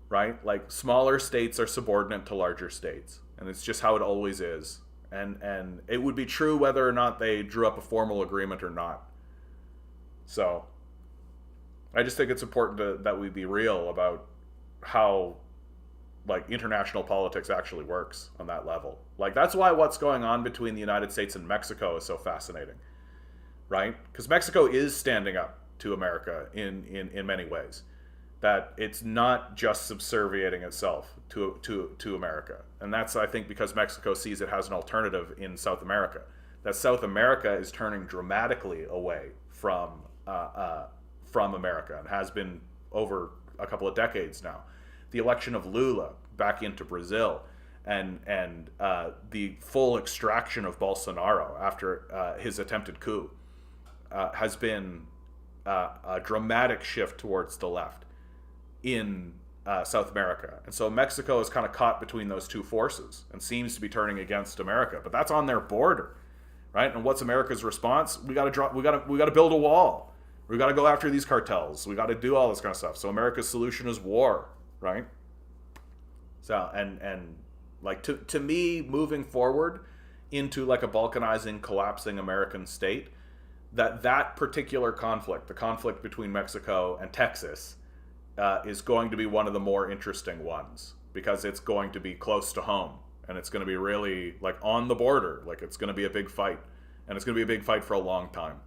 right? Like smaller states are subordinate to larger states, and it's just how it always is. And it would be true whether or not they drew up a formal agreement or not. So I just think it's important that we be real about how like international politics actually works on that level. Like that's why what's going on between the United States and Mexico is so fascinating, right? Because Mexico is standing up to America in many ways. That it's not just subserviating itself to America. And that's, I think, because Mexico sees it has an alternative in South America. That South America is turning dramatically away from America and has been over a couple of decades now. The election of Lula back into Brazil and the full extraction of Bolsonaro after his attempted coup has been a dramatic shift towards the left in South America. And so Mexico is kind of caught between those two forces and seems to be turning against America. But that's on their border, right? And what's America's response? We got to build a wall. We got to go after these cartels. We got to do all this kind of stuff. So America's solution is war, right? So and like to me, moving forward into like a balkanizing, collapsing American state, that particular conflict, the conflict between Mexico and Texas, is going to be one of the more interesting ones because it's going to be close to home and it's going to be really like on the border. Like it's going to be a big fight, and it's going to be a big fight for a long time.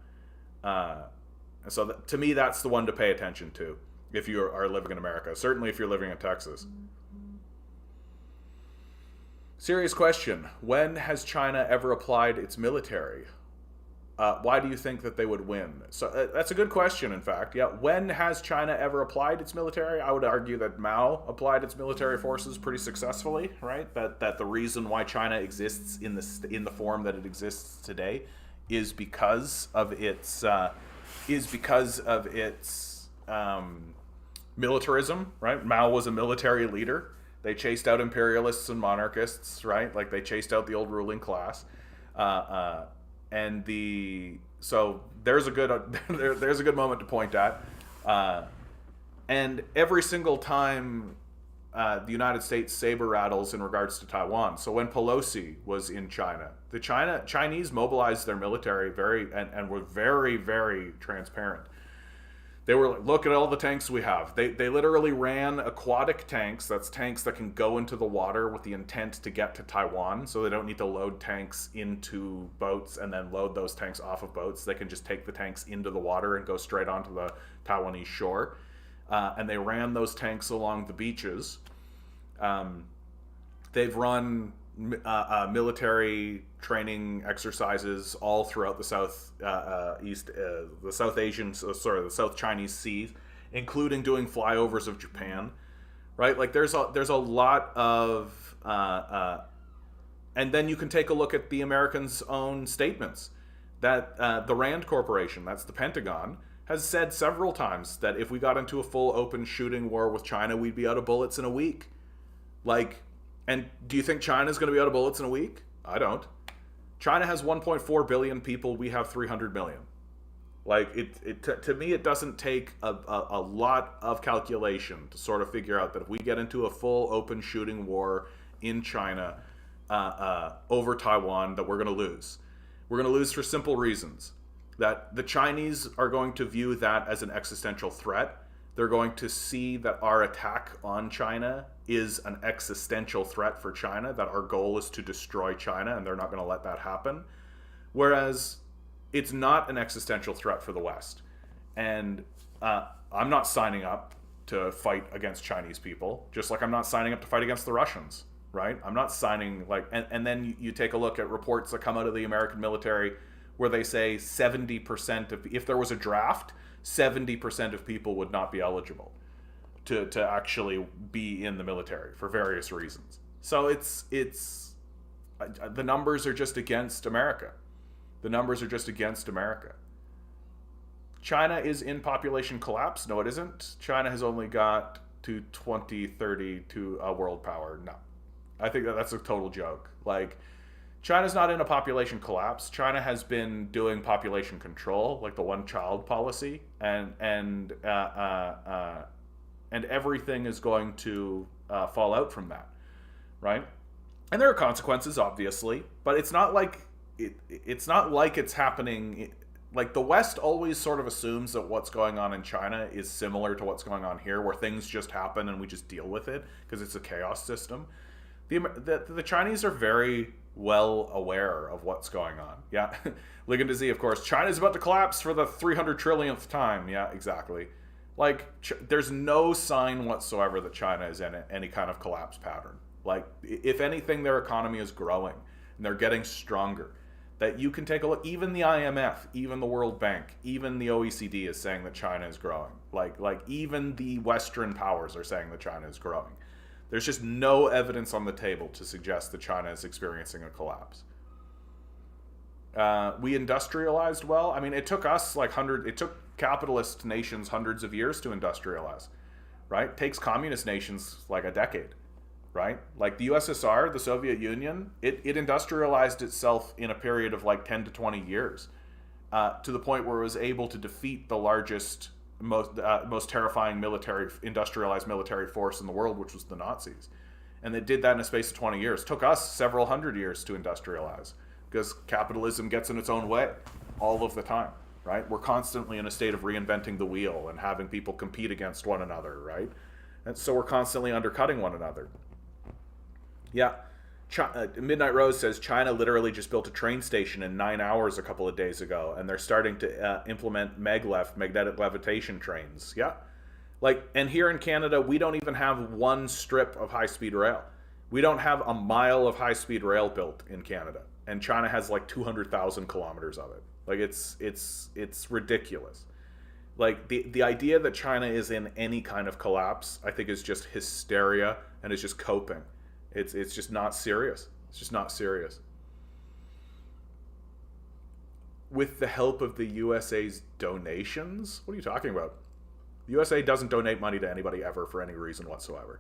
And so to me, that's the one to pay attention to if you are living in America. Certainly if you're living in Texas. Serious question. When has China ever applied its military? Why do you think that they would win? So that's a good question, in fact. Yeah, when has China ever applied its military? I would argue that Mao applied its military forces pretty successfully, right? That the reason why China exists in the form that it exists today is because of its militarism, right? Mao was a military leader. They chased out imperialists and monarchists, right? Like they chased out the old ruling class. So there's a good moment to point at, and every single time the United States saber rattles in regards to Taiwan. So when Pelosi was in China, the Chinese mobilized their military and were very, very transparent. They were like, look at all the tanks we have. They literally ran aquatic tanks. That's tanks that can go into the water with the intent to get to Taiwan. So they don't need to load tanks into boats and then load those tanks off of boats. They can just take the tanks into the water and go straight onto the Taiwanese shore. And they ran those tanks along the beaches. They've run military training exercises all throughout the the South Chinese Sea, including doing flyovers of Japan, right? Like there's a lot of, and then you can take a look at the Americans' own statements that the Rand Corporation, that's the Pentagon, has said several times that if we got into a full open shooting war with China, we'd be out of bullets in a week. Like, and do you think China's going to be out of bullets in a week? I don't. China has 1.4 billion people. We have 300 million. Like, to me, it doesn't take a lot of calculation to sort of figure out that if we get into a full open shooting war in China over Taiwan, that we're going to lose. We're going to lose for simple reasons. That the Chinese are going to view that as an existential threat. They're going to see that our attack on China is an existential threat for China, that our goal is to destroy China, and they're not going to let that happen. Whereas it's not an existential threat for the West. And I'm not signing up to fight against Chinese people, just like I'm not signing up to fight against the Russians, right? I'm not signing, like, and then you take a look at reports that come out of the American military where they say 70% of, if there was a draft, 70% of people would not be eligible to actually be in the military for various reasons. So it's the numbers are just against America. The numbers are just against America. China is in population collapse. No, it isn't. China has only got to 2030 to a world power. No. I think that's a total joke. Like, China's not in a population collapse. China has been doing population control, like the one-child policy, and everything is going to fall out from that, right? And there are consequences, obviously, but it's not like it's happening. Like the West always sort of assumes that what's going on in China is similar to what's going on here, where things just happen and we just deal with it because it's a chaos system. The Chinese are very well aware of what's going on. Yeah, Ligon to Z, of course. China's about to collapse for the 300 trillionth time. Yeah, exactly. Like, there's no sign whatsoever that China is in any kind of collapse pattern. Like, if anything, their economy is growing and they're getting stronger. That you can take a look. Even the IMF, even the World Bank, even the OECD is saying that China is growing. Like even the Western powers are saying that China is growing. There's just no evidence on the table to suggest that China is experiencing a collapse. We industrialized well. I mean, it took us it took capitalist nations hundreds of years to industrialize, right? It takes communist nations like a decade, right? Like the USSR, the Soviet Union, it industrialized itself in a period of like 10 to 20 years, to the point where it was able to defeat the largest, most terrifying industrialized military force in the world, which was the Nazis. And they did that in a space of 20 years. It took us several hundred years to industrialize because capitalism gets in its own way all of the time, right? We're constantly in a state of reinventing the wheel and having people compete against one another, right? And so we're constantly undercutting one another. Yeah. Midnight Rose says China literally just built a train station in 9 hours a couple of days ago, and they're starting to implement magnetic levitation trains. Yeah. Like, and here in Canada, we don't even have one strip of high-speed rail. We don't have a mile of high-speed rail built in Canada, and China has like 200,000 kilometers of it. Like, it's ridiculous. Like, the idea that China is in any kind of collapse, I think, is just hysteria and is just coping. It's just not serious. It's just not serious. With the help of the USA's donations? What are you talking about? The USA doesn't donate money to anybody ever for any reason whatsoever.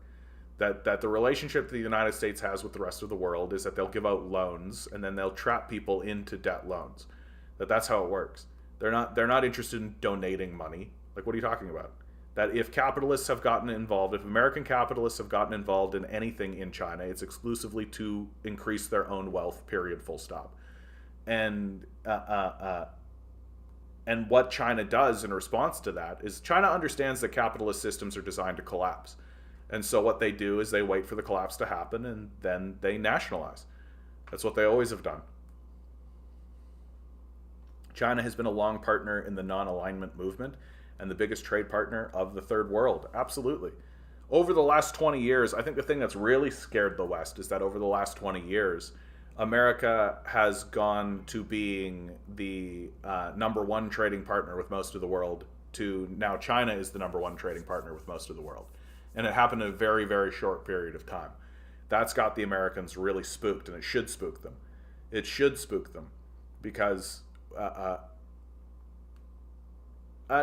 That the relationship the United States has with the rest of the world is that they'll give out loans and then they'll trap people into debt loans. That's how it works. They're not interested in donating money. Like, what are you talking about? That if capitalists have gotten involved, if American capitalists have gotten involved in anything in China, it's exclusively to increase their own wealth, period, full stop. And what China does in response to that is China understands that capitalist systems are designed to collapse. And so what they do is they wait for the collapse to happen and then they nationalize. That's what they always have done. China has been a long partner in the non-alignment movement and the biggest trade partner of the third world. Absolutely. Over the last 20 years, I think the thing that's really scared the West is that over the last 20 years, America has gone to being the number one trading partner with most of the world to now China is the number one trading partner with most of the world. And it happened in a very, very short period of time. That's got the Americans really spooked, and it should spook them. It should spook them because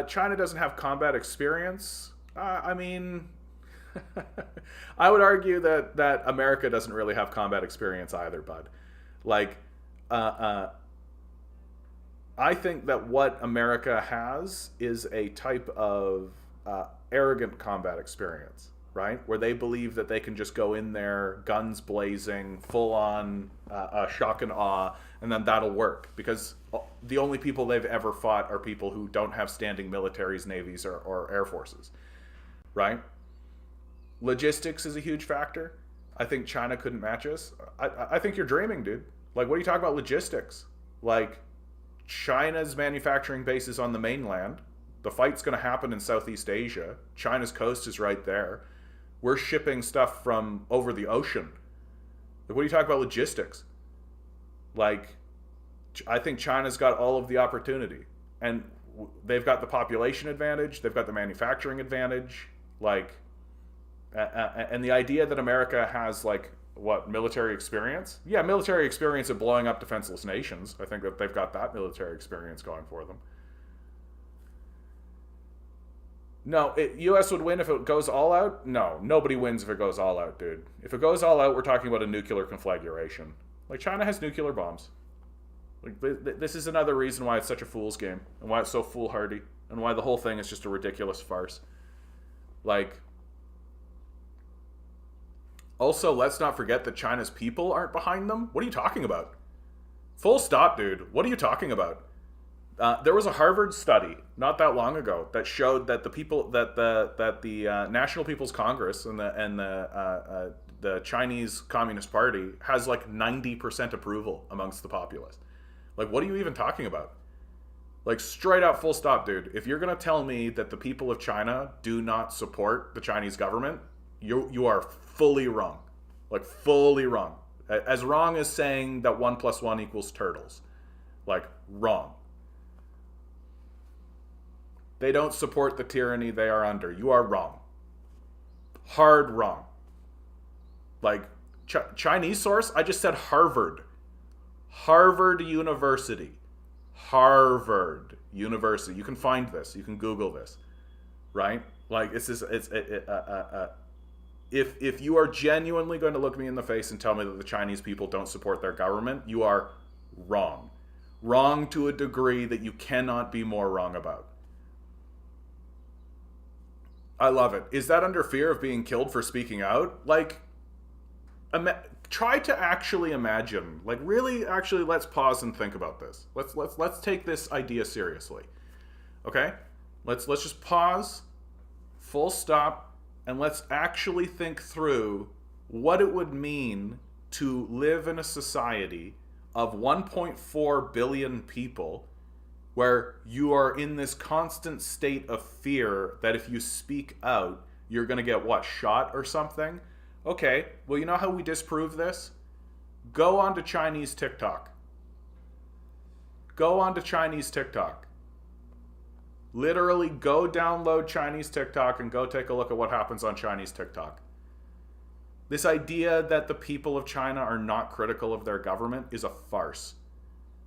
China doesn't have combat experience. I mean, I would argue that America doesn't really have combat experience either, bud. Like, I think that what America has is a type of arrogant combat experience, right? Where they believe that they can just go in there, guns blazing, full on shock and awe, and then that'll work. Because the only people they've ever fought are people who don't have standing militaries, navies, or air forces, right? Logistics is a huge factor. I think China couldn't match us. I think you're dreaming, dude. Like, what are you talking about logistics? Like, China's manufacturing base is on the mainland. The fight's going to happen in Southeast Asia. China's coast is right there. We're shipping stuff from over the ocean. Like, what are you talking about logistics? Like, I think China's got all of the opportunity. And they've got the population advantage. They've got the manufacturing advantage. Like, and the idea that America has, like, what, military experience? Yeah, military experience of blowing up defenseless nations. I think that they've got that military experience going for them. No, U.S. would win if it goes all out? No, nobody wins if it goes all out, dude. If it goes all out, we're talking about a nuclear conflagration. Like, China has nuclear bombs. Like, this is another reason why it's such a fool's game, and why it's so foolhardy, and why the whole thing is just a ridiculous farce. Like, also, let's not forget that China's people aren't behind them. What are you talking about? Full stop, dude. What are you talking about? There was a Harvard study not that long ago that showed that the National People's Congress and the Chinese Communist Party has like 90% approval amongst the populace. Like, what are you even talking about? Like, straight out, full stop, dude. If you're gonna tell me that the people of China do not support the Chinese government, you are fully wrong. Like, fully wrong. As wrong as saying that 1 + 1 = turtles. Like, wrong. They don't support the tyranny they are under. You are wrong. Hard wrong. Like, Chinese source? I just said Harvard. Harvard University. Harvard University. You can find this. You can Google this. Right? Like, if you are genuinely going to look me in the face and tell me that the Chinese people don't support their government, you are wrong. Wrong to a degree that you cannot be more wrong about. I love it. Is that under fear of being killed for speaking out? Like, try to actually imagine. Like, really, actually, let's pause and think about this. Let's take this idea seriously. Okay? Let's just pause, full stop, and let's actually think through what it would mean to live in a society of 1.4 billion people where you are in this constant state of fear that if you speak out, you're going to get, what, shot or something? Okay, well, you know how we disprove this? Go on to Chinese TikTok. Go on to Chinese TikTok. Literally go download Chinese TikTok and go take a look at what happens on Chinese TikTok. This idea that the people of China are not critical of their government is a farce.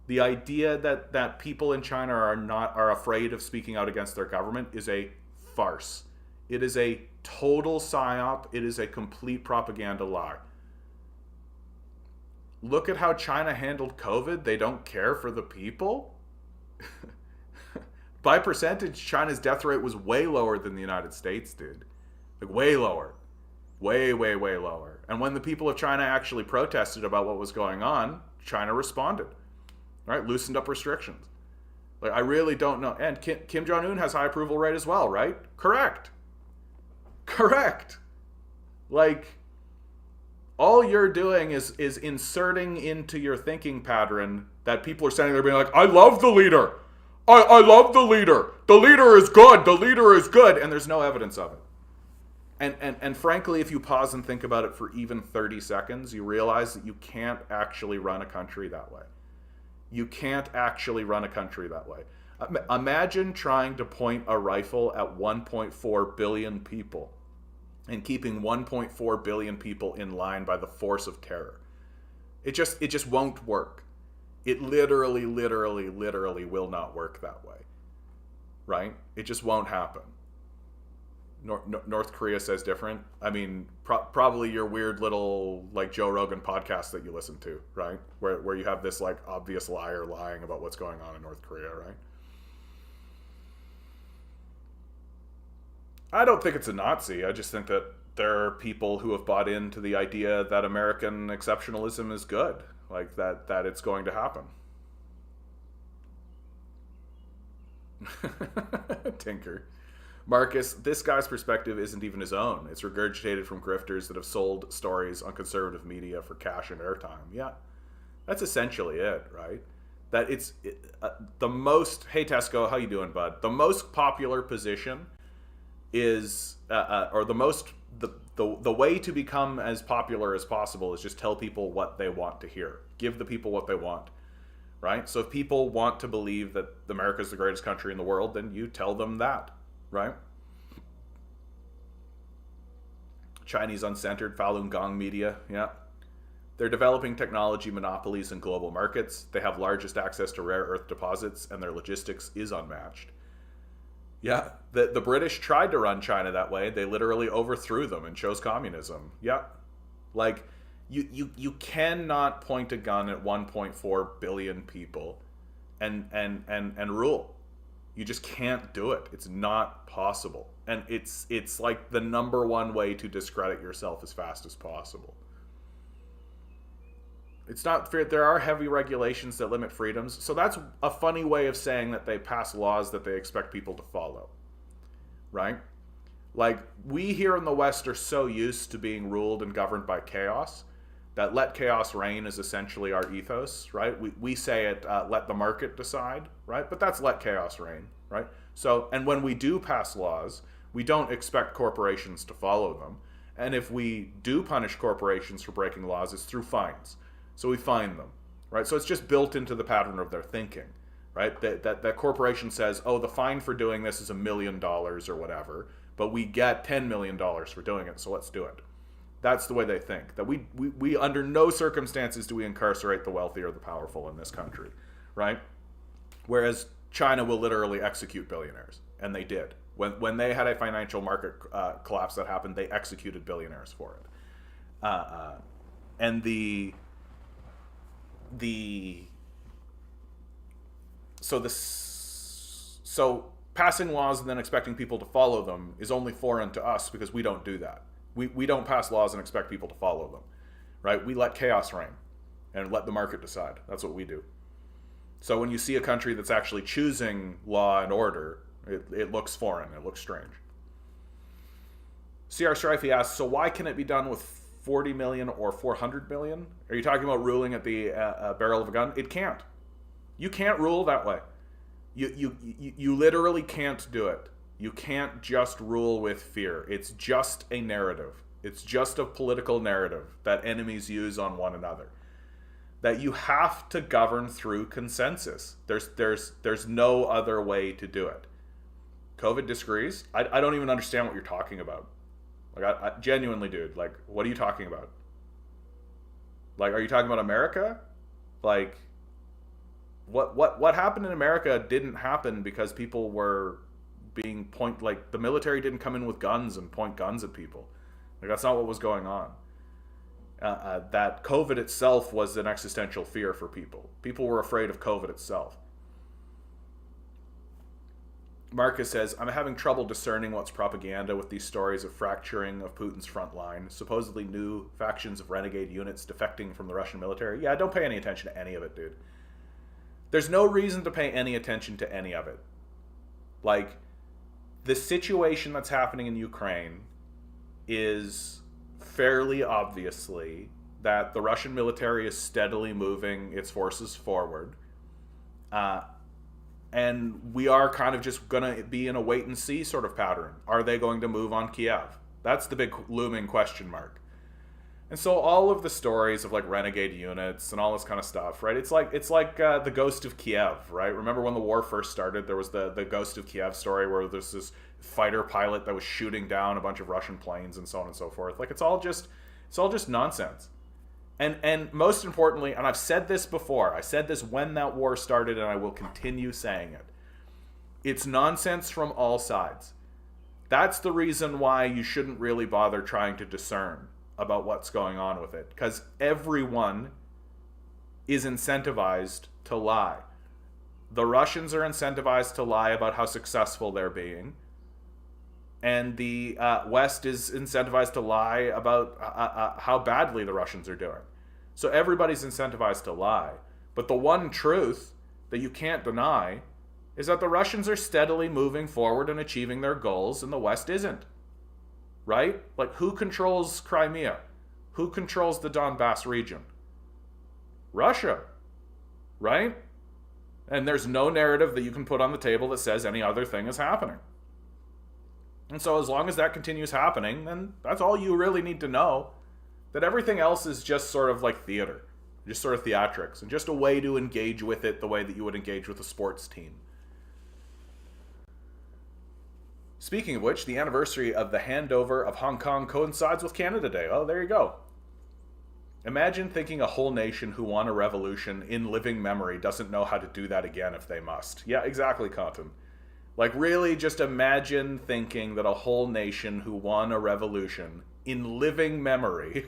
The idea that people in China are afraid of speaking out against their government is a farce. It is a total psyop. It is a complete propaganda lie. Look at how China handled COVID. They don't care for the people. By percentage, China's death rate was way lower than the United States, dude. Like, way lower. Way, way, way lower. And when the people of China actually protested about what was going on, China responded. Right? Loosened up restrictions. Like, I really don't know. And Kim Jong-un has high approval rate as well, right? Correct. Like, all you're doing is inserting into your thinking pattern that people are standing there being like, I love the leader. I love the leader. The leader is good. The leader is good. And there's no evidence of it. And frankly, if you pause and think about it for even 30 seconds, you realize that you can't actually run a country that way. You can't actually run a country that way. Imagine trying to point a rifle at 1.4 billion people and keeping 1.4 billion people in line by the force of terror. It just won't work. It literally will not work that way. Right? It just won't happen. North Korea says different. I mean, probably your weird little, like, Joe Rogan podcast that you listen to, right? Where you have this, like, obvious liar lying about what's going on in North Korea, right? I don't think it's a Nazi. I just think that there are people who have bought into the idea that American exceptionalism is good. Like, that it's going to happen. Tinker. Marcus, this guy's perspective isn't even his own. It's regurgitated from grifters that have sold stories on conservative media for cash and airtime. Yeah, that's essentially it, right? That the most, hey Tesco, how you doing, bud? The most popular position is, or the way to become as popular as possible is just tell people what they want to hear. Give the people what they want, right? So if people want to believe that America is the greatest country in the world, then you tell them that. Right? Chinese uncensored Falun Gong media, yeah. They're developing technology monopolies in global markets. They have largest access to rare earth deposits, and their logistics is unmatched. Yeah, the British tried to run China that way. They literally overthrew them and chose communism. Yeah. Like, You cannot point a gun at 1.4 billion people and rule. You just can't do it. It's not possible. And it's like the number one way to discredit yourself as fast as possible. It's not fair. There are heavy regulations that limit freedoms. So that's a funny way of saying that they pass laws that they expect people to follow. Right? Like, we here in the West are so used to being ruled and governed by chaos that let chaos reign is essentially our ethos, right? We say it, let the market decide, right? But that's let chaos reign, right? So, and when we do pass laws, we don't expect corporations to follow them. And if we do punish corporations for breaking laws, it's through fines. So we fine them, right? So it's just built into the pattern of their thinking, right? That corporation says, oh, the fine for doing this is $1 million or whatever, but we get $10 million for doing it, so let's do it. That's the way they think. That we under no circumstances do we incarcerate the wealthy or the powerful in this country, right? Whereas China will literally execute billionaires, and they did. When they had a financial market collapse that happened, they executed billionaires for it. And so passing laws and then expecting people to follow them is only foreign to us because we don't do that. We don't pass laws and expect people to follow them, right? We let chaos reign and let the market decide. That's what we do. So when you see a country that's actually choosing law and order, it looks foreign. It looks strange. C.R. Strifey asks, so why can it be done with 40 million or 400 million? Are you talking about ruling at the barrel of a gun? It can't. You can't rule that way. You literally can't do it. You can't just rule with fear. It's just a narrative. It's just a political narrative that enemies use on one another. That you have to govern through consensus. There's no other way to do it. COVID disagrees. I don't even understand what you're talking about. Like, I genuinely, dude, like, what are you talking about? Like, are you talking about America? Like, what happened in America didn't happen because people were being the military didn't come in with guns and point guns at people. Like, that's not what was going on. That COVID itself was an existential fear for people. People were afraid of COVID itself. Marcus says, I'm having trouble discerning what's propaganda with these stories of fracturing of Putin's front line, supposedly new factions of renegade units defecting from the Russian military. Yeah, don't pay any attention to any of it, dude. There's no reason to pay any attention to any of it. Like, the situation that's happening in Ukraine is fairly obviously that the Russian military is steadily moving its forces forward. And we are kind of just going to be in a wait-and-see sort of pattern. Are they going to move on Kiev? That's the big looming question mark. And so all of the stories of like renegade units and all this kind of stuff, right? It's like the Ghost of Kiev, right? Remember when the war first started, there was the Ghost of Kiev story where there's this fighter pilot that was shooting down a bunch of Russian planes and so on and so forth. Like, it's all just nonsense. And most importantly, and I've said this before, I said this when that war started and I will continue saying it. It's nonsense from all sides. That's the reason why you shouldn't really bother trying to discern about what's going on with it, because everyone is incentivized to lie. The Russians are incentivized to lie about how successful they're being, and the West is incentivized to lie about how badly the Russians are doing. So everybody's incentivized to lie. But the one truth that you can't deny is that the Russians are steadily moving forward and achieving their goals, and the West isn't. Right? Like, who controls Crimea? Who controls the Donbass region? Russia. Right? And there's no narrative that you can put on the table that says any other thing is happening. And so as long as that continues happening, then that's all you really need to know. That everything else is just sort of like theater. Just sort of theatrics. And just a way to engage with it the way that you would engage with a sports team. Speaking of which, the anniversary of the handover of Hong Kong coincides with Canada Day. Oh, there you go. Imagine thinking a whole nation who won a revolution in living memory doesn't know how to do that again if they must. Yeah, exactly, Compton. Like, really, just imagine thinking that a whole nation who won a revolution in living memory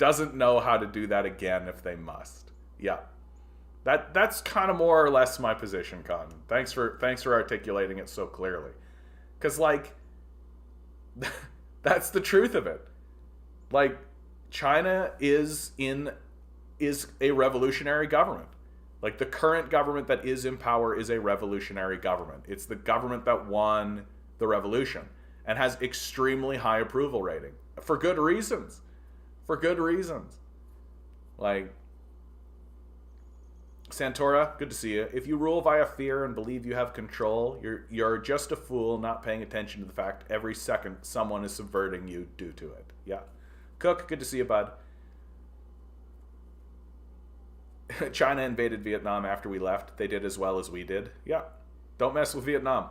doesn't know how to do that again if they must. Yeah. That's kind of more or less my position, Cotton. Thanks for articulating it so clearly. Cuz like that's the truth of it. Like China is a revolutionary government. Like the current government that is in power is a revolutionary government. It's the government that won the revolution and has extremely high approval rating for good reasons. For good reasons. Like Santora, good to see you. If you rule via fear and believe you have control, you're just a fool not paying attention to the fact every second someone is subverting you due to it. Yeah. Cook, good to see you, bud. China invaded Vietnam after we left. They did as well as we did. Yeah. Don't mess with Vietnam.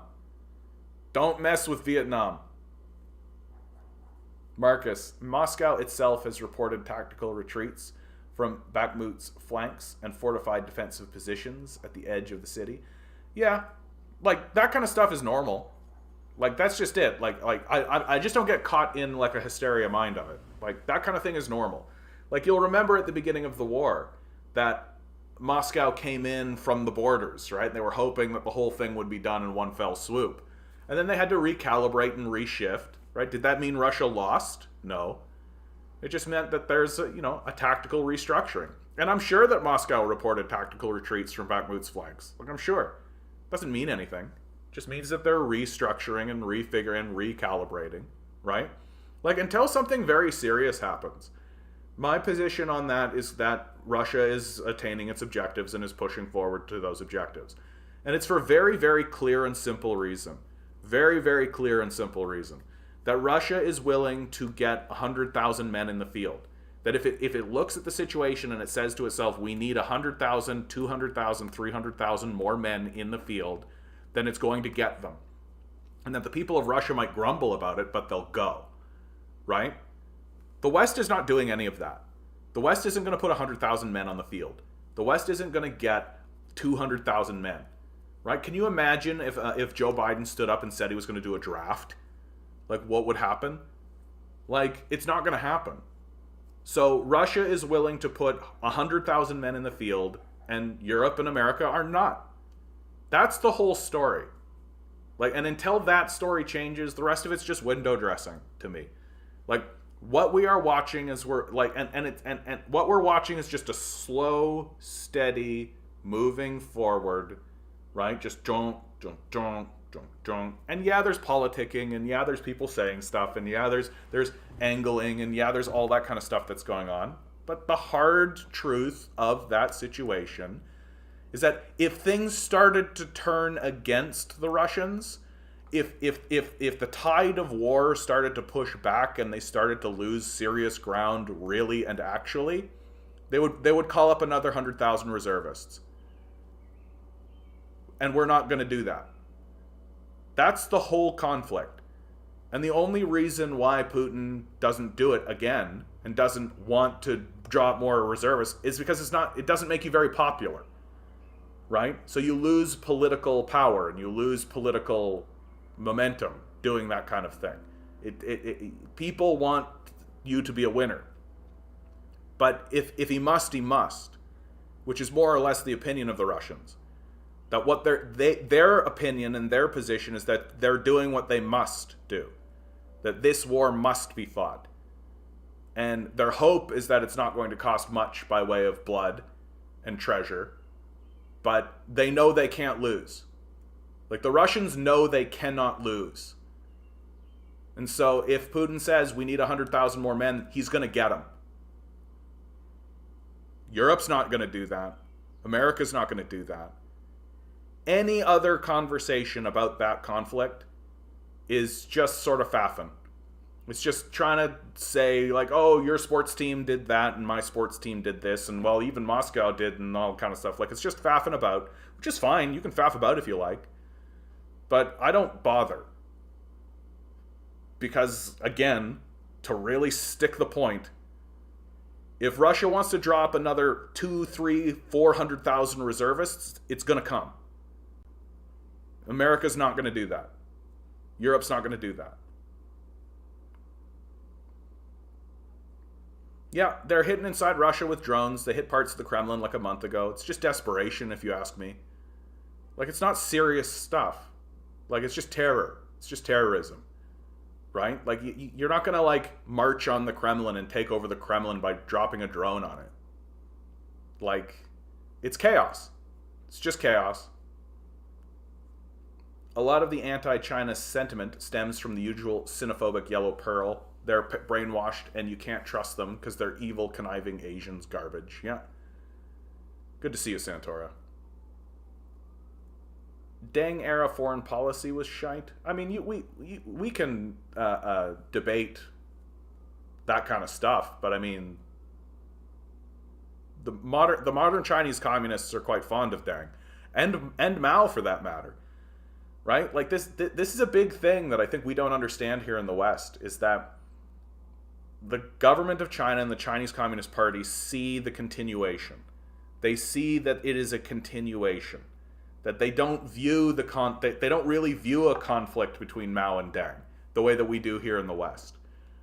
Don't mess with Vietnam. Marcus, Moscow itself has reported tactical retreats from Bakhmut's flanks and fortified defensive positions at the edge of the city. Yeah, like that kind of stuff is normal. Like that's just it. Like I just don't get caught in like a hysteria mind of it. Like that kind of thing is normal. Like you'll remember at the beginning of the war that Moscow came in from the borders, right? They were hoping that the whole thing would be done in one fell swoop. And then they had to recalibrate and reshift, right? Did that mean Russia lost? No. It just meant that there's a tactical restructuring. And I'm sure that Moscow reported tactical retreats from Bakhmut's flanks. Like I'm sure. Doesn't mean anything. It just means that they're restructuring and refiguring and recalibrating, right? Like until something very serious happens. My position on that is that Russia is attaining its objectives and is pushing forward to those objectives. And it's for a very, very clear and simple reason. Very, very clear and simple reason. That Russia is willing to get 100,000 men in the field. That if it looks at the situation and it says to itself, we need 100,000, 200,000, 300,000 more men in the field, then it's going to get them. And that the people of Russia might grumble about it, but they'll go. Right? The West is not doing any of that. The West isn't going to put 100,000 men on the field. The West isn't going to get 200,000 men. Right? Can you imagine if Joe Biden stood up and said he was going to do a draft? Like, what would happen? Like, it's not going to happen. So Russia is willing to put 100,000 men in the field, and Europe and America are not. That's the whole story. Like, and until that story changes, the rest of it's just window dressing to me. Like, what we are watching is and what we're watching is just a slow, steady moving forward, right? Just don't. And yeah, there's politicking, and yeah, there's people saying stuff, and yeah, there's angling, and yeah, there's all that kind of stuff that's going on. But the hard truth of that situation is that if things started to turn against the Russians, if the tide of war started to push back and they started to lose serious ground really and actually, they would call up another 100,000 reservists. And we're not going to do that. That's the whole conflict. And the only reason why Putin doesn't do it again and doesn't want to draw up more reservists is because it doesn't make you very popular. Right? So you lose political power and you lose political momentum doing that kind of thing. People want you to be a winner. But if he must, he must. Which is more or less the opinion of the Russians. That what their opinion and their position is that they're doing what they must do. That this war must be fought. And their hope is that it's not going to cost much by way of blood and treasure. But they know they can't lose. Like the Russians know they cannot lose. And so if Putin says we need 100,000 more men, he's going to get them. Europe's not going to do that. America's not going to do that. Any other conversation about that conflict is just sort of faffing. It's just trying to say, like, oh, your sports team did that and my sports team did this, and well, even Moscow did, and all kind of stuff. Like, it's just faffing about, which is fine. You can faff about if you like. But I don't bother. Because, again, to really stick the point, if Russia wants to drop another 2, 3, 400,000 reservists, it's going to come. America's not going to do that. Europe's not going to do that. Yeah, they're hidden inside Russia with drones. They hit parts of the Kremlin like a month ago. It's just desperation, if you ask me. Like, it's not serious stuff. Like, it's just terror. It's just terrorism, right? Like, you're not going to, like, march on the Kremlin and take over the Kremlin by dropping a drone on it. Like, it's chaos. It's just chaos. A lot of the anti-China sentiment stems from the usual xenophobic yellow pearl. They're brainwashed and you can't trust them because they're evil, conniving Asians garbage. Yeah. Good to see you, Santora. Deng era foreign policy was shite. I mean, we can debate that kind of stuff, but I mean, the modern Chinese communists are quite fond of Deng, and Mao for that matter, right? Like this is a big thing that I think we don't understand here in the West, is that the government of China and the Chinese Communist Party see the continuation. They see that it is a continuation. That they don't view they don't really view a conflict between Mao and Deng the way that we do here in the West,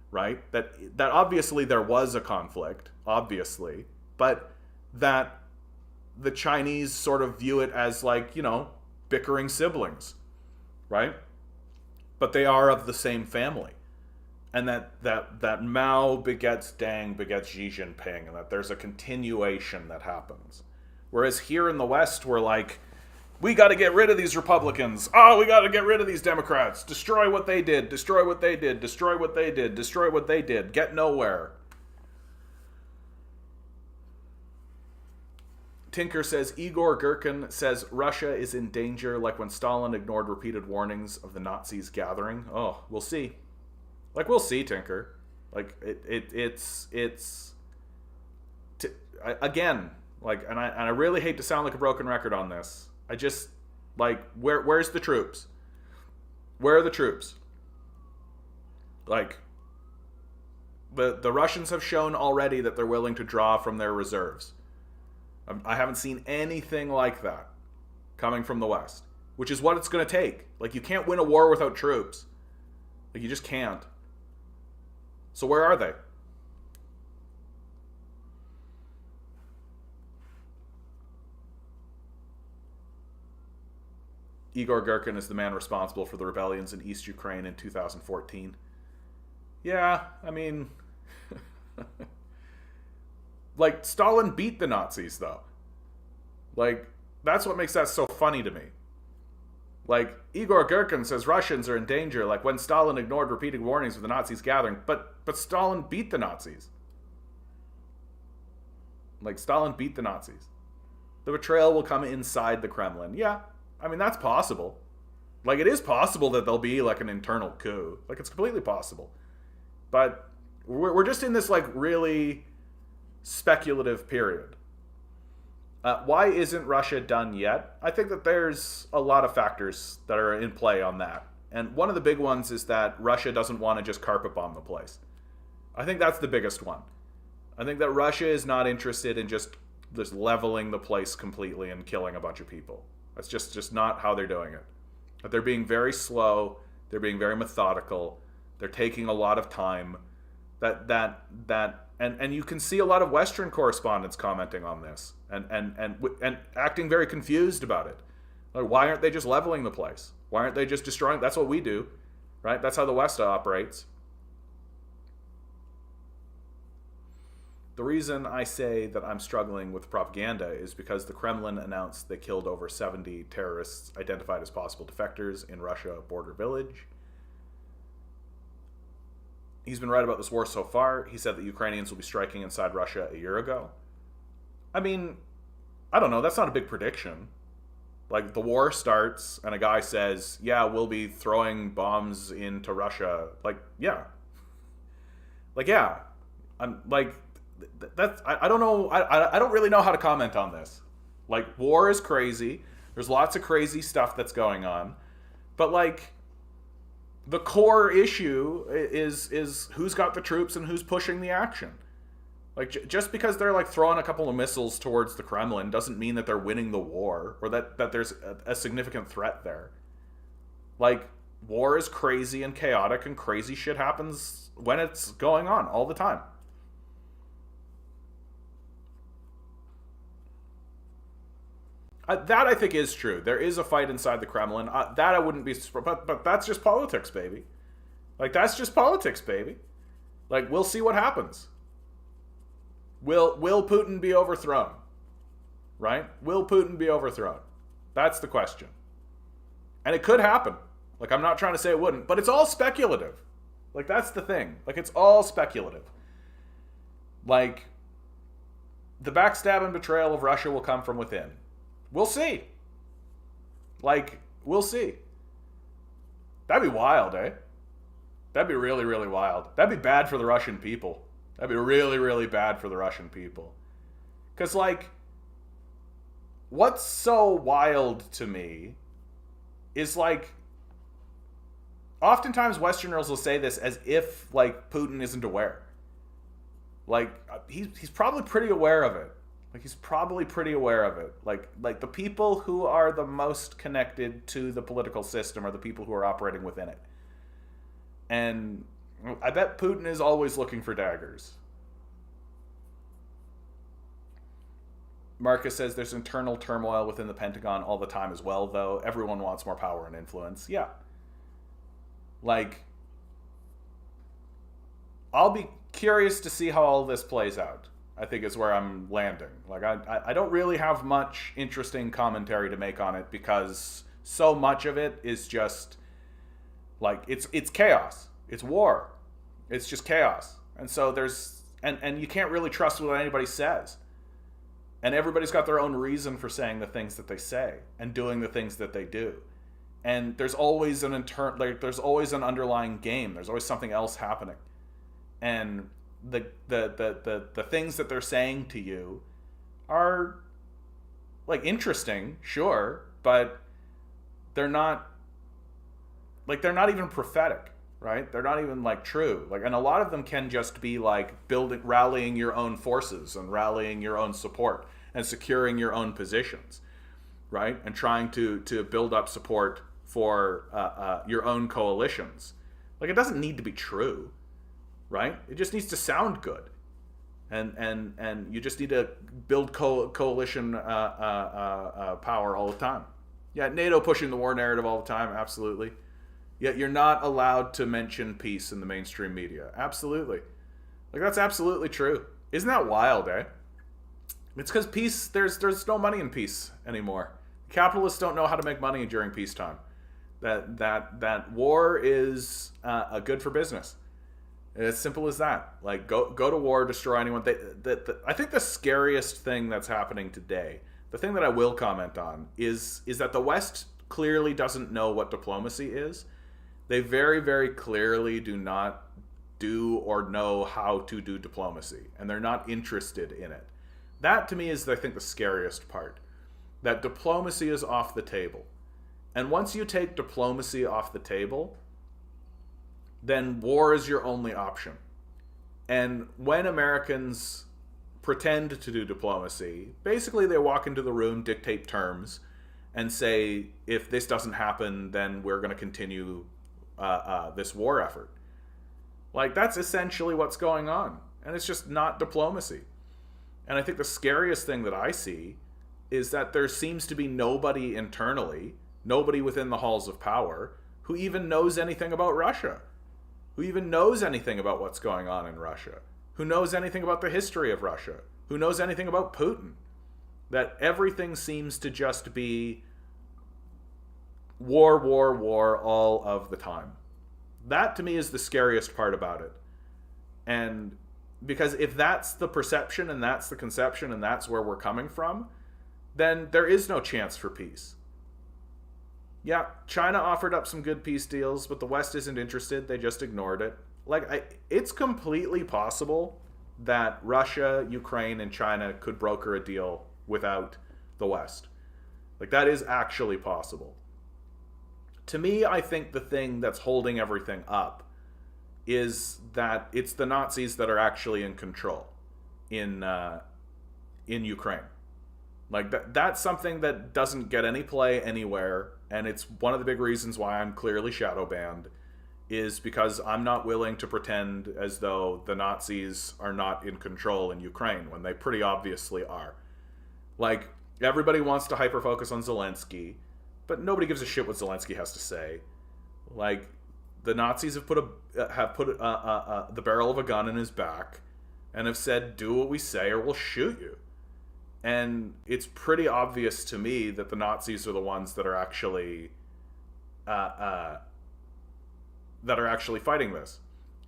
right? That obviously there was a conflict, obviously, but that the Chinese sort of view it as like, you know, bickering siblings, right? But they are of the same family. And that Mao begets Deng begets Xi Jinping, and that there's a continuation that happens. Whereas here in the West, we're like, we got to get rid of these Republicans. Oh, we got to get rid of these Democrats. Destroy what they did. Destroy what they did. Destroy what they did. Destroy what they did. Get nowhere. Tinker says, Igor Gherkin says Russia is in danger like when Stalin ignored repeated warnings of the Nazis gathering. Oh, we'll see. Like, we'll see, Tinker. Like, again, like, and I really hate to sound like a broken record on this. I just, like, where's the troops? Where are the troops? Like, the Russians have shown already that they're willing to draw from their reserves. I haven't seen anything like that coming from the West, which is what it's going to take. Like, you can't win a war without troops. Like, you just can't. So where are they? Igor Gherkin is the man responsible for the rebellions in East Ukraine in 2014. Yeah, I mean... like, Stalin beat the Nazis, though. Like, that's what makes that so funny to me. Like, Igor Gherkin says Russians are in danger, like when Stalin ignored repeated warnings of the Nazis gathering. But Stalin beat the Nazis. Like, Stalin beat the Nazis. The betrayal will come inside the Kremlin. Yeah, I mean, that's possible. Like, it is possible that there'll be, like, an internal coup. Like, it's completely possible. But we're just in this, like, really speculative period. Why isn't Russia done yet? I think that there's a lot of factors that are in play on that. And one of the big ones is that Russia doesn't want to just carpet bomb the place. I think that's the biggest one. I think that Russia is not interested in just leveling the place completely and killing a bunch of people. That's just not how they're doing it. But they're being very slow. They're being very methodical. They're taking a lot of time. And you can see a lot of Western correspondents commenting on this and acting very confused about it. Like, why aren't they just leveling the place? Why aren't they just destroying? That's what we do, right? That's how the West operates. The reason I say that I'm struggling with propaganda is because the Kremlin announced they killed over 70 terrorists identified as possible defectors in Russia border village. He's been right about this war so far. He said that Ukrainians will be striking inside Russia a year ago. I mean, I don't know. That's not a big prediction. Like, the war starts and a guy says, yeah, we'll be throwing bombs into Russia. Like, yeah. Like, yeah. I'm like, that's, I don't know. I don't really know how to comment on this. Like, war is crazy. There's lots of crazy stuff that's going on. But, like, the core issue is who's got the troops and who's pushing the action. Like, just because they're, like, throwing a couple of missiles towards the Kremlin doesn't mean that they're winning the war or that there's a significant threat there. Like, war is crazy and chaotic, and crazy shit happens when it's going on all the time. That I think is true. There is a fight inside the Kremlin. That I wouldn't be, but that's just politics, baby. Like that's just politics, baby. Like we'll see what happens. Will Putin be overthrown? Right? Will Putin be overthrown? That's the question. And it could happen. Like I'm not trying to say it wouldn't, but it's all speculative. Like that's the thing. Like it's all speculative. Like the backstab and betrayal of Russia will come from within. We'll see. Like, we'll see. That'd be wild, eh? That'd be really, really wild. That'd be bad for the Russian people. That'd be really, really bad for the Russian people. Because, like, what's so wild to me is, like, oftentimes Westerners will say this as if, like, Putin isn't aware. Like, he's probably pretty aware of it. Like he's probably pretty aware of it. Like the people who are the most connected to the political system are the people who are operating within it. And I bet Putin is always looking for daggers. Marcus says there's internal turmoil within the Pentagon all the time as well, though. Everyone wants more power and influence. Yeah. Like, I'll be curious to see how all this plays out. I think is where I'm landing. Like I don't really have much interesting commentary to make on it because so much of it is just like it's chaos. It's war. It's just chaos. And so there's and you can't really trust what anybody says. And everybody's got their own reason for saying the things that they say and doing the things that they do. And there's always there's always an underlying game. There's always something else happening. And the things that they're saying to you are like interesting, sure, but they're not even prophetic, right? They're not even like true. Like, and a lot of them can just be like rallying your own forces and rallying your own support and securing your own positions, right? And trying to build up support for your own coalitions. Like, it doesn't need to be true. Right? It just needs to sound good, and you just need to build coalition power all the time. Yeah, NATO pushing the war narrative all the time, absolutely. Yet you're not allowed to mention peace in the mainstream media, absolutely. Like that's absolutely true. Isn't that wild, eh? It's because peace. There's no money in peace anymore. Capitalists don't know how to make money during peacetime. That war is good for business. As simple as that. Like, go to war, destroy anyone. I think the scariest thing that's happening today, the thing that I will comment on, is that the West clearly doesn't know what diplomacy is. They very, very clearly do not do or know how to do diplomacy, and they're not interested in it. That, to me, is, I think, the scariest part. That diplomacy is off the table. And once you take diplomacy off the table, then war is your only option. And when Americans pretend to do diplomacy, basically they walk into the room, dictate terms, and say, if this doesn't happen, then we're going to continue this war effort. Like, that's essentially what's going on. And it's just not diplomacy. And I think the scariest thing that I see is that there seems to be nobody internally, nobody within the halls of power, who even knows anything about Russia. Who even knows anything about what's going on in Russia, who knows anything about the history of Russia, who knows anything about Putin. That everything seems to just be war, war, war all of the time. That, to me, is the scariest part about it. And because if that's the perception and that's the conception and that's where we're coming from, then there is no chance for peace. Yeah, China offered up some good peace deals, but the West isn't interested. They just ignored it. Like, it's completely possible that Russia, Ukraine, and China could broker a deal without the West. Like, that is actually possible. To me, I think the thing that's holding everything up is that it's the Nazis that are actually in control in Ukraine. Like, that's something that doesn't get any play anywhere. And it's one of the big reasons why I'm clearly shadow banned, is because I'm not willing to pretend as though the Nazis are not in control in Ukraine when they pretty obviously are. Like, Everybody wants to hyper focus on Zelensky, but nobody gives a shit what Zelensky has to say. Like, the Nazis have put the barrel of a gun in his back and have said, "Do what we say, or we'll shoot you." And it's pretty obvious to me that the Nazis are the ones that are actually fighting this.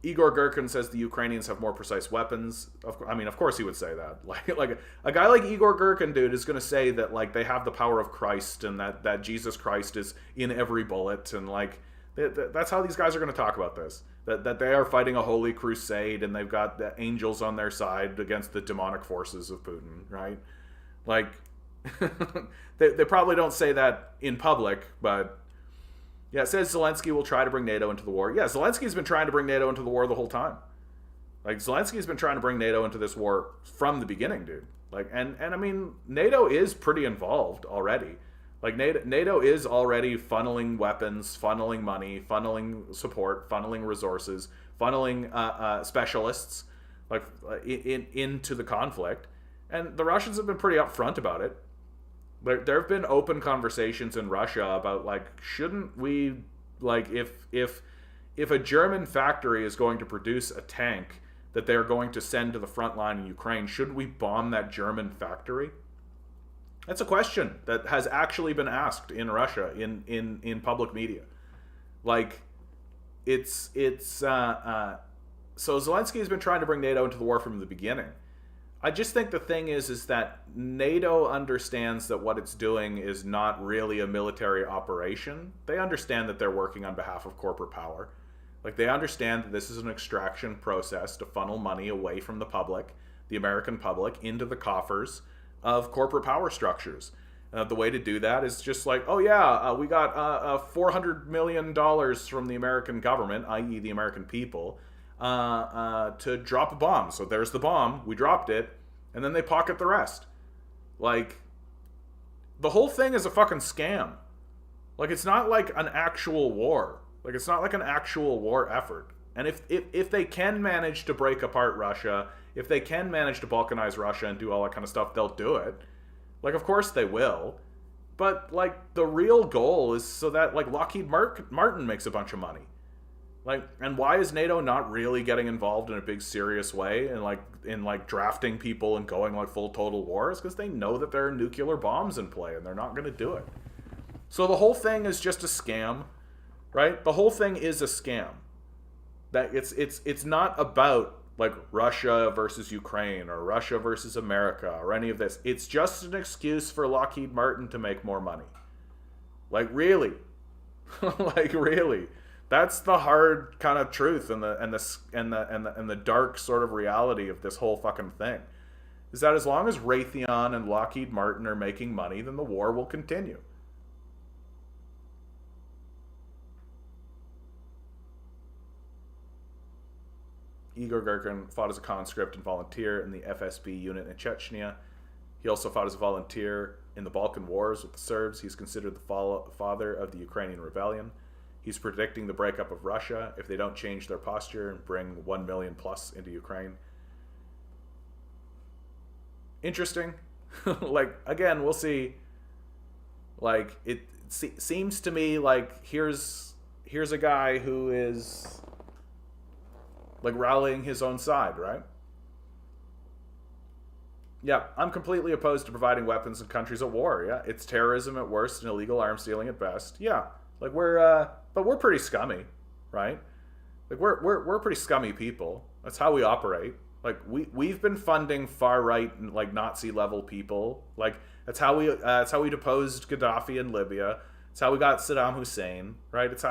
Igor Girkin says the Ukrainians have more precise weapons. Of course he would say that. Like a guy like Igor Girkin, dude, is going to say that like they have the power of Christ and that Jesus Christ is in every bullet, and like that's how these guys are going to talk about this. That they are fighting a holy crusade and they've got the angels on their side against the demonic forces of Putin, right? Like they probably don't say that in public, but yeah, it says Zelensky will try to bring NATO into the war. Yeah, Zelensky's been trying to bring NATO into the war the whole time. Like, Zelensky's been trying to bring NATO into this war from the beginning, dude. Like, and I mean, NATO is pretty involved already. Like, NATO is already funneling weapons, funneling money, funneling support, funneling resources, funneling specialists, like, into the conflict. And the Russians have been pretty upfront about it. There have been open conversations in Russia about, like, shouldn't we, like, if a German factory is going to produce a tank that they're going to send to the front line in Ukraine, shouldn't we bomb that German factory? That's a question that has actually been asked in Russia in public media. Like, so Zelensky has been trying to bring NATO into the war from the beginning. I just think the thing is that NATO understands that what it's doing is not really a military operation. They understand that they're working on behalf of corporate power. Like, they understand that this is an extraction process to funnel money away from the public, the American public, into the coffers of corporate power structures. The way to do that is just like, oh yeah, we got $400 million from the American government, i.e. the American people, to drop a bomb. So there's the bomb, we dropped it, and then they pocket the rest. Like, the whole thing is a fucking scam. Like, it's not like an actual war. Like, it's not like an actual war effort. And if they can manage to break apart Russia, if they can manage to balkanize Russia and do all that kind of stuff, they'll do it. Like, of course they will. But, like, the real goal is so that, like, Lockheed Martin makes a bunch of money. Like, and why is NATO not really getting involved in a big serious way and in drafting people and going like full total war? Is because they know that there are nuclear bombs in play and they're not going to do it. So the whole thing is just a scam, right? The whole thing is a scam. That it's not about like Russia versus Ukraine or Russia versus America or any of this. It's just an excuse for Lockheed Martin to make more money. Like, really, like, really. That's the hard kind of truth and the dark sort of reality of this whole fucking thing. Is that as long as Raytheon and Lockheed Martin are making money, then the war will continue. Igor Girkin fought as a conscript and volunteer in the FSB unit in Chechnya. He also fought as a volunteer in the Balkan Wars with the Serbs. He's considered the father of the Ukrainian rebellion. He's predicting the breakup of Russia if they don't change their posture and bring 1 million plus into Ukraine. Interesting. Like, again, we'll see. Like, it seems to me like here's a guy who is like rallying his own side, right? Yeah, I'm completely opposed to providing weapons in countries at war. Yeah, it's terrorism at worst and illegal arms dealing at best. Yeah, like but we're pretty scummy, right? Like we're pretty scummy people. That's how we operate. Like we've been funding far right like Nazi level people. Like that's how we deposed Gaddafi in Libya. It's how we got Saddam Hussein, right? It's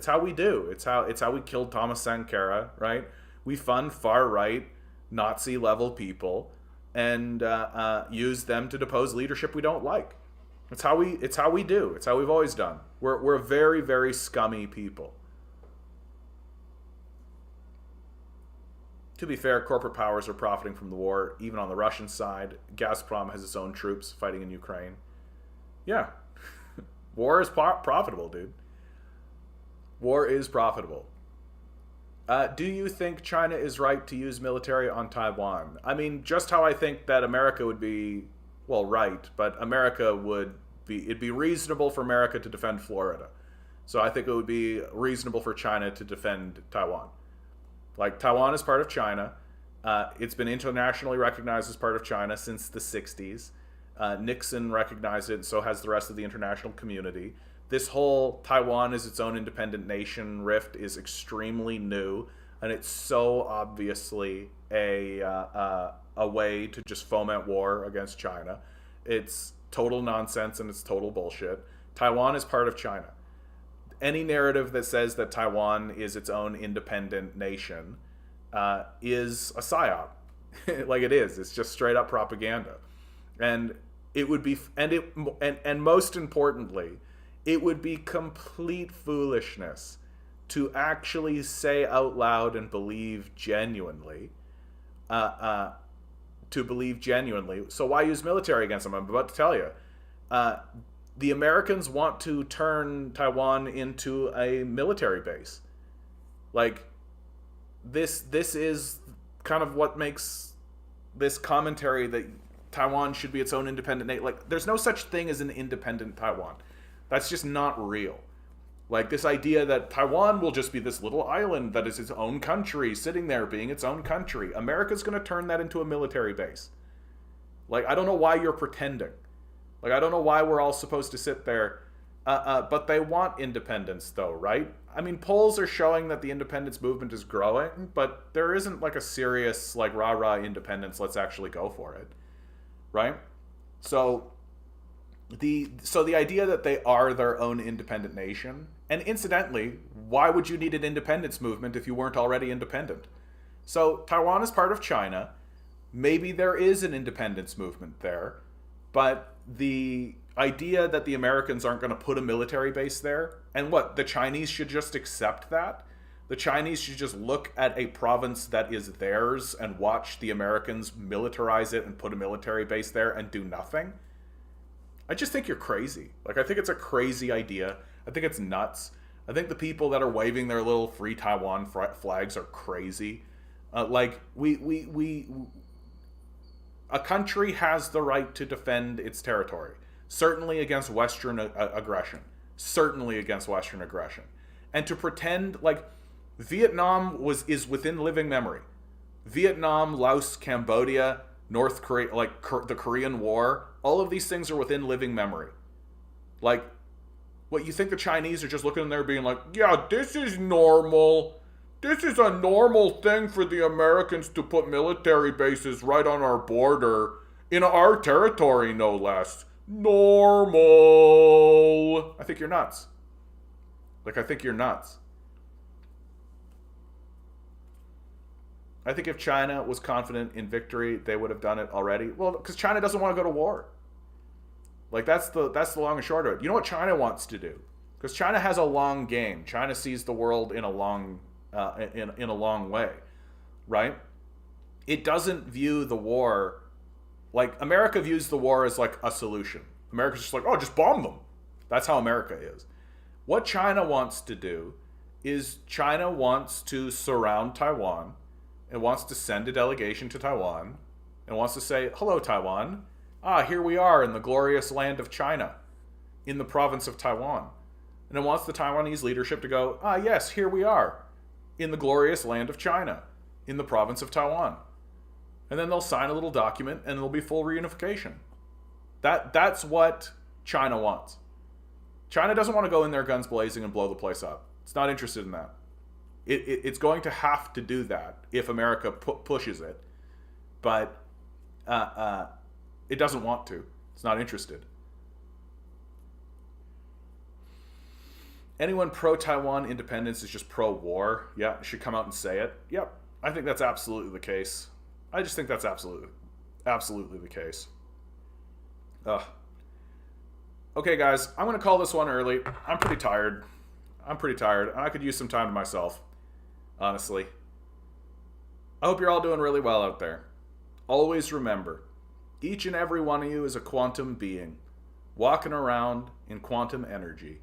how we do. It's how we killed Thomas Sankara, right? We fund far right Nazi level people and use them to depose leadership we don't like. It's how we do. It's how we've always done. We're a very, very scummy people. To be fair, corporate powers are profiting from the war, even on the Russian side. Gazprom has its own troops fighting in Ukraine. Yeah. War is profitable, dude. War is profitable. Do you think China is right to use military on Taiwan? I mean, just how I think that America would be well, right, but it'd be reasonable for America to defend Florida. So I think it would be reasonable for China to defend Taiwan. Like, Taiwan is part of China. It's been internationally recognized as part of China since the 60s. Nixon recognized it, and so has the rest of the international community. This whole Taiwan is its own independent nation rift is extremely new, and it's so obviously a way to just foment war against China. It's total nonsense and it's total bullshit. Taiwan is part of China. Any narrative that says that Taiwan is its own independent nation is a psyop. Like, it is. It's just straight up propaganda. And it would be, and most importantly, it would be complete foolishness to actually say out loud and believe genuinely, So why use military against them? I'm about to tell you. The Americans want to turn Taiwan into a military base. Like, this is kind of what makes this commentary that Taiwan should be its own independent nation. Like, there's no such thing as an independent Taiwan. That's just not real. Like, this idea that Taiwan will just be this little island that is its own country, sitting there being its own country. America's going to turn that into a military base. Like, I don't know why you're pretending. Like, I don't know why we're all supposed to sit there. But they want independence, though, right? I mean, polls are showing that the independence movement is growing, but there isn't, like, a serious, like, rah-rah independence, let's actually go for it, right? So the idea that they are their own independent nation, and incidentally, why would you need an independence movement if you weren't already independent? So Taiwan is part of China. Maybe there is an independence movement there, but the idea that the Americans aren't going to put a military base there, and what, the Chinese should just accept that? The Chinese should just look at a province that is theirs and watch the Americans militarize it and put a military base there and do nothing? I just think you're crazy. Like, I think it's a crazy idea. I think it's nuts. I think the people that are waving their little free Taiwan flags are crazy. A country has the right to defend its territory. Certainly against Western aggression. Certainly against Western aggression. And to pretend, like, Vietnam is within living memory. Vietnam, Laos, Cambodia, North Korea, like the Korean War, all of these things are within living memory. Like, what, you think the Chinese are just looking in there being like, yeah, this is normal. This is a normal thing for the Americans to put military bases right on our border, in our territory, no less. Normal. I think you're nuts. Like, I think you're nuts. I think if China was confident in victory, they would have done it already. Well, because China doesn't want to go to war. Like, that's the long and short of it. You know what China wants to do? Because China has a long game. China sees the world in a long way, right? It doesn't view the war like America views the war as like a solution. America's just like, oh, just bomb them. That's how America is. What China wants to do is China wants to surround Taiwan and wants to send a delegation to Taiwan and wants to say, hello, Taiwan. Here we are in the glorious land of China, in the province of Taiwan. And it wants the Taiwanese leadership to go, yes, here we are, in the glorious land of China, in the province of Taiwan. And then they'll sign a little document and there'll be full reunification. That's what China wants. China doesn't want to go in there guns blazing and blow the place up. It's not interested in that. It's going to have to do that if America pushes it. But it doesn't want to. It's not interested. Anyone pro-Taiwan independence is just pro-war. Yeah, should come out and say it. Yep, I think that's absolutely the case. I just think that's absolutely the case. Ugh. Okay, guys, I'm going to call this one early. I'm pretty tired. I could use some time to myself, honestly. I hope you're all doing really well out there. Always remember, each and every one of you is a quantum being, walking around in quantum energy.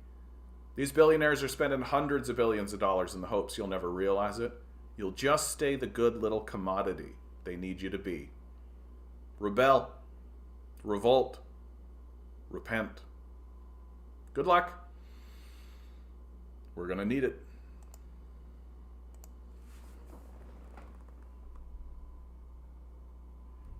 These billionaires are spending hundreds of billions of dollars in the hopes you'll never realize it. You'll just stay the good little commodity they need you to be. Rebel. revolt, repent. Good luck. We're going to need it.